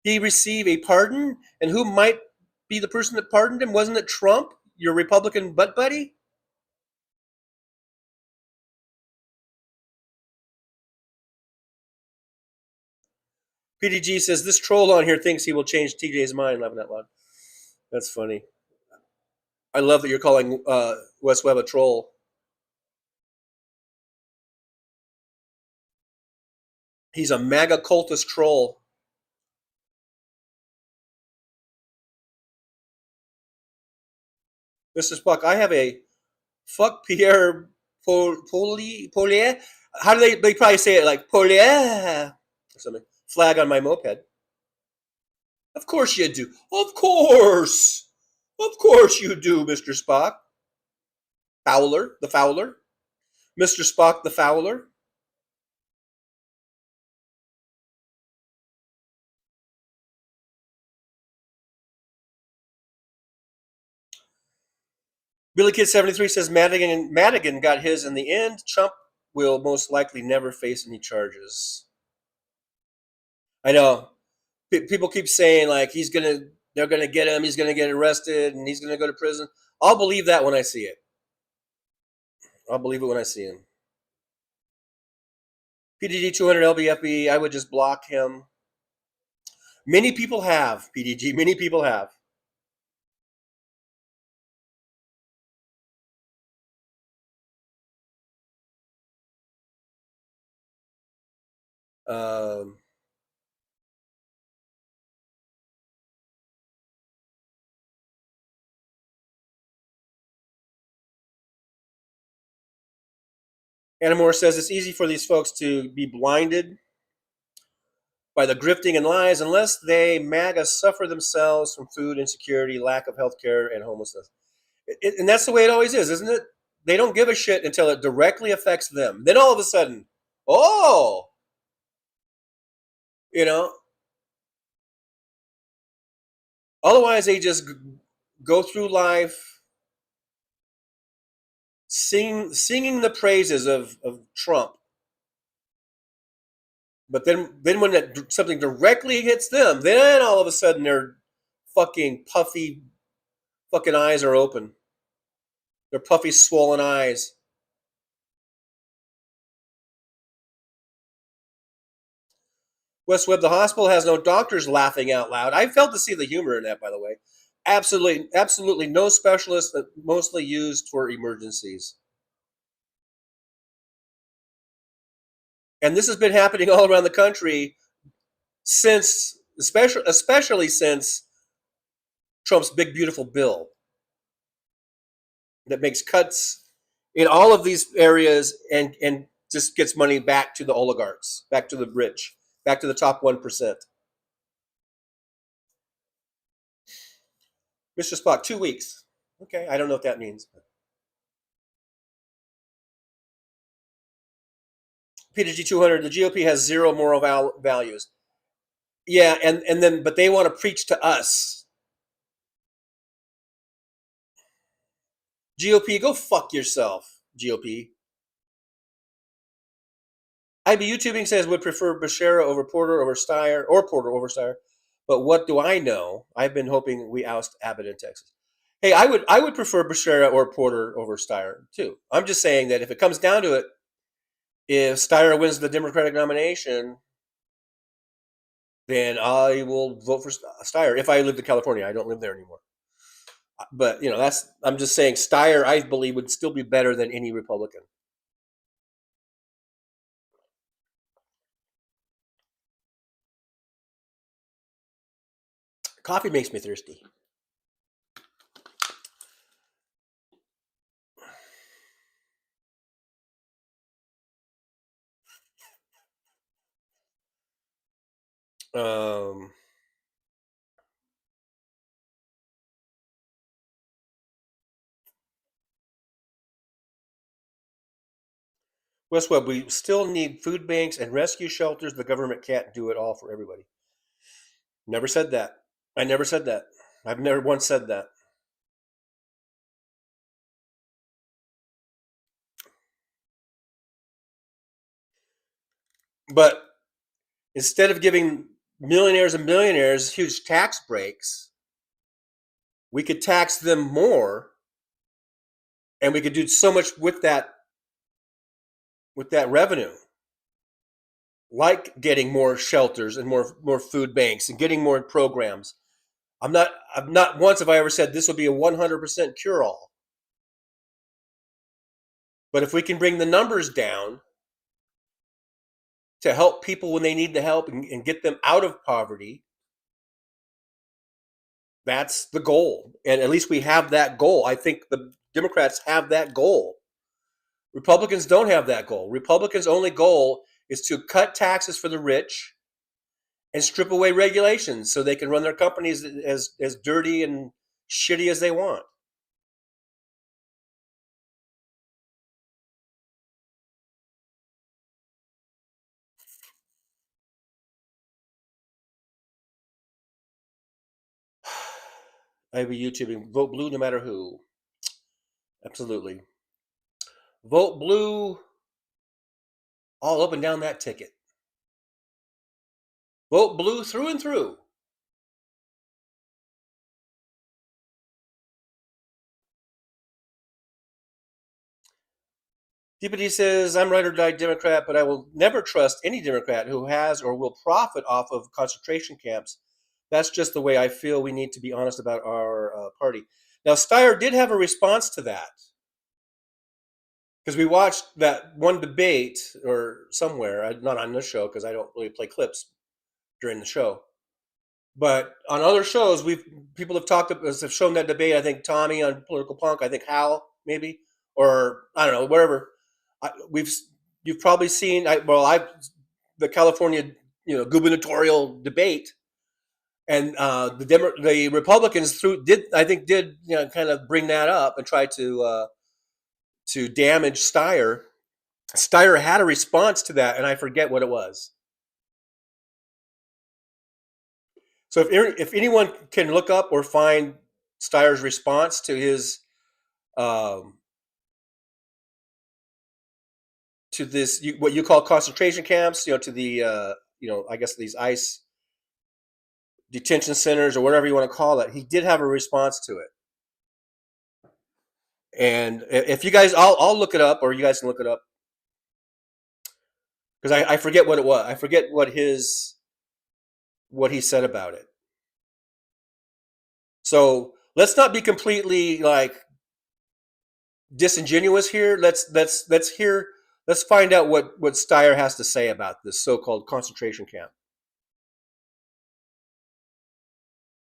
he receive a pardon? And who might be the person that pardoned him? Wasn't it Trump, your Republican butt buddy? PDG says, this troll on here thinks he will change TJ's mind, laughing out loud. That's funny. I love that you're calling West Web a troll. He's a MAGA cultist troll. Mr. Spock, I have a fuck Pierre Polier. How do they probably say it like Polier or something? Flag on my moped. Of course you do. Of course. Of course you do, Mr. Spock. Fowler, the Fowler. Mr. Spock, the Fowler. Billy Kid 73 says Madigan got his in the end. Trump will most likely never face any charges. I know. People keep saying like they're gonna get him, he's gonna get arrested, and he's gonna go to prison. I'll believe that when I see it. I'll believe it when I see him. PDD 200 LBFB, I would just block him. Many people have, PDG. Many people have. Um, Anna Moore says it's easy for these folks to be blinded by the grifting and lies unless they MAGA suffer themselves from food insecurity, lack of health care, and homelessness. And that's the way it always is, isn't it? They don't give a shit until it directly affects them. Then all of a sudden, oh, you know, otherwise they just go through life singing the praises of Trump. But then when something directly hits them, then all of a sudden their fucking puffy fucking eyes are open. Their puffy, swollen eyes. West Webb, the hospital has no doctors laughing out loud. I failed to see the humor in that, by the way. Absolutely no specialists, mostly used for emergencies. And this has been happening all around the country since, especially since Trump's big, beautiful bill that makes cuts in all of these areas and just gets money back to the oligarchs, back to the rich, back to the top 1%. Mr. Spock, 2 weeks. Okay, I don't know what that means. Peter G200, the GOP has zero moral values. Yeah, and then, but they want to preach to us. GOP, go fuck yourself, GOP. IB YouTubing says would prefer Becerra over Porter over Steyer, or Porter over Steyer. But what do I know? I've been hoping we oust Abbott in Texas. Hey, I would prefer Becerra or Porter over Steyer too. I'm just saying that if it comes down to it, if Steyer wins the Democratic nomination, then I will vote for Steyer. If I lived in California, I don't live there anymore. But I'm just saying Steyer, I believe, would still be better than any Republican. Coffee makes me thirsty. West Webb, we still need food banks and rescue shelters. The government can't do it all for everybody. Never said that. I never said that. I've never once said that. But instead of giving millionaires and billionaires huge tax breaks, we could tax them more, and we could do so much with that revenue, like getting more shelters and more food banks and getting more programs. I've not once have I ever said this will be a 100% cure-all. But if we can bring the numbers down to help people when they need the help and get them out of poverty, that's the goal. And at least we have that goal. I think the Democrats have that goal. Republicans don't have that goal. Republicans' only goal is to cut taxes for the rich and strip away regulations so they can run their companies as dirty and shitty as they want. I'd be YouTubing. Vote blue no matter who. Absolutely. Vote blue all up and down that ticket. Vote blue through and through. DPD says, I'm ride or die Democrat, but I will never trust any Democrat who has or will profit off of concentration camps That's just the way I feel. We need to be honest about our party. Now, Steyer did have a response to that, because we watched that one debate or somewhere, not on this show because I don't really play clips during the show, but on other shows, people have shown that debate. I think Tommy on Political Punk, I think Hal maybe, or I don't know, whatever. You've probably seen the California gubernatorial debate, and the Republicans did kind of bring that up and try to damage Steyer. Steyer had a response to that, and I forget what it was. So if anyone can look up or find Steyer's response to his to this what you call concentration camps, to the I guess these ICE detention centers or whatever you want to call it, he did have a response to it. And if you guys, I'll look it up, or you guys can look it up, because I forget what it was. I forget what he said about it. So let's not be completely disingenuous here. Let's find out what Steyer has to say about this so-called concentration camp.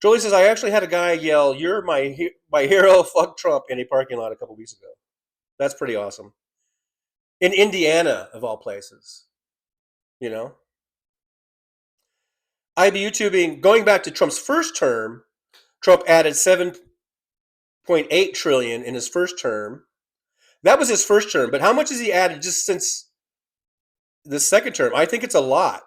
Jolie says, I actually had a guy yell, "You're my hero, fuck Trump," in a parking lot a couple weeks ago. That's pretty awesome. In Indiana, of all places. I'd be YouTubing, going back to Trump's first term, Trump added $7.8 trillion in his first term. That was his first term, but how much has he added just since the second term? I think it's a lot.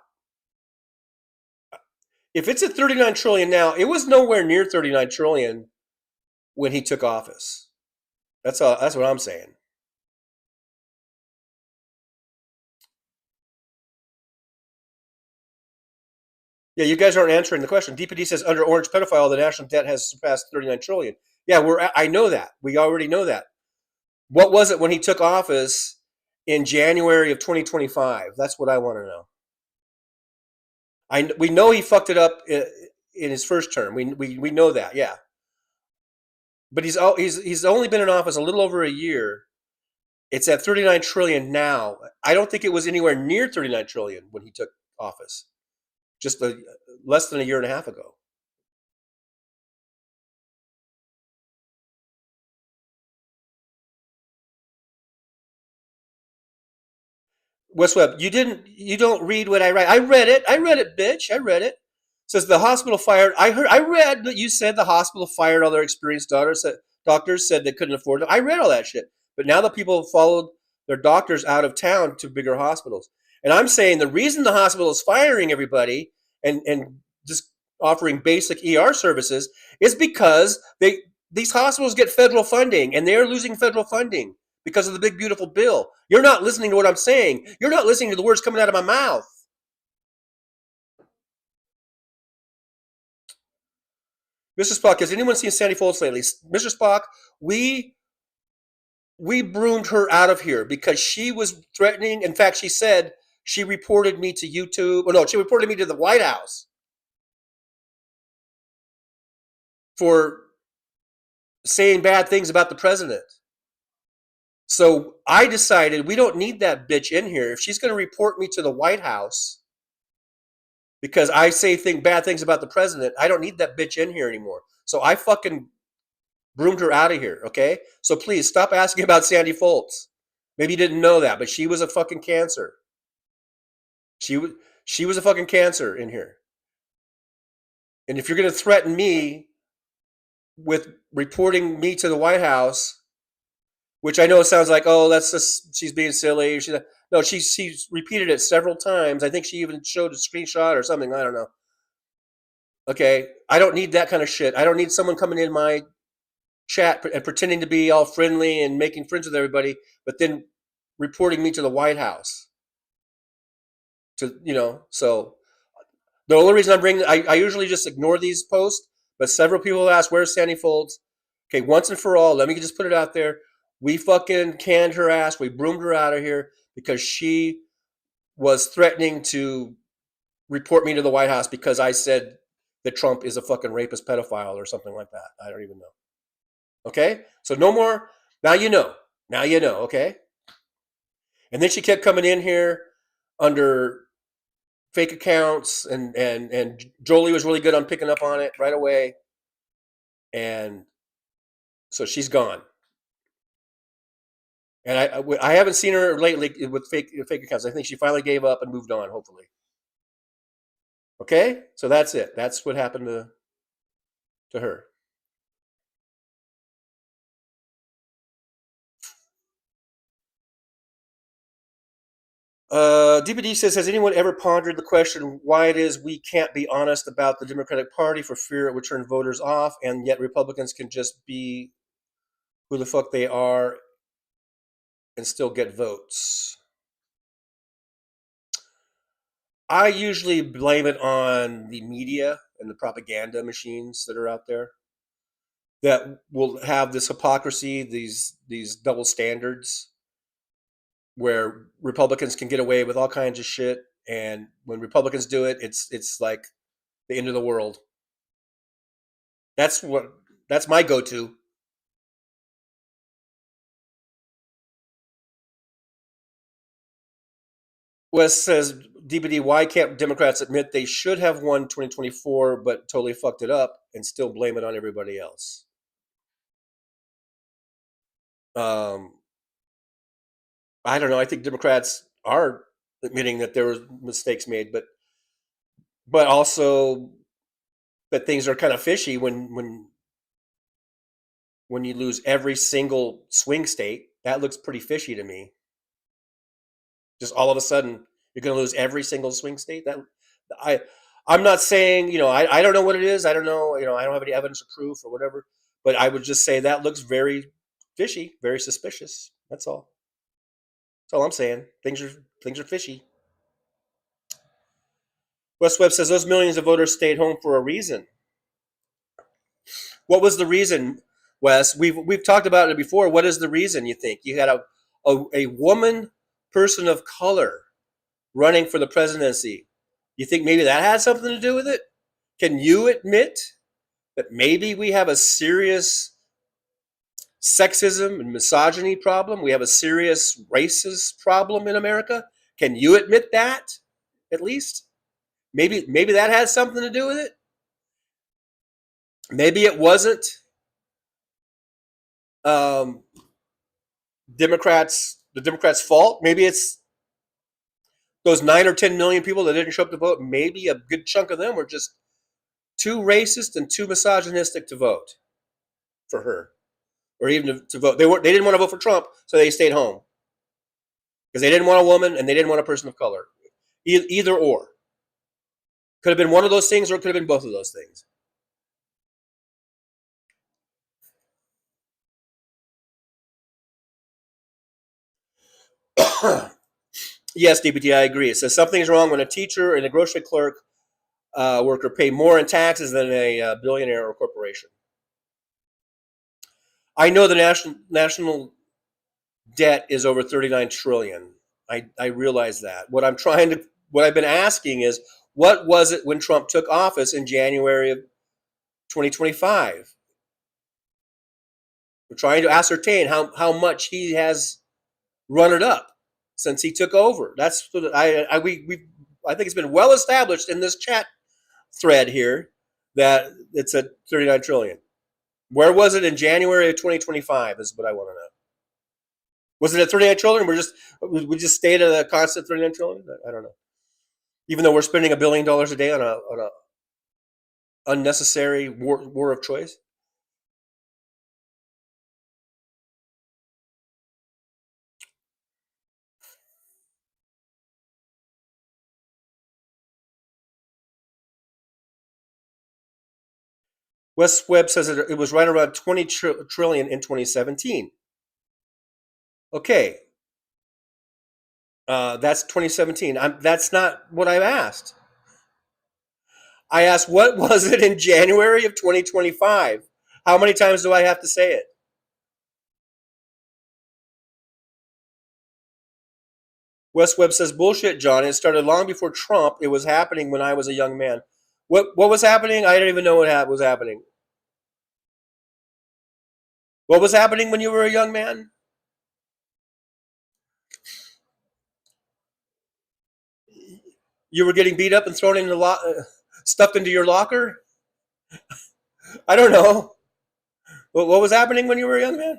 If it's at $39 trillion now, it was nowhere near $39 trillion when he took office. That's what I'm saying. Yeah, you guys aren't answering the question. DPD says under orange pedophile, the national debt has surpassed $39 trillion. Yeah, I know that. We already know that. What was it when he took office in January of 2025? That's what I want to know. We know he fucked it up in his first term. We know that, yeah. But he's only been in office a little over a year. It's at $39 trillion now. I don't think it was anywhere near $39 trillion when he took office, just less than a year and a half ago. West Webb, you don't read what I write. I read it, bitch. I read it. It says the hospital fired. I read that you said the hospital fired all their experienced doctors said they couldn't afford them. I read all that shit. But now the people followed their doctors out of town to bigger hospitals. And I'm saying the reason the hospital is firing everybody and just offering basic ER services is because these hospitals get federal funding, and they're losing federal funding because of the big, beautiful bill. You're not listening to what I'm saying. You're not listening to the words coming out of my mouth. Mr. Spock, has anyone seen Sandy Foltz lately? Mr. Spock, we broomed her out of here because she was threatening. In fact, she said she reported me to YouTube. Or no, she reported me to the White House for saying bad things about the president. So I decided we don't need that bitch in here. If she's going to report me to the White House because I say bad things about the president, I don't need that bitch in here anymore. So I fucking broomed her out of here, okay? So please stop asking about Sandy Foltz. Maybe you didn't know that, but she was a fucking cancer. She was a fucking cancer in here. And if you're going to threaten me with reporting me to the White House, which I know sounds like, oh, that's just, she's being silly. She's repeated it several times. I think she even showed a screenshot or something. I don't know. Okay, I don't need that kind of shit. I don't need someone coming in my chat and pretending to be all friendly and making friends with everybody, but then reporting me to the White House. So the only reason I'm bringing, I usually just ignore these posts, but several people ask, where's Sandy Foltz? Okay, once and for all, let me just put it out there. We fucking canned her ass. We broomed her out of here because she was threatening to report me to the White House because I said that Trump is a fucking rapist pedophile or something like that. I don't even know. Okay? So no more. Now you know. Now you know, okay? And then she kept coming in here under fake accounts, and Jolie was really good on picking up on it right away. And so she's gone. And I haven't seen her lately with fake accounts. I think she finally gave up and moved on, hopefully. Okay? So that's it. That's what happened to her. DPD says, has anyone ever pondered the question why it is we can't be honest about the Democratic Party for fear it would turn voters off, and yet Republicans can just be who the fuck they are and still get votes? I usually blame it on the media and the propaganda machines that are out there that will have this hypocrisy, these double standards, where Republicans can get away with all kinds of shit, and when Republicans do it, it's like the end of the world. That's my go-to. Wes says, DBD, why can't Democrats admit they should have won 2024 but totally fucked it up and still blame it on everybody else? I don't know. I think Democrats are admitting that there were mistakes made, but also that things are kind of fishy when you lose every single swing state. That looks pretty fishy to me. Just all of a sudden, you're going to lose every single swing state. I'm not saying, I don't know what it is. I don't know, I don't have any evidence or proof or whatever. But I would just say that looks very fishy, very suspicious. That's all. That's all I'm saying. Things are fishy. West Webb says those millions of voters stayed home for a reason. What was the reason, Wes? We've talked about it before. What is the reason, you think? You had a woman, person of color, running for the presidency. You think maybe that had something to do with it? Can you admit that maybe we have a serious sexism and misogyny problem? We have a serious racist problem in America? Can you admit that, at least? Maybe that has something to do with it? Maybe it wasn't the Democrats' fault. Maybe it's those 9 or 10 million people that didn't show up to vote. Maybe a good chunk of them were just too racist and too misogynistic to vote for her, or even to vote. They didn't want to vote for Trump, so they stayed home because they didn't want a woman and they didn't want a person of color. Either or. Could have been one of those things, or it could have been both of those things. Yes, DPT, I agree. It says something's wrong when a teacher and a grocery clerk worker pay more in taxes than a billionaire or corporation. I know the national debt is over 39 trillion. I realize that. What I've been asking is, what was it when Trump took office in January of 2025? We're trying to ascertain how much he has run it up since he took over. That's what I think it's been well established in this chat thread here that it's at 39 trillion. Where was it in January of 2025 is what I want to know. Was it at 39 trillion? We just stayed at a constant 39 trillion? I don't know. Even though we're spending $1 billion a day on a unnecessary war of choice. Wes Webb says it was right around 20 trillion in 2017. Okay. That's 2017. That's not what I asked. I asked, what was it in January of 2025? How many times do I have to say it? Wes Webb says, bullshit, John. It started long before Trump. It was happening when I was a young man. What was happening? I didn't even know what was happening. What was happening when you were a young man? You were getting beat up and thrown in the stuffed into your locker? I don't know. What was happening when you were a young man?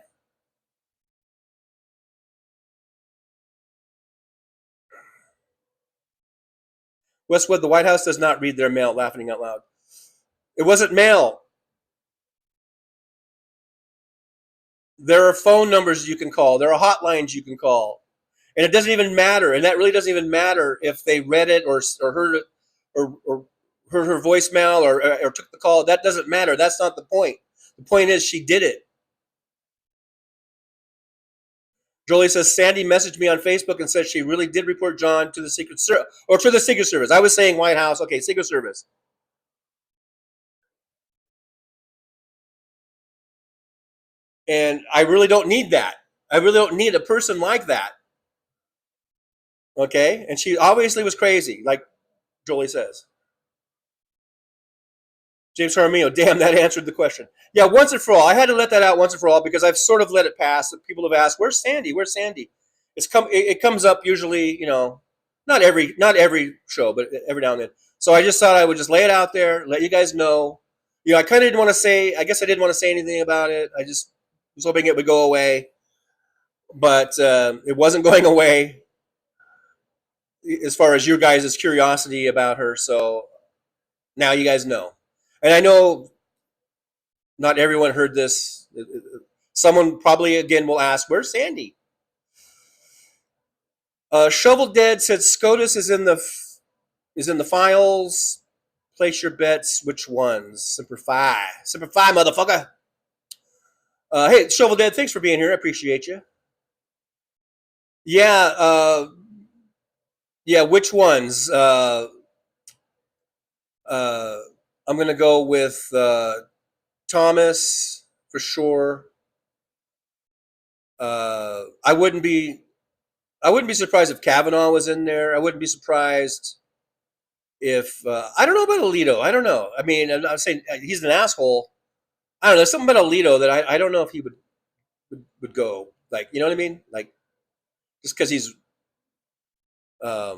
Westwood, the White House does not read their mail, laughing out loud. It wasn't mail. There are phone numbers you can call. There are hotlines you can call. And it doesn't even matter. And that really doesn't even matter if they read it or heard it or heard her voicemail or took the call. That doesn't matter. That's not the point. The point is she did it. Jolie says, Sandy messaged me on Facebook and said she really did report John to the Secret Service. Or to the Secret Service. I was saying White House. Okay, Secret Service. And I really don't need that. I really don't need a person like that. Okay? And she obviously was crazy, like Jolie says. James Jaramillo, damn, that answered the question. Yeah, once and for all. I had to let that out once and for all because I've sort of let it pass. People have asked, "Where's Sandy? Where's Sandy?" It comes up usually, not every show, but every now and then. So I just thought I would just lay it out there, let you guys know. I kind of didn't want to say. I guess I didn't want to say anything about it. I just was hoping it would go away, but it wasn't going away. As far as your guys' curiosity about her, so now you guys know. And I know not everyone heard this. Someone probably again will ask, "Where's Sandy?" Shovel Dead said SCOTUS is in the files. Place your bets. Which ones? Semper Fi, motherfucker. Hey, Shovel Dead, thanks for being here. I appreciate you. Yeah. Yeah. Which ones? I'm gonna go with Thomas for sure. I wouldn't be surprised if Kavanaugh was in there. I wouldn't be surprised if I don't know about Alito. I don't know. I mean, I'm saying he's an asshole. I don't know. There's something about Alito that I don't know if he would go. Like, you know what I mean? Like, just because he's I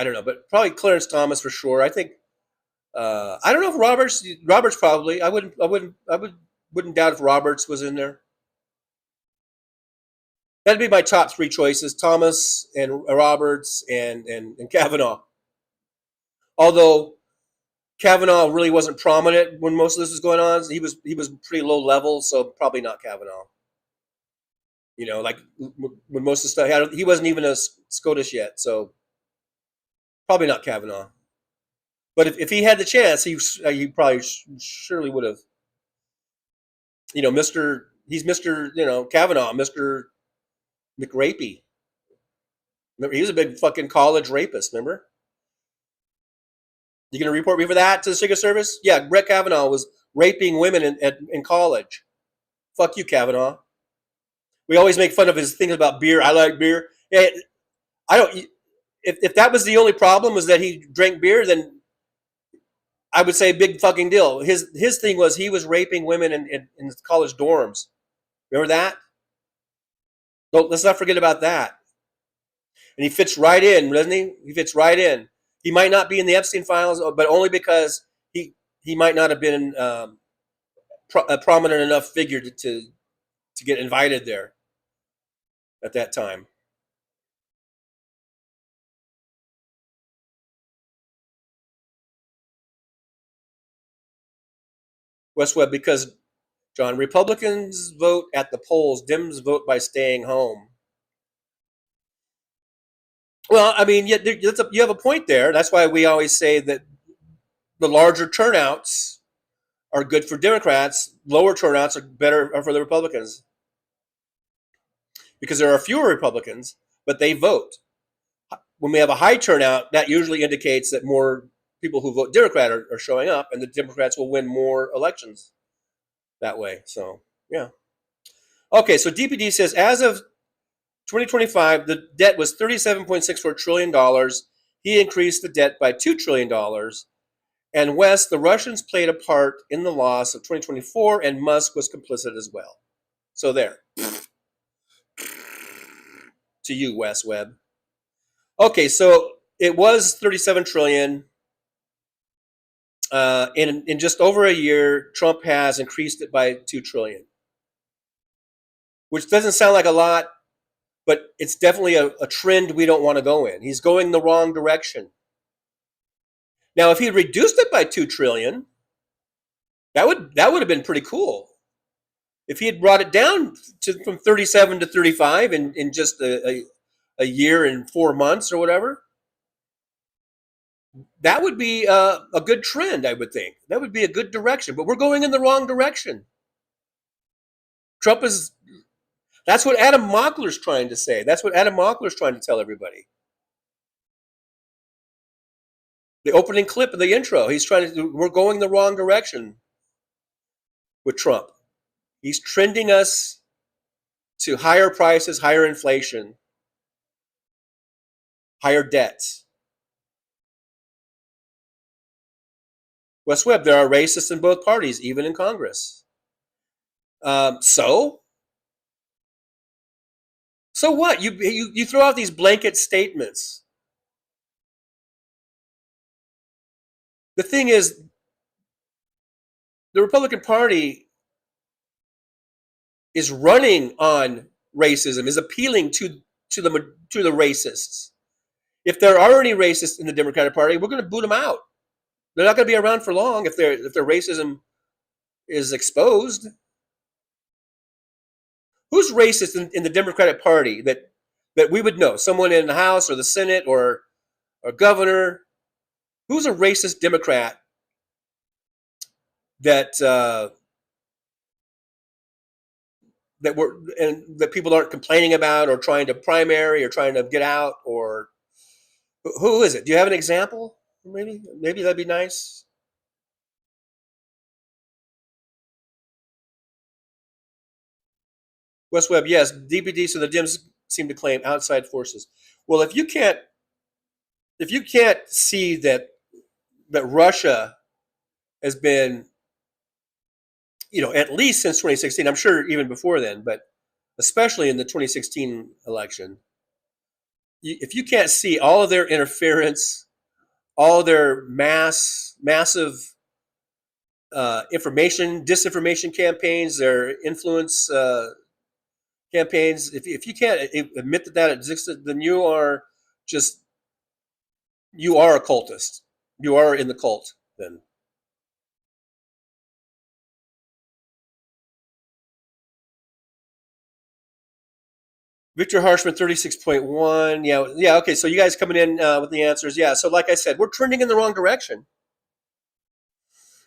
don't know, but probably Clarence Thomas for sure. I think I don't know if Roberts probably. I wouldn't doubt if Roberts was in there. That'd be my top three choices: Thomas and Roberts and Kavanaugh. Although Kavanaugh really wasn't prominent when most of this was going on, he was pretty low level, so probably not Kavanaugh. Like when most of the stuff he wasn't even a SCOTUS yet, so probably not Kavanaugh. But if he had the chance, he probably surely would have. He's Mr. Kavanaugh, Mr. McRapey. Remember, he was a big fucking college rapist. Remember? You gonna report me for that to the Secret Service? Yeah, Brett Kavanaugh was raping women in college. Fuck you, Kavanaugh. We always make fun of his things about beer. I like beer. Yeah, I don't. If that was the only problem was that he drank beer, then I would say big fucking deal. His thing was he was raping women in college dorms. Remember that? Let's not forget about that. And he fits right in, doesn't he? He fits right in. He might not be in the Epstein files, but only because he might not have been a prominent enough figure to get invited there at that time. West Webb, because, John, Republicans vote at the polls, Dems vote by staying home. Well, I mean, you have a point there. That's why we always say that the larger turnouts are good for Democrats. Lower turnouts are better for the Republicans. Because there are fewer Republicans, but they vote. When we have a high turnout, that usually indicates that more people who vote Democrat are showing up, and the Democrats will win more elections that way. So, yeah. Okay, so DPD says, as of 2025, the debt was $37.64 trillion. He increased the debt by $2 trillion. And Wes, the Russians played a part in the loss of 2024, and Musk was complicit as well. So there. To you, Wes Webb. Okay, so it was 37 trillion. In just over a year, Trump has increased it by 2 trillion, which doesn't sound like a lot, but it's definitely a trend we don't want to go in. He's going the wrong direction. Now, if he reduced it by 2 trillion, that would have been pretty cool. If he had brought it down from 37 to 35 in just a year and 4 months or whatever, that would be a good trend, I would think. That would be a good direction. But we're going in the wrong direction. Trump is. That's what Adam Mockler's trying to say. That's what Adam Mockler's trying to tell everybody. The opening clip of the intro, he's trying to. We're going the wrong direction with Trump. He's trending us to higher prices, higher inflation, higher debts. Wes Webb, there are racists in both parties, even in Congress. So what? You throw out these blanket statements. The thing is, the Republican Party is running on racism, is appealing to the racists. If there are any racists in the Democratic Party, we're going to boot them out. They're not going to be around for long if their racism is exposed. Who's racist in the Democratic Party that we would know? Someone in the House or the Senate or a governor? Who's a racist Democrat that that people aren't complaining about or trying to primary or trying to get out? Or who is it? Do you have an example? Maybe that'd be nice. Wes Webb, yes, DPD. So the Dems seem to claim outside forces. Well, if you can't see that Russia has been, at least since 2016, I'm sure even before then, but especially in the 2016 election, if you can't see all of their interference, all of their massive disinformation campaigns, their influence campaigns, if you can't admit that existed, then you are a cultist. You are in the cult then. Victor Harshman, 36.1. Yeah. Okay, so you guys coming in with the answers. Yeah, so like I said, we're trending in the wrong direction.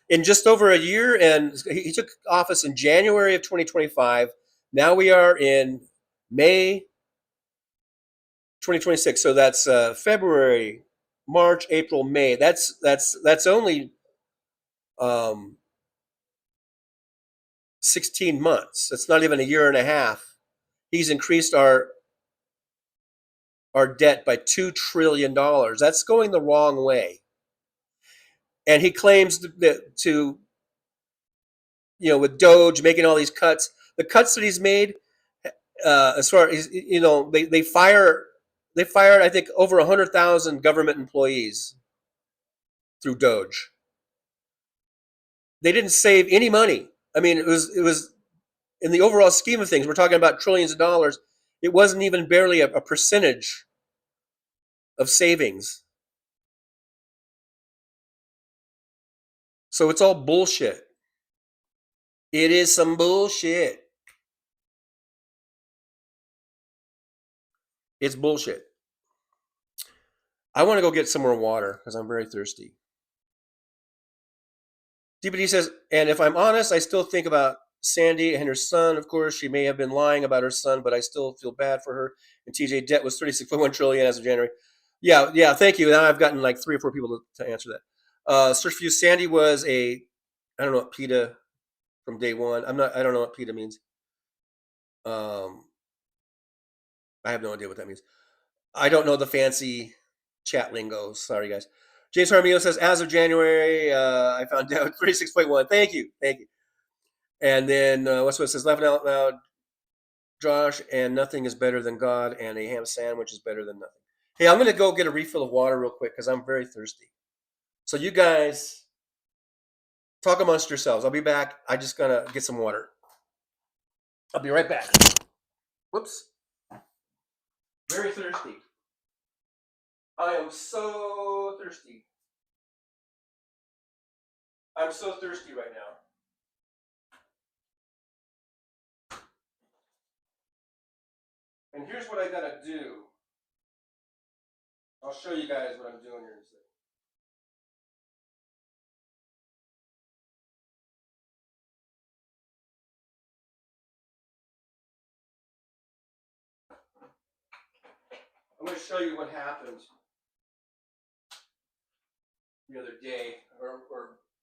In just over a year, and he took office in January of 2025. Now we are in May 2026. So that's February, March, April, May. That's only 16 months. That's not even a year and a half. He's increased our debt by $2 trillion. That's going the wrong way. And he claims that with Doge making all these cuts, the cuts that he's made, as far as, they fired, I think, over 100,000 government employees through Doge. They didn't save any money. I mean, it was in the overall scheme of things, we're talking about trillions of dollars. It wasn't even barely a percentage of savings. So it's all bullshit. It is some bullshit. It's bullshit. I want to go get some more water because I'm very thirsty. DPD says, and if I'm honest, I still think about Sandy and her son. Of course, she may have been lying about her son, but I still feel bad for her. And TJ, debt was 36.1 trillion as of January. Yeah. Thank you. Now I've gotten like 3 or 4 people to answer that. Search for you. Sandy was I don't know what PETA from day one. I don't know what PETA means. I have no idea what that means. I don't know the fancy chat lingo. Sorry, guys. James Harmio says, as of January, I found out 36.1. Thank you. And then Westwood says, laughing out loud, Josh, and nothing is better than God, and a ham sandwich is better than nothing. Hey, I'm going to go get a refill of water real quick because I'm very thirsty. So you guys talk amongst yourselves. I'll be back. I just got to get some water. I'll be right back. Whoops. Very thirsty. I am so thirsty. I'm so thirsty right now. And here's what I gotta do. I'll show you guys what I'm doing here in a second. I'm gonna show you what happened the other day, or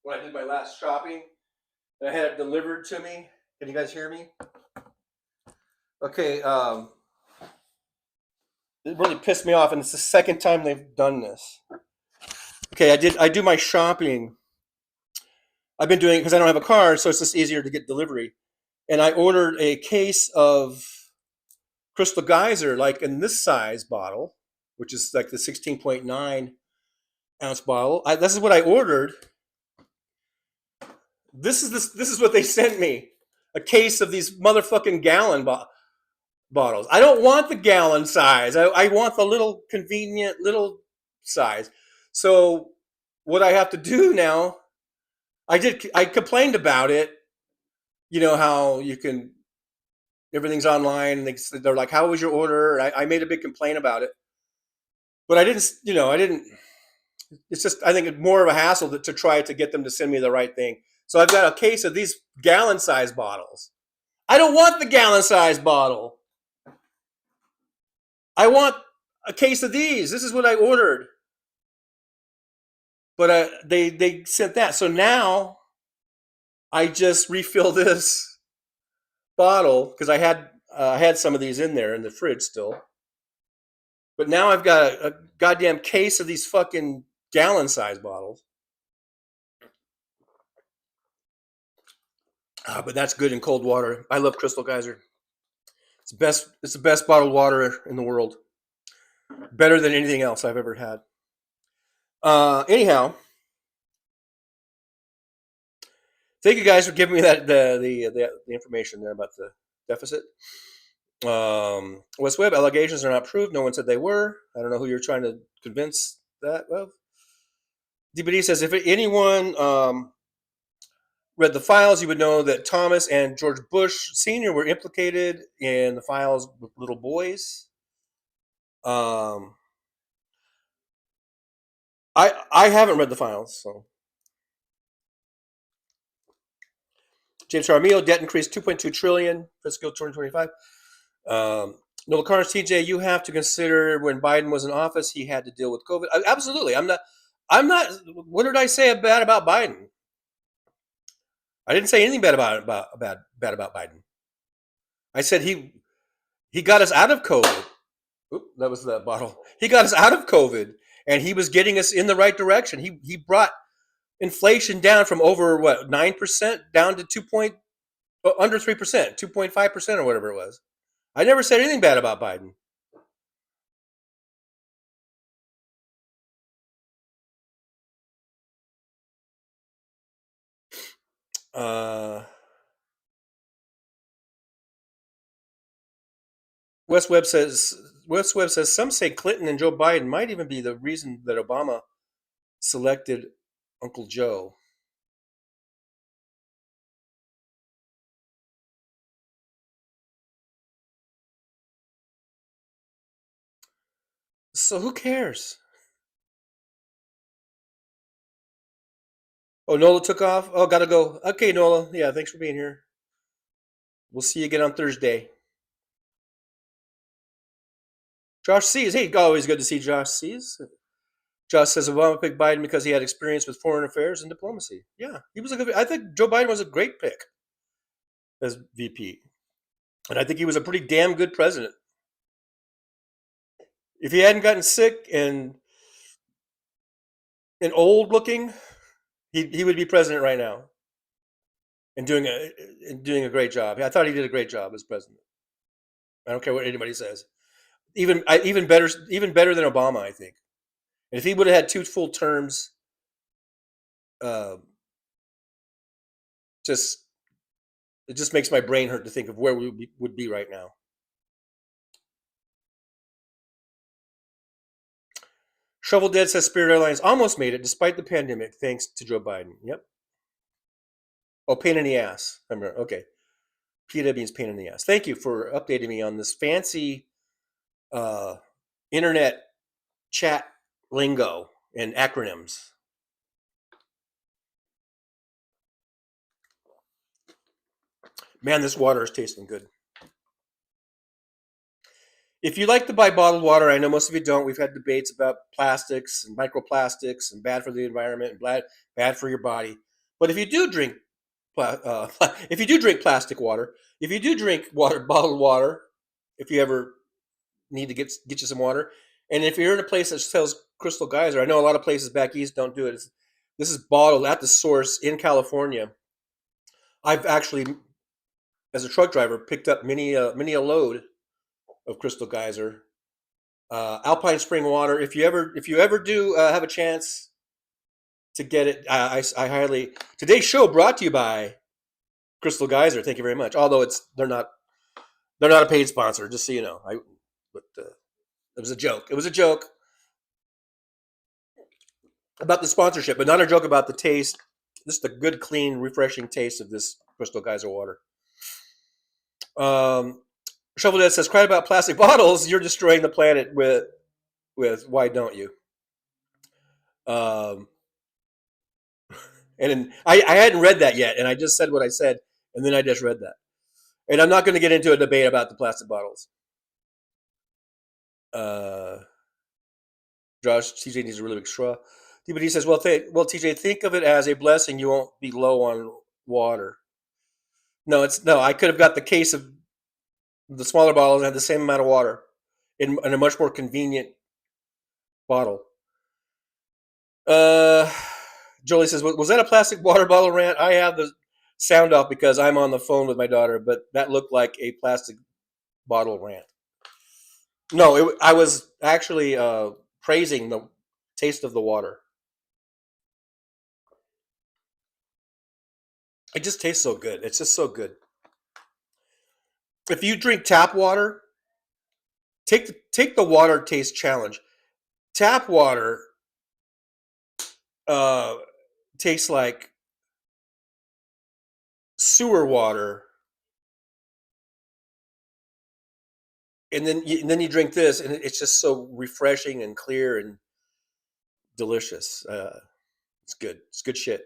when I did my last shopping, and I had it delivered to me. Can you guys hear me? Okay, it really pissed me off, and it's the second time they've done this. Okay, I do my shopping. I've been doing it because I don't have a car, so it's just easier to get delivery. And I ordered a case of Crystal Geyser, like in this size bottle, which is like the 16.9 ounce bottle. This is what I ordered. This is what they sent me. A case of these motherfucking gallon bottles. I don't want the gallon size. I want the little convenient little size. So what I have to do now, I complained about it. You know how you can, everything's online, and they're like, how was your order? I made a big complaint about it. But I didn't, it's just, I think it's more of a hassle to try to get them to send me the right thing. So I've got a case of these gallon size bottles. I don't want the gallon size bottle. I want a case of these. This is what I ordered. But they sent that. So now I just refill this bottle because I had some of these in there in the fridge still. But now I've got a goddamn case of these fucking gallon size bottles. But that's good in cold water. I love Crystal Geyser. It's the best bottled water in the world. Better than anything else I've ever had. Anyhow, thank you guys for giving me that the information there about the deficit. West Web allegations are not proved. No one said they were. I don't know who you're trying to convince that. Well, DBD says if anyone read the files, you would know that Thomas and George Bush Sr. were implicated in the files with little boys. I haven't read the files, so. James Armio, debt increased 2.2 trillion fiscal 2025. Noel Carnes, TJ, you have to consider when Biden was in office, he had to deal with COVID. Absolutely, I'm not. What did I say bad about Biden? I didn't say anything bad about Biden. I said he got us out of COVID. Oop, that was the bottle. He got us out of COVID, and he was getting us in the right direction. He brought inflation down from over 9% down to under 3%, 2.5% or whatever it was. I never said anything bad about Biden. West Webb says some say Clinton and Joe Biden might even be the reason that Obama selected Uncle Joe. So who cares? Oh, Nola took off? Oh, gotta go. Okay, Nola. Yeah, thanks for being here. We'll see you again on Thursday. Josh Sees. Hey, always good to see Josh Sees. Josh says Obama picked Biden because he had experience with foreign affairs and diplomacy. Yeah, he was a good. I think Joe Biden was a great pick as VP, and I think he was a pretty damn good president. If he hadn't gotten sick and and old looking, he would be president right now and doing a great job. I thought he did a great job as president. I don't care what anybody says. Even better than Obama, I think. And if he would have had 2 full terms, just it just makes my brain hurt to think of where we would be right now. Shovel Dead says Spirit Airlines almost made it despite the pandemic, thanks to Joe Biden. Yep. Oh, pain in the ass. I remember. Okay. PW means pain in the ass. Thank you for updating me on this fancy internet chat lingo and acronyms. Man, this water is tasting good. If you like to buy bottled water, I know most of you don't. We've had debates about plastics and microplastics and bad for the environment and bad for your body. But if you do drink, if you do drink plastic water, if you do drink bottled water, if you ever need to get you some water, and if you're in a place that sells Crystal Geyser, I know a lot of places back east don't do it. This is bottled at the source in California. I've actually, as a truck driver, picked up many a load of Crystal Geyser, Alpine Spring water. If you ever do have a chance to get it, I highly. Today's show brought to you by Crystal Geyser. Thank you very much. Although they're not a paid sponsor, just so you know. But it was a joke. It was a joke about the sponsorship, but not a joke about the taste. Just a good, clean, refreshing taste of this Crystal Geyser water. Shovel Dead says, "Cry about plastic bottles. You're destroying the planet with why don't you?" And I hadn't read that yet, and I just said what I said, and then I just read that. And I'm not going to get into a debate about the plastic bottles. Josh, TJ needs a really big straw. But he says, well, TJ, think of it as a blessing. You won't be low on water. No, I could have got the case of the smaller bottles and had the same amount of water in a much more convenient bottle. Jolie says, was that a plastic water bottle rant? I have the sound off because I'm on the phone with my daughter, but that looked like a plastic bottle rant. No, I was actually praising the taste of the water. It just tastes so good. It's just so good. If you drink tap water, take the water taste challenge. Tap water tastes like sewer water, and then you drink this, and it's just so refreshing and clear and delicious. It's good. It's good shit.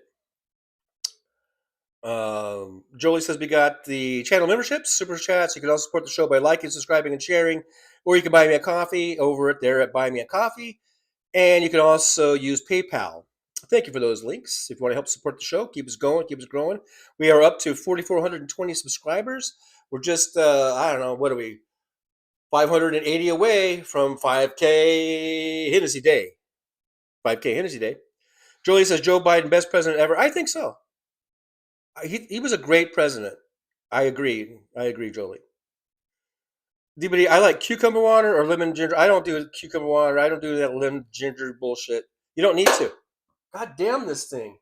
Jolie says we got the channel memberships, super chats. You can also support the show by liking, subscribing, and sharing, or you can buy me a coffee over there at Buy Me a Coffee, and you can also use PayPal. Thank you for those links. If you want to help support the show, keep us going, keep us growing. We are up to 4,420 subscribers. We're just, I don't know, what are we? 580 away from 5K Hennessy Day. 5K Hennessy Day. Jolie says, Joe Biden, best president ever. I think so. He was a great president. I agree, Jolie. DBD, I like cucumber water or lemon ginger. I don't do cucumber water. I don't do that lemon ginger bullshit. You don't need to. God damn this thing.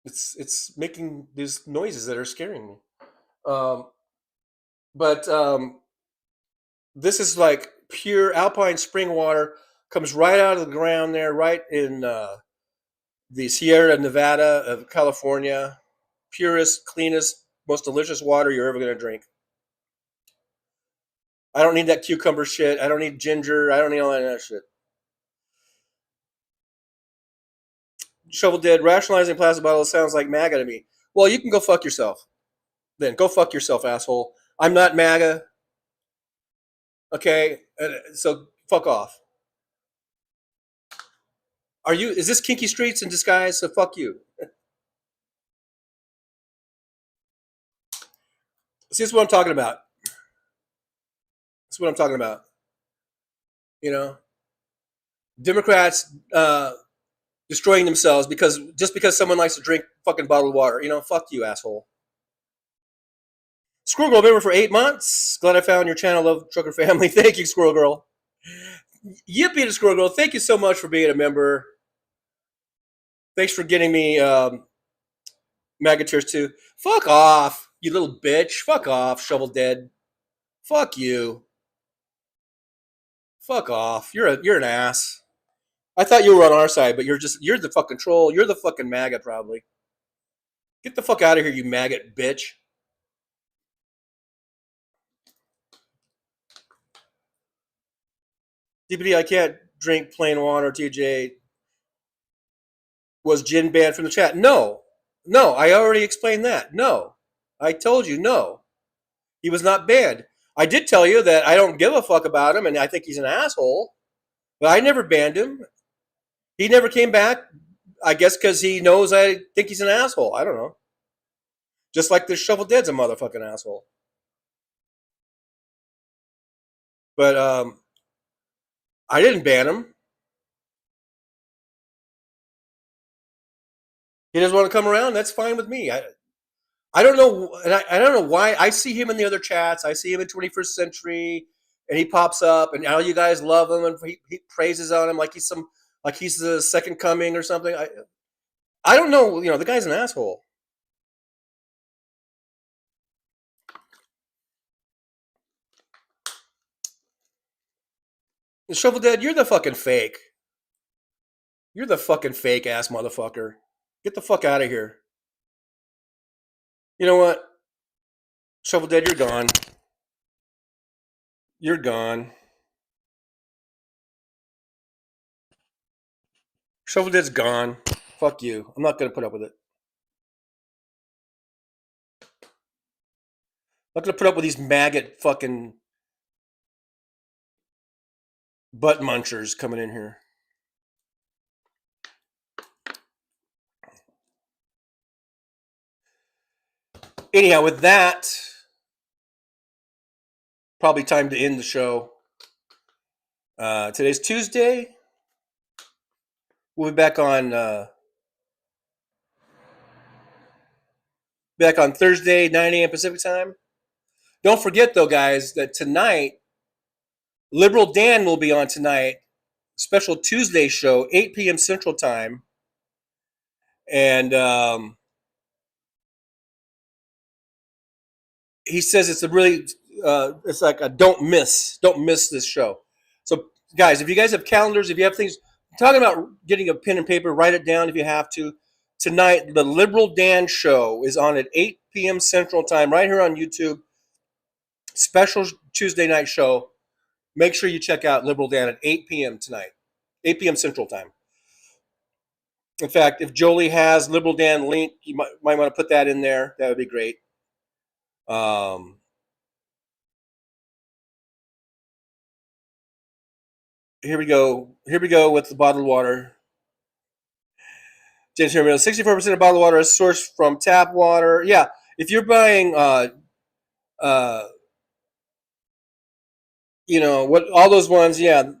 It's making these noises that are scaring me. But this is like pure Alpine Spring water. Comes right out of the ground there, right in the Sierra Nevada of California. Purest, cleanest, most delicious water you're ever going to drink. I don't need that cucumber shit. I don't need ginger. I don't need all that shit. Shovel Dead, rationalizing plastic bottles sounds like MAGA to me. Well, you can go fuck yourself. Then go fuck yourself, asshole. I'm not MAGA. Okay? So fuck off. Is this Kinky Streets in disguise? So fuck you. See, this is what I'm talking about. That's what I'm talking about. You know? Democrats destroying themselves because someone likes to drink fucking bottled water. Fuck you, asshole. Squirrel Girl member for 8 months. Glad I found your channel. Love Trucker Family. Thank you, Squirrel Girl. Yippee to Squirrel Girl. Thank you so much for being a member. Thanks for getting me MAGA tears too. Fuck off, you little bitch. Fuck off, Shovel Dead. Fuck you. Fuck off. You're an ass. I thought you were on our side, but you're the fucking troll. You're the fucking MAGA probably. Get the fuck out of here, you maggot bitch. DPD, I can't drink plain water. TJ, was Jin banned from the chat? No, I already explained that. No, I told you no. He was not banned. I did tell you that I don't give a fuck about him, and I think he's an asshole. But I never banned him. He never came back. I guess because he knows I think he's an asshole. I don't know. Just like this Shovel Dead's a motherfucking asshole. But I didn't ban him. He doesn't want to come around. That's fine with me. I don't know, and I don't know why. I see him in the other chats. I see him in 21st Century, and he pops up, and all you guys love him, and he praises on him like he's the second coming or something. I don't know. The guy's an asshole. And Shovel Dead, you're the fucking fake. You're the fucking fake ass motherfucker. Get the fuck out of here. You know what? Shovel Dead, you're gone. You're gone. Shovel Dead's gone. Fuck you. I'm not going to put up with it. I'm not going to put up with these maggot fucking butt munchers coming in here. Anyhow, with that, probably time to end the show. Today's Tuesday. We'll be back on Thursday, 9 a.m. Pacific time. Don't forget, though, guys, that tonight, Liberal Dan will be on tonight. Special Tuesday show, 8 p.m. Central Time. And he says it's a really, it's like a don't miss this show. So, guys, if you guys have calendars, if you have things, I'm talking about getting a pen and paper, write it down if you have to. Tonight, the Liberal Dan show is on at 8 p.m. Central Time, right here on YouTube. Special Tuesday night show. Make sure you check out Liberal Dan at 8 p.m. tonight, 8 p.m. Central Time. In fact, if Jolie has Liberal Dan link, you might want to put that in there. That would be great. Here we go. Here we go with the bottled water. James here, 64% of bottled water is sourced from tap water. Yeah, if you're buying, what all those ones, yeah,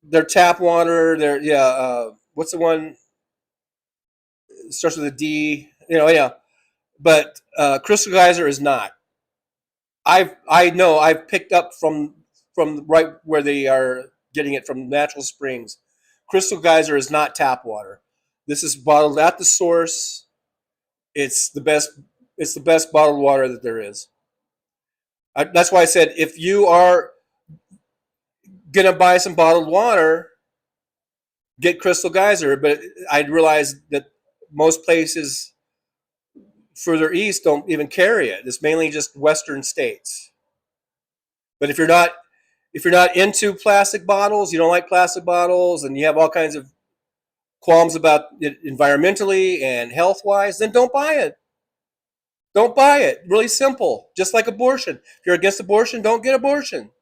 they're tap water. They're what's the one? It starts with a D. Yeah, but Crystal Geyser is not. I know I've picked up from right where they are getting it from natural springs. Crystal Geyser is not tap water. This is bottled at the source. It's the best. It's the best bottled water that there is. That's why I said if you are gonna buy some bottled water, get Crystal Geyser. But I realized that most places further east don't even carry it. It's mainly just Western states. But if you're not into plastic bottles, you don't like plastic bottles, and you have all kinds of qualms about it environmentally and health-wise, then don't buy it. Don't buy it. Really simple. Just like abortion. If you're against abortion, don't get abortion.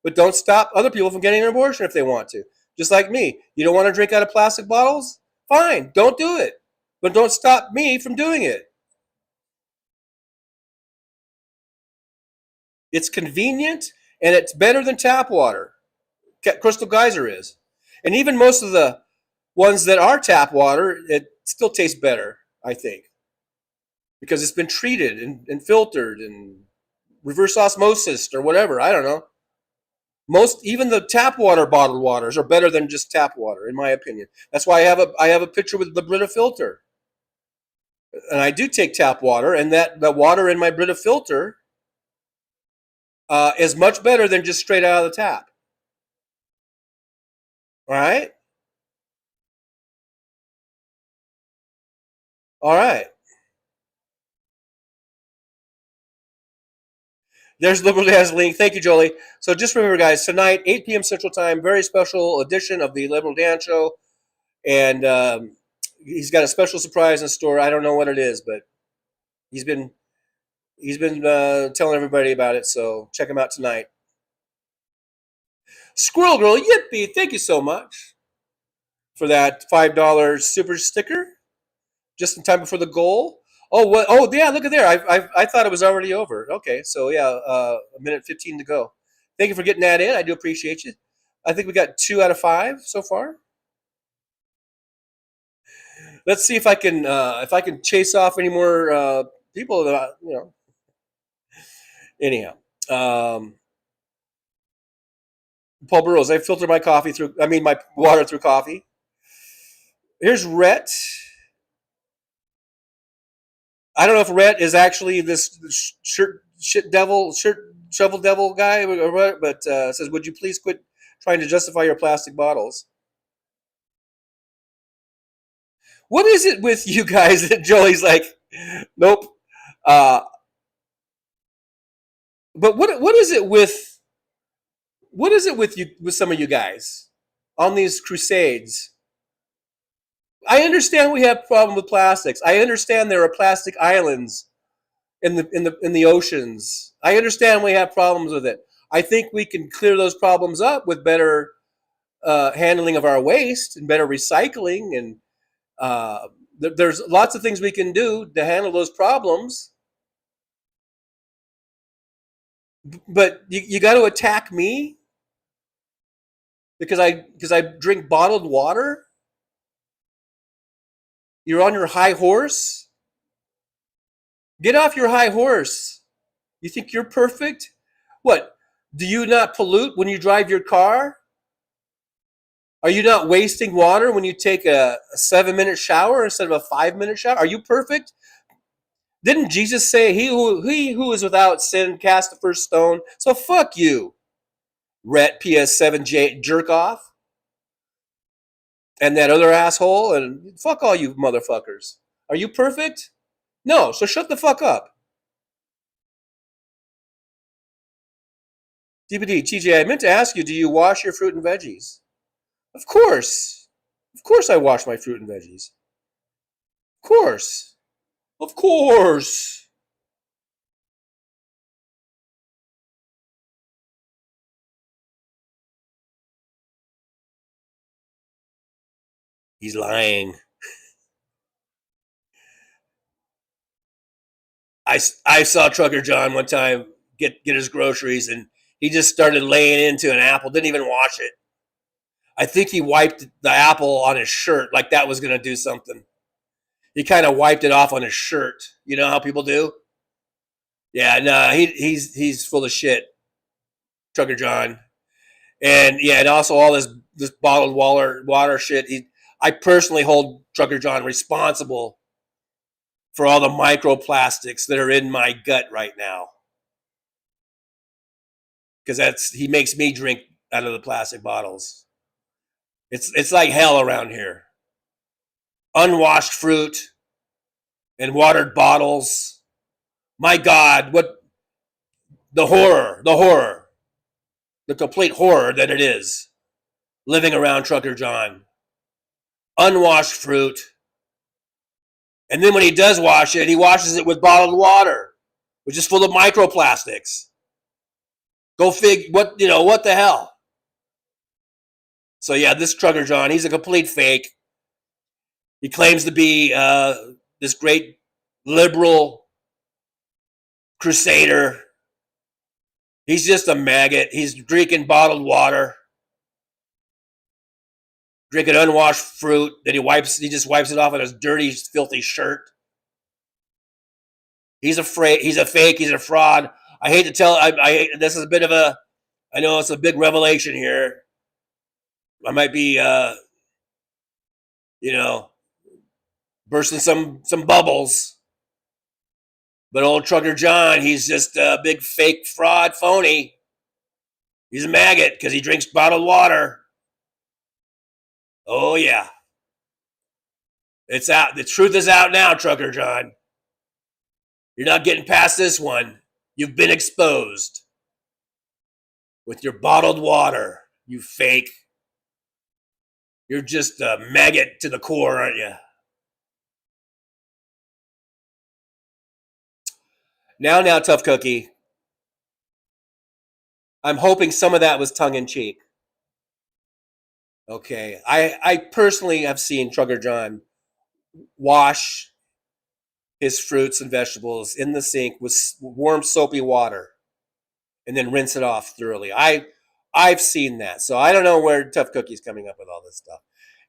But don't stop other people from getting an abortion if they want to. Just like me. You don't want to drink out of plastic bottles? Fine. Don't do it. But don't stop me from doing it. It's convenient, and it's better than tap water. Crystal Geyser is. And even most of the ones that are tap water, it still tastes better, I think, because it's been treated and filtered and reverse osmosis or whatever. I don't know. Even the tap water bottled waters are better than just tap water, in my opinion. That's why I have a picture with the Brita filter, and I do take tap water, and that the water in my Brita filter is much better than just straight out of the tap. All right, all right. There's Liberal Dan's link. Thank you, Jolie. So just remember, guys, tonight, 8 p.m. Central Time, very special edition of the Liberal Dan Show. And he's got a special surprise in store. I don't know what it is, but he's been telling everybody about it. So check him out tonight. Squirrel Girl, yippee! Thank you so much for that $5 super sticker, just in time before the goal. Oh, what? Oh, yeah. Look at there. I thought it was already over. Okay, so yeah, a minute 15 to go. Thank you for getting that in. I do appreciate you. I think we got 2 out of 5 so far. Let's see if I can chase off any more people that Anyhow, Paul Burrows. I filter my coffee through. I mean, my water through coffee. Here's Rhett. I don't know if Rhett is actually this shovel devil guy or what, but says, "Would you please quit trying to justify your plastic bottles?" What is it with you guys that Jolie's like, nope. But what is it with you with some of you guys on these crusades? I understand we have problem with plastics. I understand there are plastic islands in the oceans. I understand we have problems with it. I think we can clear those problems up with better handling of our waste and better recycling, and there's lots of things we can do to handle those problems. But you got to attack me because I drink bottled water. You're on your high horse. Get off your high horse. You think you're perfect? What? Do you not pollute when you drive your car? Are you not wasting water when you take a 7-minute shower instead of a 5-minute shower? Are you perfect? Didn't Jesus say, he who is without sin cast the first stone? So fuck you, Rhett PS7J jerk off. And that other asshole, and fuck all you motherfuckers. Are you perfect? No, so shut the fuck up. DPD, TJ, I meant to ask you, do you wash your fruit and veggies? Of course. Of course I wash my fruit and veggies. Of course. Of course. He's lying. I saw Trucker John one time get his groceries, and he just started laying into an apple, didn't even wash it. I think he wiped the apple on his shirt like that was going to do something. He kind of wiped it off on his shirt. You know how people do? Yeah, no, he's full of shit, Trucker John. And yeah, and also all this bottled water shit. I personally hold Trucker John responsible for all the microplastics that are in my gut right now, because he makes me drink out of the plastic bottles. It's like hell around here. Unwashed fruit and watered bottles. My God, what the horror, the complete horror that it is living around Trucker John. Unwashed fruit. And then when he does wash it, he washes it with bottled water, which is full of microplastics. Go fig, what the hell? So yeah, this Trucker John, he's a complete fake. He claims to be this great liberal crusader. He's just a maggot. He's drinking bottled water. drinking unwashed fruit. Then he just wipes it off on his dirty, filthy shirt. He's afraid. He's a fake. He's a fraud. I hate to tell. This is a bit of a. I know it's a big revelation here. I might be, bursting some bubbles. But old Trucker John, he's just a big fake fraud phony. He's a maggot because he drinks bottled water. Oh yeah, it's out. The truth is out now, Trucker John. You're not getting past this one. You've been exposed with your bottled water, you fake. You're just a maggot to the core, aren't you? Now, Tough Cookie. I'm hoping some of that was tongue-in-cheek. Okay. I personally have seen Trucker John wash his fruits and vegetables in the sink with warm, soapy water and then rinse it off thoroughly. I've seen that. So I don't know where Tough Cookie's coming up with all this stuff.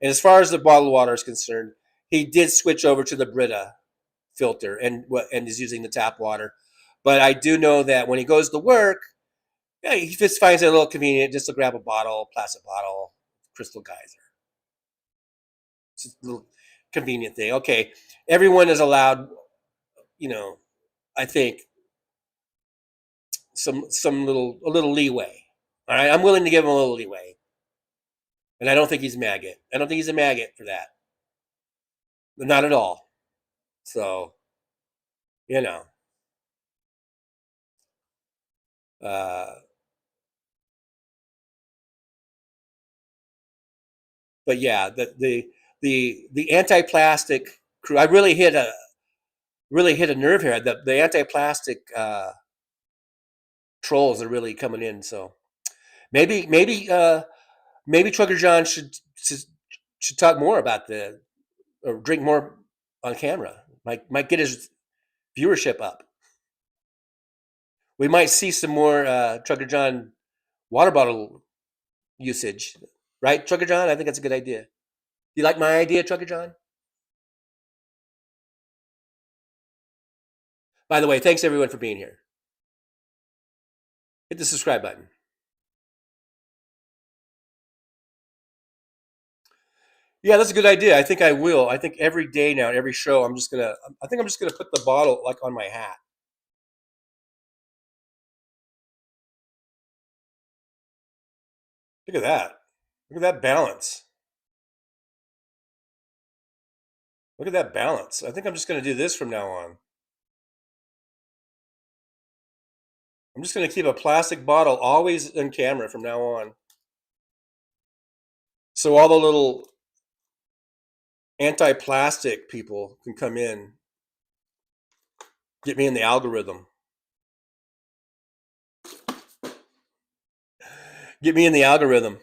And as far as the bottled water is concerned, he did switch over to the Brita filter and is using the tap water. But I do know that when he goes to work, yeah, he just finds it a little convenient just to grab a bottle, plastic bottle, Crystal Geyser. It's a little convenient thing. Okay, everyone is allowed, I think a little leeway. All right, I'm willing to give him a little leeway, and I don't think he's maggot. I don't think he's a maggot for that. Not at all. So, but yeah, the anti-plastic crew. I really hit a nerve here. The anti-plastic trolls are really coming in. So maybe Trucker John should talk more about or drink more on camera. Might get his viewership up. We might see some more Trucker John water bottle usage, right, Trucker John? I think that's a good idea. You like my idea, Trucker John? By the way, thanks everyone for being here. Hit the subscribe button. Yeah, that's a good idea. I think I will. I think every day now, every show, I'm just gonna put the bottle like on my hat. Look at that. Look at that balance. Look at that balance. I think I'm just gonna do this from now on. I'm just gonna keep a plastic bottle always in camera from now on. So all the little anti-plastic people can come in, get me in the algorithm. Get me in the algorithm.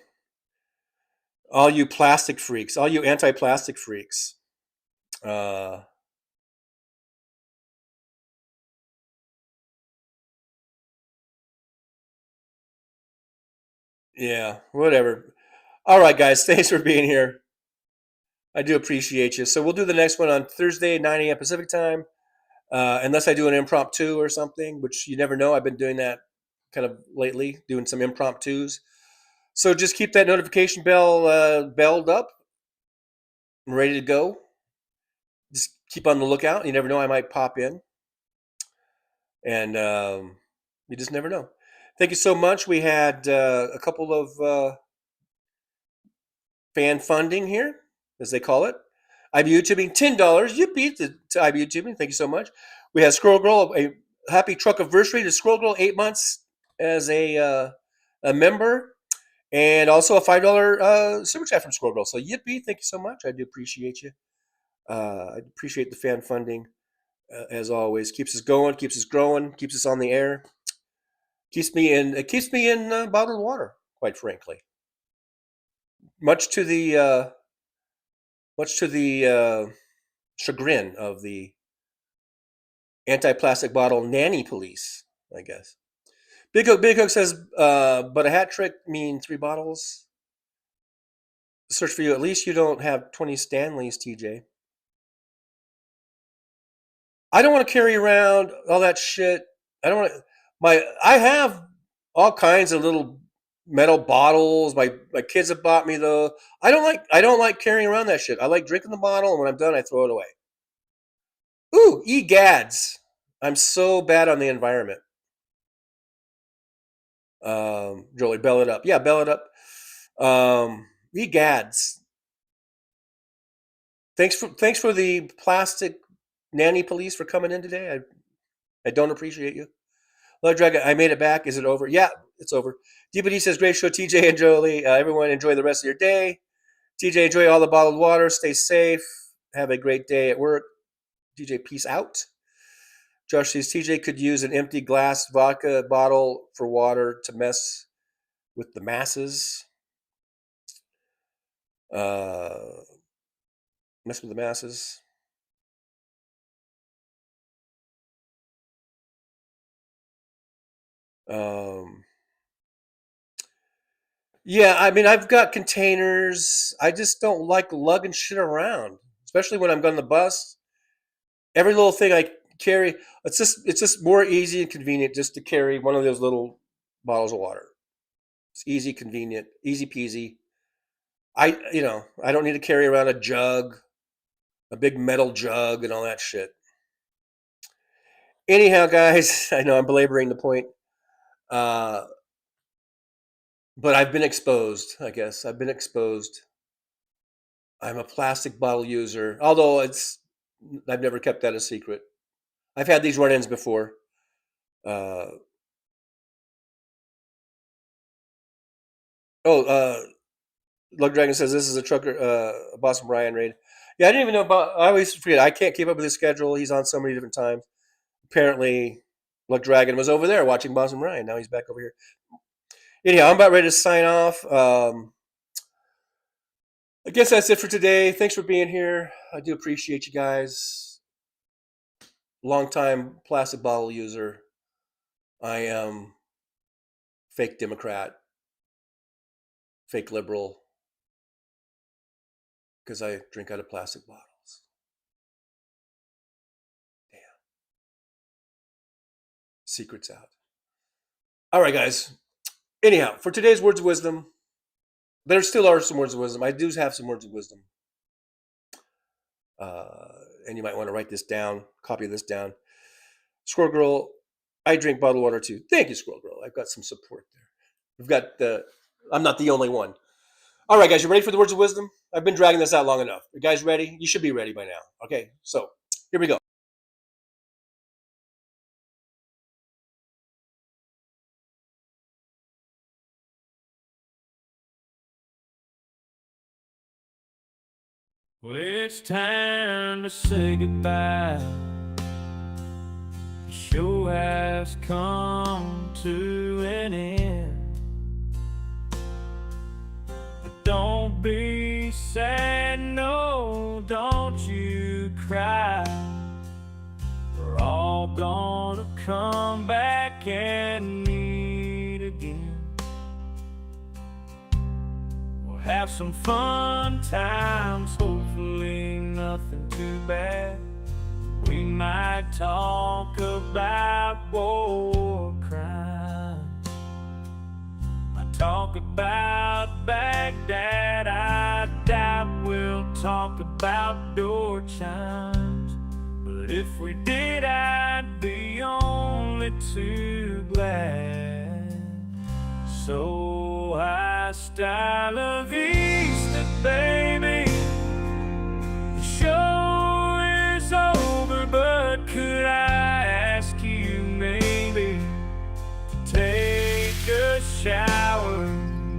All you plastic freaks, all you anti-plastic freaks. Yeah, whatever. All right, guys, thanks for being here. I do appreciate you. So we'll do the next one on Thursday, 9 a.m. Pacific time, unless I do an impromptu or something, which you never know. I've been doing that kind of lately, doing some impromptus. So just keep that notification bell belled up. I'm ready to go. Just keep on the lookout. You never know, I might pop in. And you just never know. Thank you so much. We had a couple of fan funding here, as they call it. IB YouTubing, $10. Yippee to IB YouTubing. Thank you so much. We had Squirrel Girl, a happy truck anniversary to Squirrel Girl, 8 months as a member, and also a $5 super chat from Squirrel Girl. So yippee, thank you so much. I do appreciate you. I appreciate the fan funding, as always. Keeps us going, keeps us growing, keeps us on the air. Keeps me in bottled water, quite frankly. Much to the chagrin of the anti-plastic bottle nanny police, I guess. Big Hook says, but a hat trick mean 3 bottles. search for you. At least you don't have 20 Stanleys, TJ. I don't want to carry around all that shit. I don't want to. I have all kinds of little metal bottles. My kids have bought me though. I don't like carrying around that shit. I like drinking the bottle, and when I'm done, I throw it away. Ooh, egads! I'm so bad on the environment. Jolie, bell it up. Yeah, bell it up. Egads. Thanks for the plastic nanny police for coming in today. I don't appreciate you. Love Dragon, I made it back. Is it over? Yeah, it's over. DPD says, great show, TJ and Jolie. Everyone enjoy the rest of your day. TJ, enjoy all the bottled water. Stay safe. Have a great day at work. TJ, peace out. Josh says, TJ could use an empty glass vodka bottle for water to mess with the masses. Mess with the masses. Yeah, I mean, I've got containers. I just don't like lugging shit around, especially when I'm on the bus. Every little thing I carry, it's just more easy and convenient just to carry one of those little bottles of water. It's easy, convenient, easy peasy. I don't need to carry around a jug, a big metal jug, and all that shit. Anyhow, guys, I know I'm belaboring the point. But I've been exposed, I guess. I've been exposed. I'm a plastic bottle user, although I've never kept that a secret. I've had these run-ins before. Lug Dragon says this is a trucker, Boston Brian raid. Yeah, I didn't even know about. I always forget. I can't keep up with his schedule. He's on so many different times. Apparently, Lug Dragon was over there watching Boston Brian. Now he's back over here. Anyhow, I'm about ready to sign off. I guess that's it for today. Thanks for being here. I do appreciate you guys. Longtime plastic bottle user. I am fake Democrat, fake liberal, because I drink out of plastic bottles. Damn. Secret's out. All right, guys. Anyhow, for today's words of wisdom, there still are some words of wisdom. I do have some words of wisdom. And you might want to write this down, copy this down. Squirrel Girl, I drink bottled water too. Thank you, Squirrel Girl. I've got some support there. We've got I'm not the only one. All right, guys, you ready for the words of wisdom? I've been dragging this out long enough. You guys ready? You should be ready by now. Okay, so here we go. Well, it's time to say goodbye. The show has come to an end. But don't be sad, no, don't you cry. We're all gonna come back and meet again. Have some fun times, hopefully nothing too bad. We might talk about war crimes, might talk about Baghdad. I doubt we'll talk about door chimes, but if we did, I'd be only too glad. So hasta la vista, baby. The show is over, but could I ask you maybe to take a shower?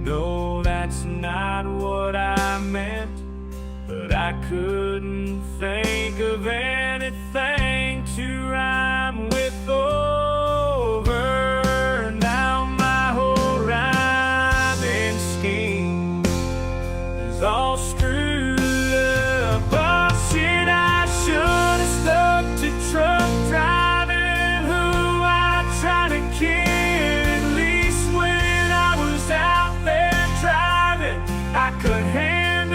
No, that's not what I meant, but I couldn't think of anything to rhyme with over. Now my whole rhyming scheme is all screwed up. Oh shit, I should have stuck to truck driving, who I tried to kid. At least when I was out there driving, I could handle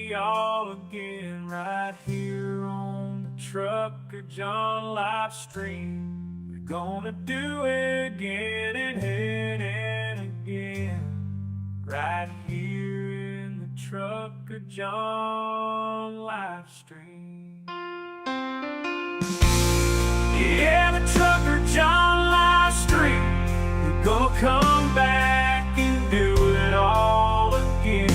be all again right here on the Trucker John live stream. We're gonna do it again and again right here in the Trucker John live stream. Yeah, the Trucker John live stream. We're gonna come back and do it all again.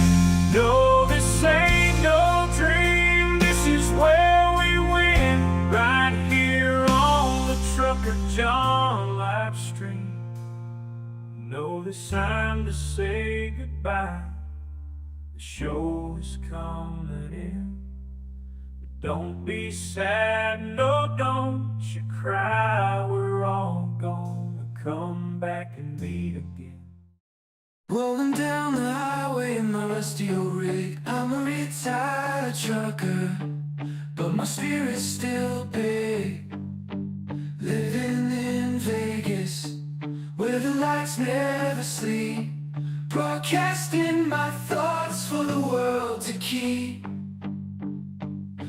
No, this ain't no dream. This is where we win. Right here on the Trucker John live stream. No, this time to say goodbye. The show is coming in. But don't be sad, no, don't you cry. We're all gonna come back and meet again. Rolling down the highway in my rusty old rig. I'm a retired trucker, but my spirit's still big. Living in Vegas, where the lights never sleep. Broadcasting my thoughts for the world to keep.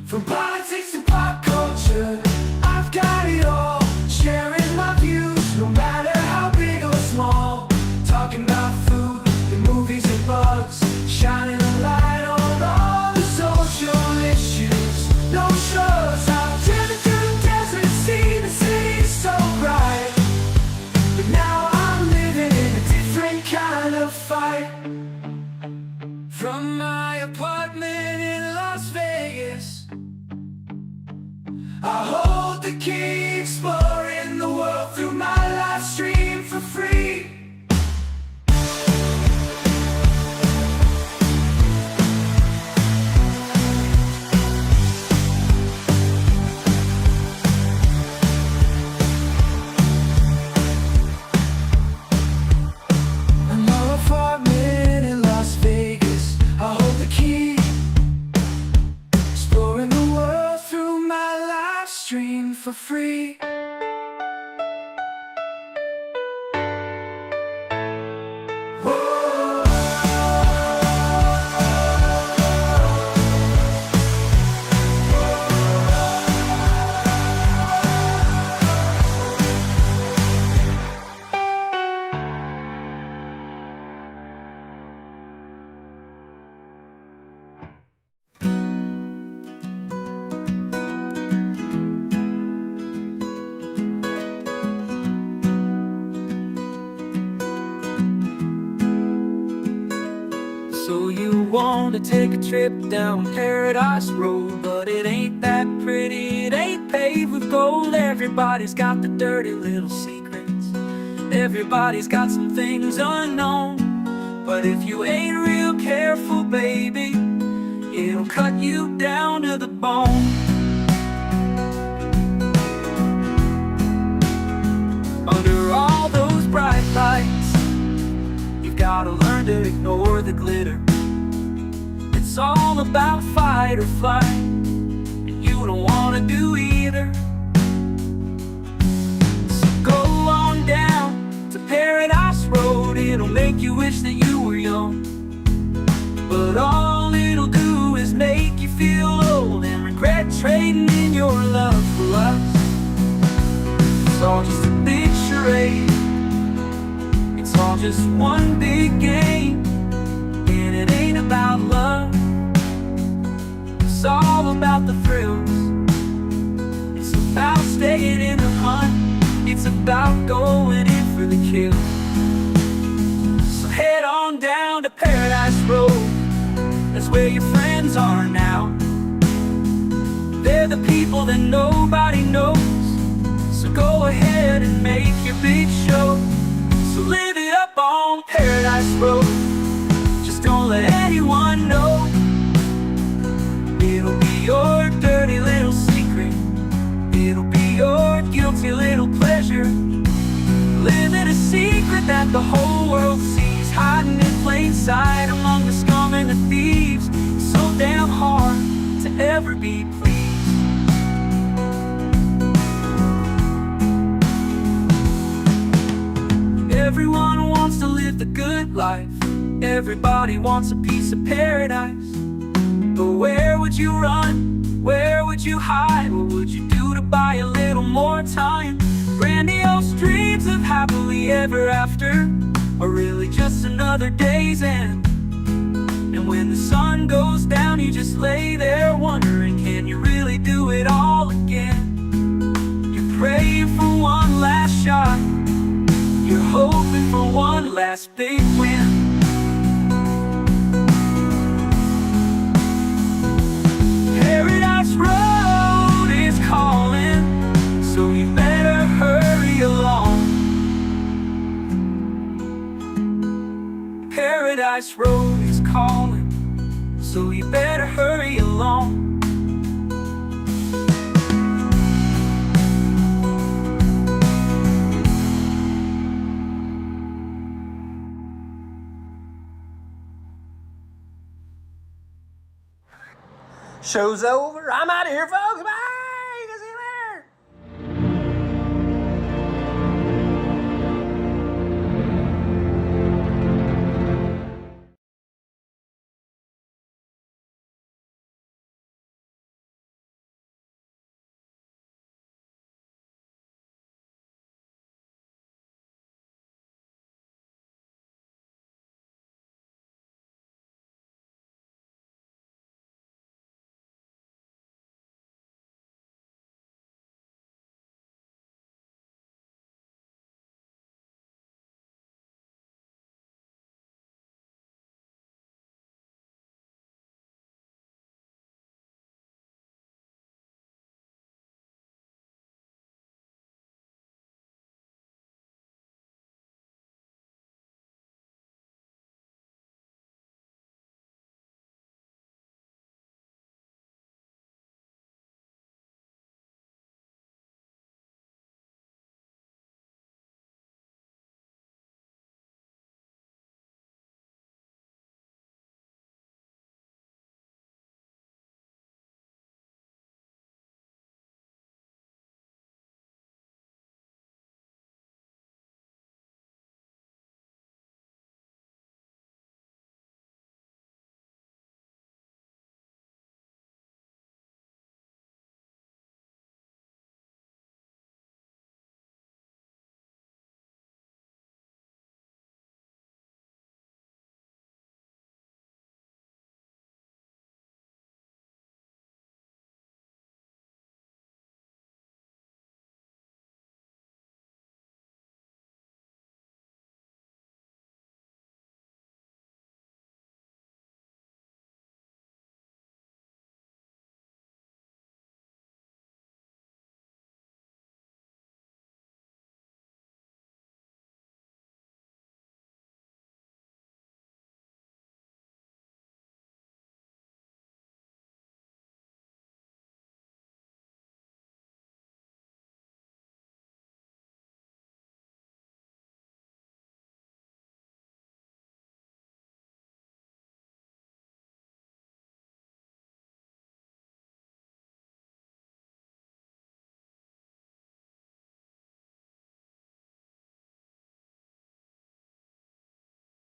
From politics to pop culture, I've got it all. Sharing my views, no matter how big or small. Talking about food and movies and bugs, shining a light on all the social issues. No shows, I've driven through the desert, seen the city so bright. But now I'm living in a different kind of fight. From my apartment in Las Vegas, I hold the key, exploring the world through my live stream for free. In my apartment in Las Vegas, I hold the key, exploring the world through my live stream for free. So you wanna take a trip down Paradise Road, but it ain't that pretty, it ain't paved with gold. Everybody's got the dirty little secrets, everybody's got some things unknown. But if you ain't real careful, baby, it'll cut you down to the bone. Under all those bright lights, you've gotta learn to ignore the glitter. It's all about fight or flight, and you don't wanna do either. So go on down to Paradise Road, it'll make you wish that you were young. But all it'll do is make you feel old and regret trading in your love for us. It's all just a big charade, it's all just one big game, and it ain't about love. It's all about the thrills, it's about staying in the hunt, it's about going in for the kill. So head on down to Paradise Road, that's where your friends are now. They're the people that nobody knows, so go ahead and make your big show. So live it up on Paradise Road, just don't let anyone know. It'll be your dirty little secret, it'll be your guilty little pleasure. Living a secret that the whole world sees, hiding in plain sight among the scum and the thieves. It's so damn hard to ever be pleased. Everyone wants to live the good life, everybody wants a piece of paradise. But where would you run? Where would you hide? What would you do to buy a little more time? Grandiose dreams of happily ever after are really just another day's end. And when the sun goes down, you just lay there wondering, can you really do it all again? You're praying for one last shot, you're hoping for one last big win. Paradise Road is calling, so you better hurry along. Paradise Road is calling, so you better hurry along. Show's over. I'm out of here, folks. Bye.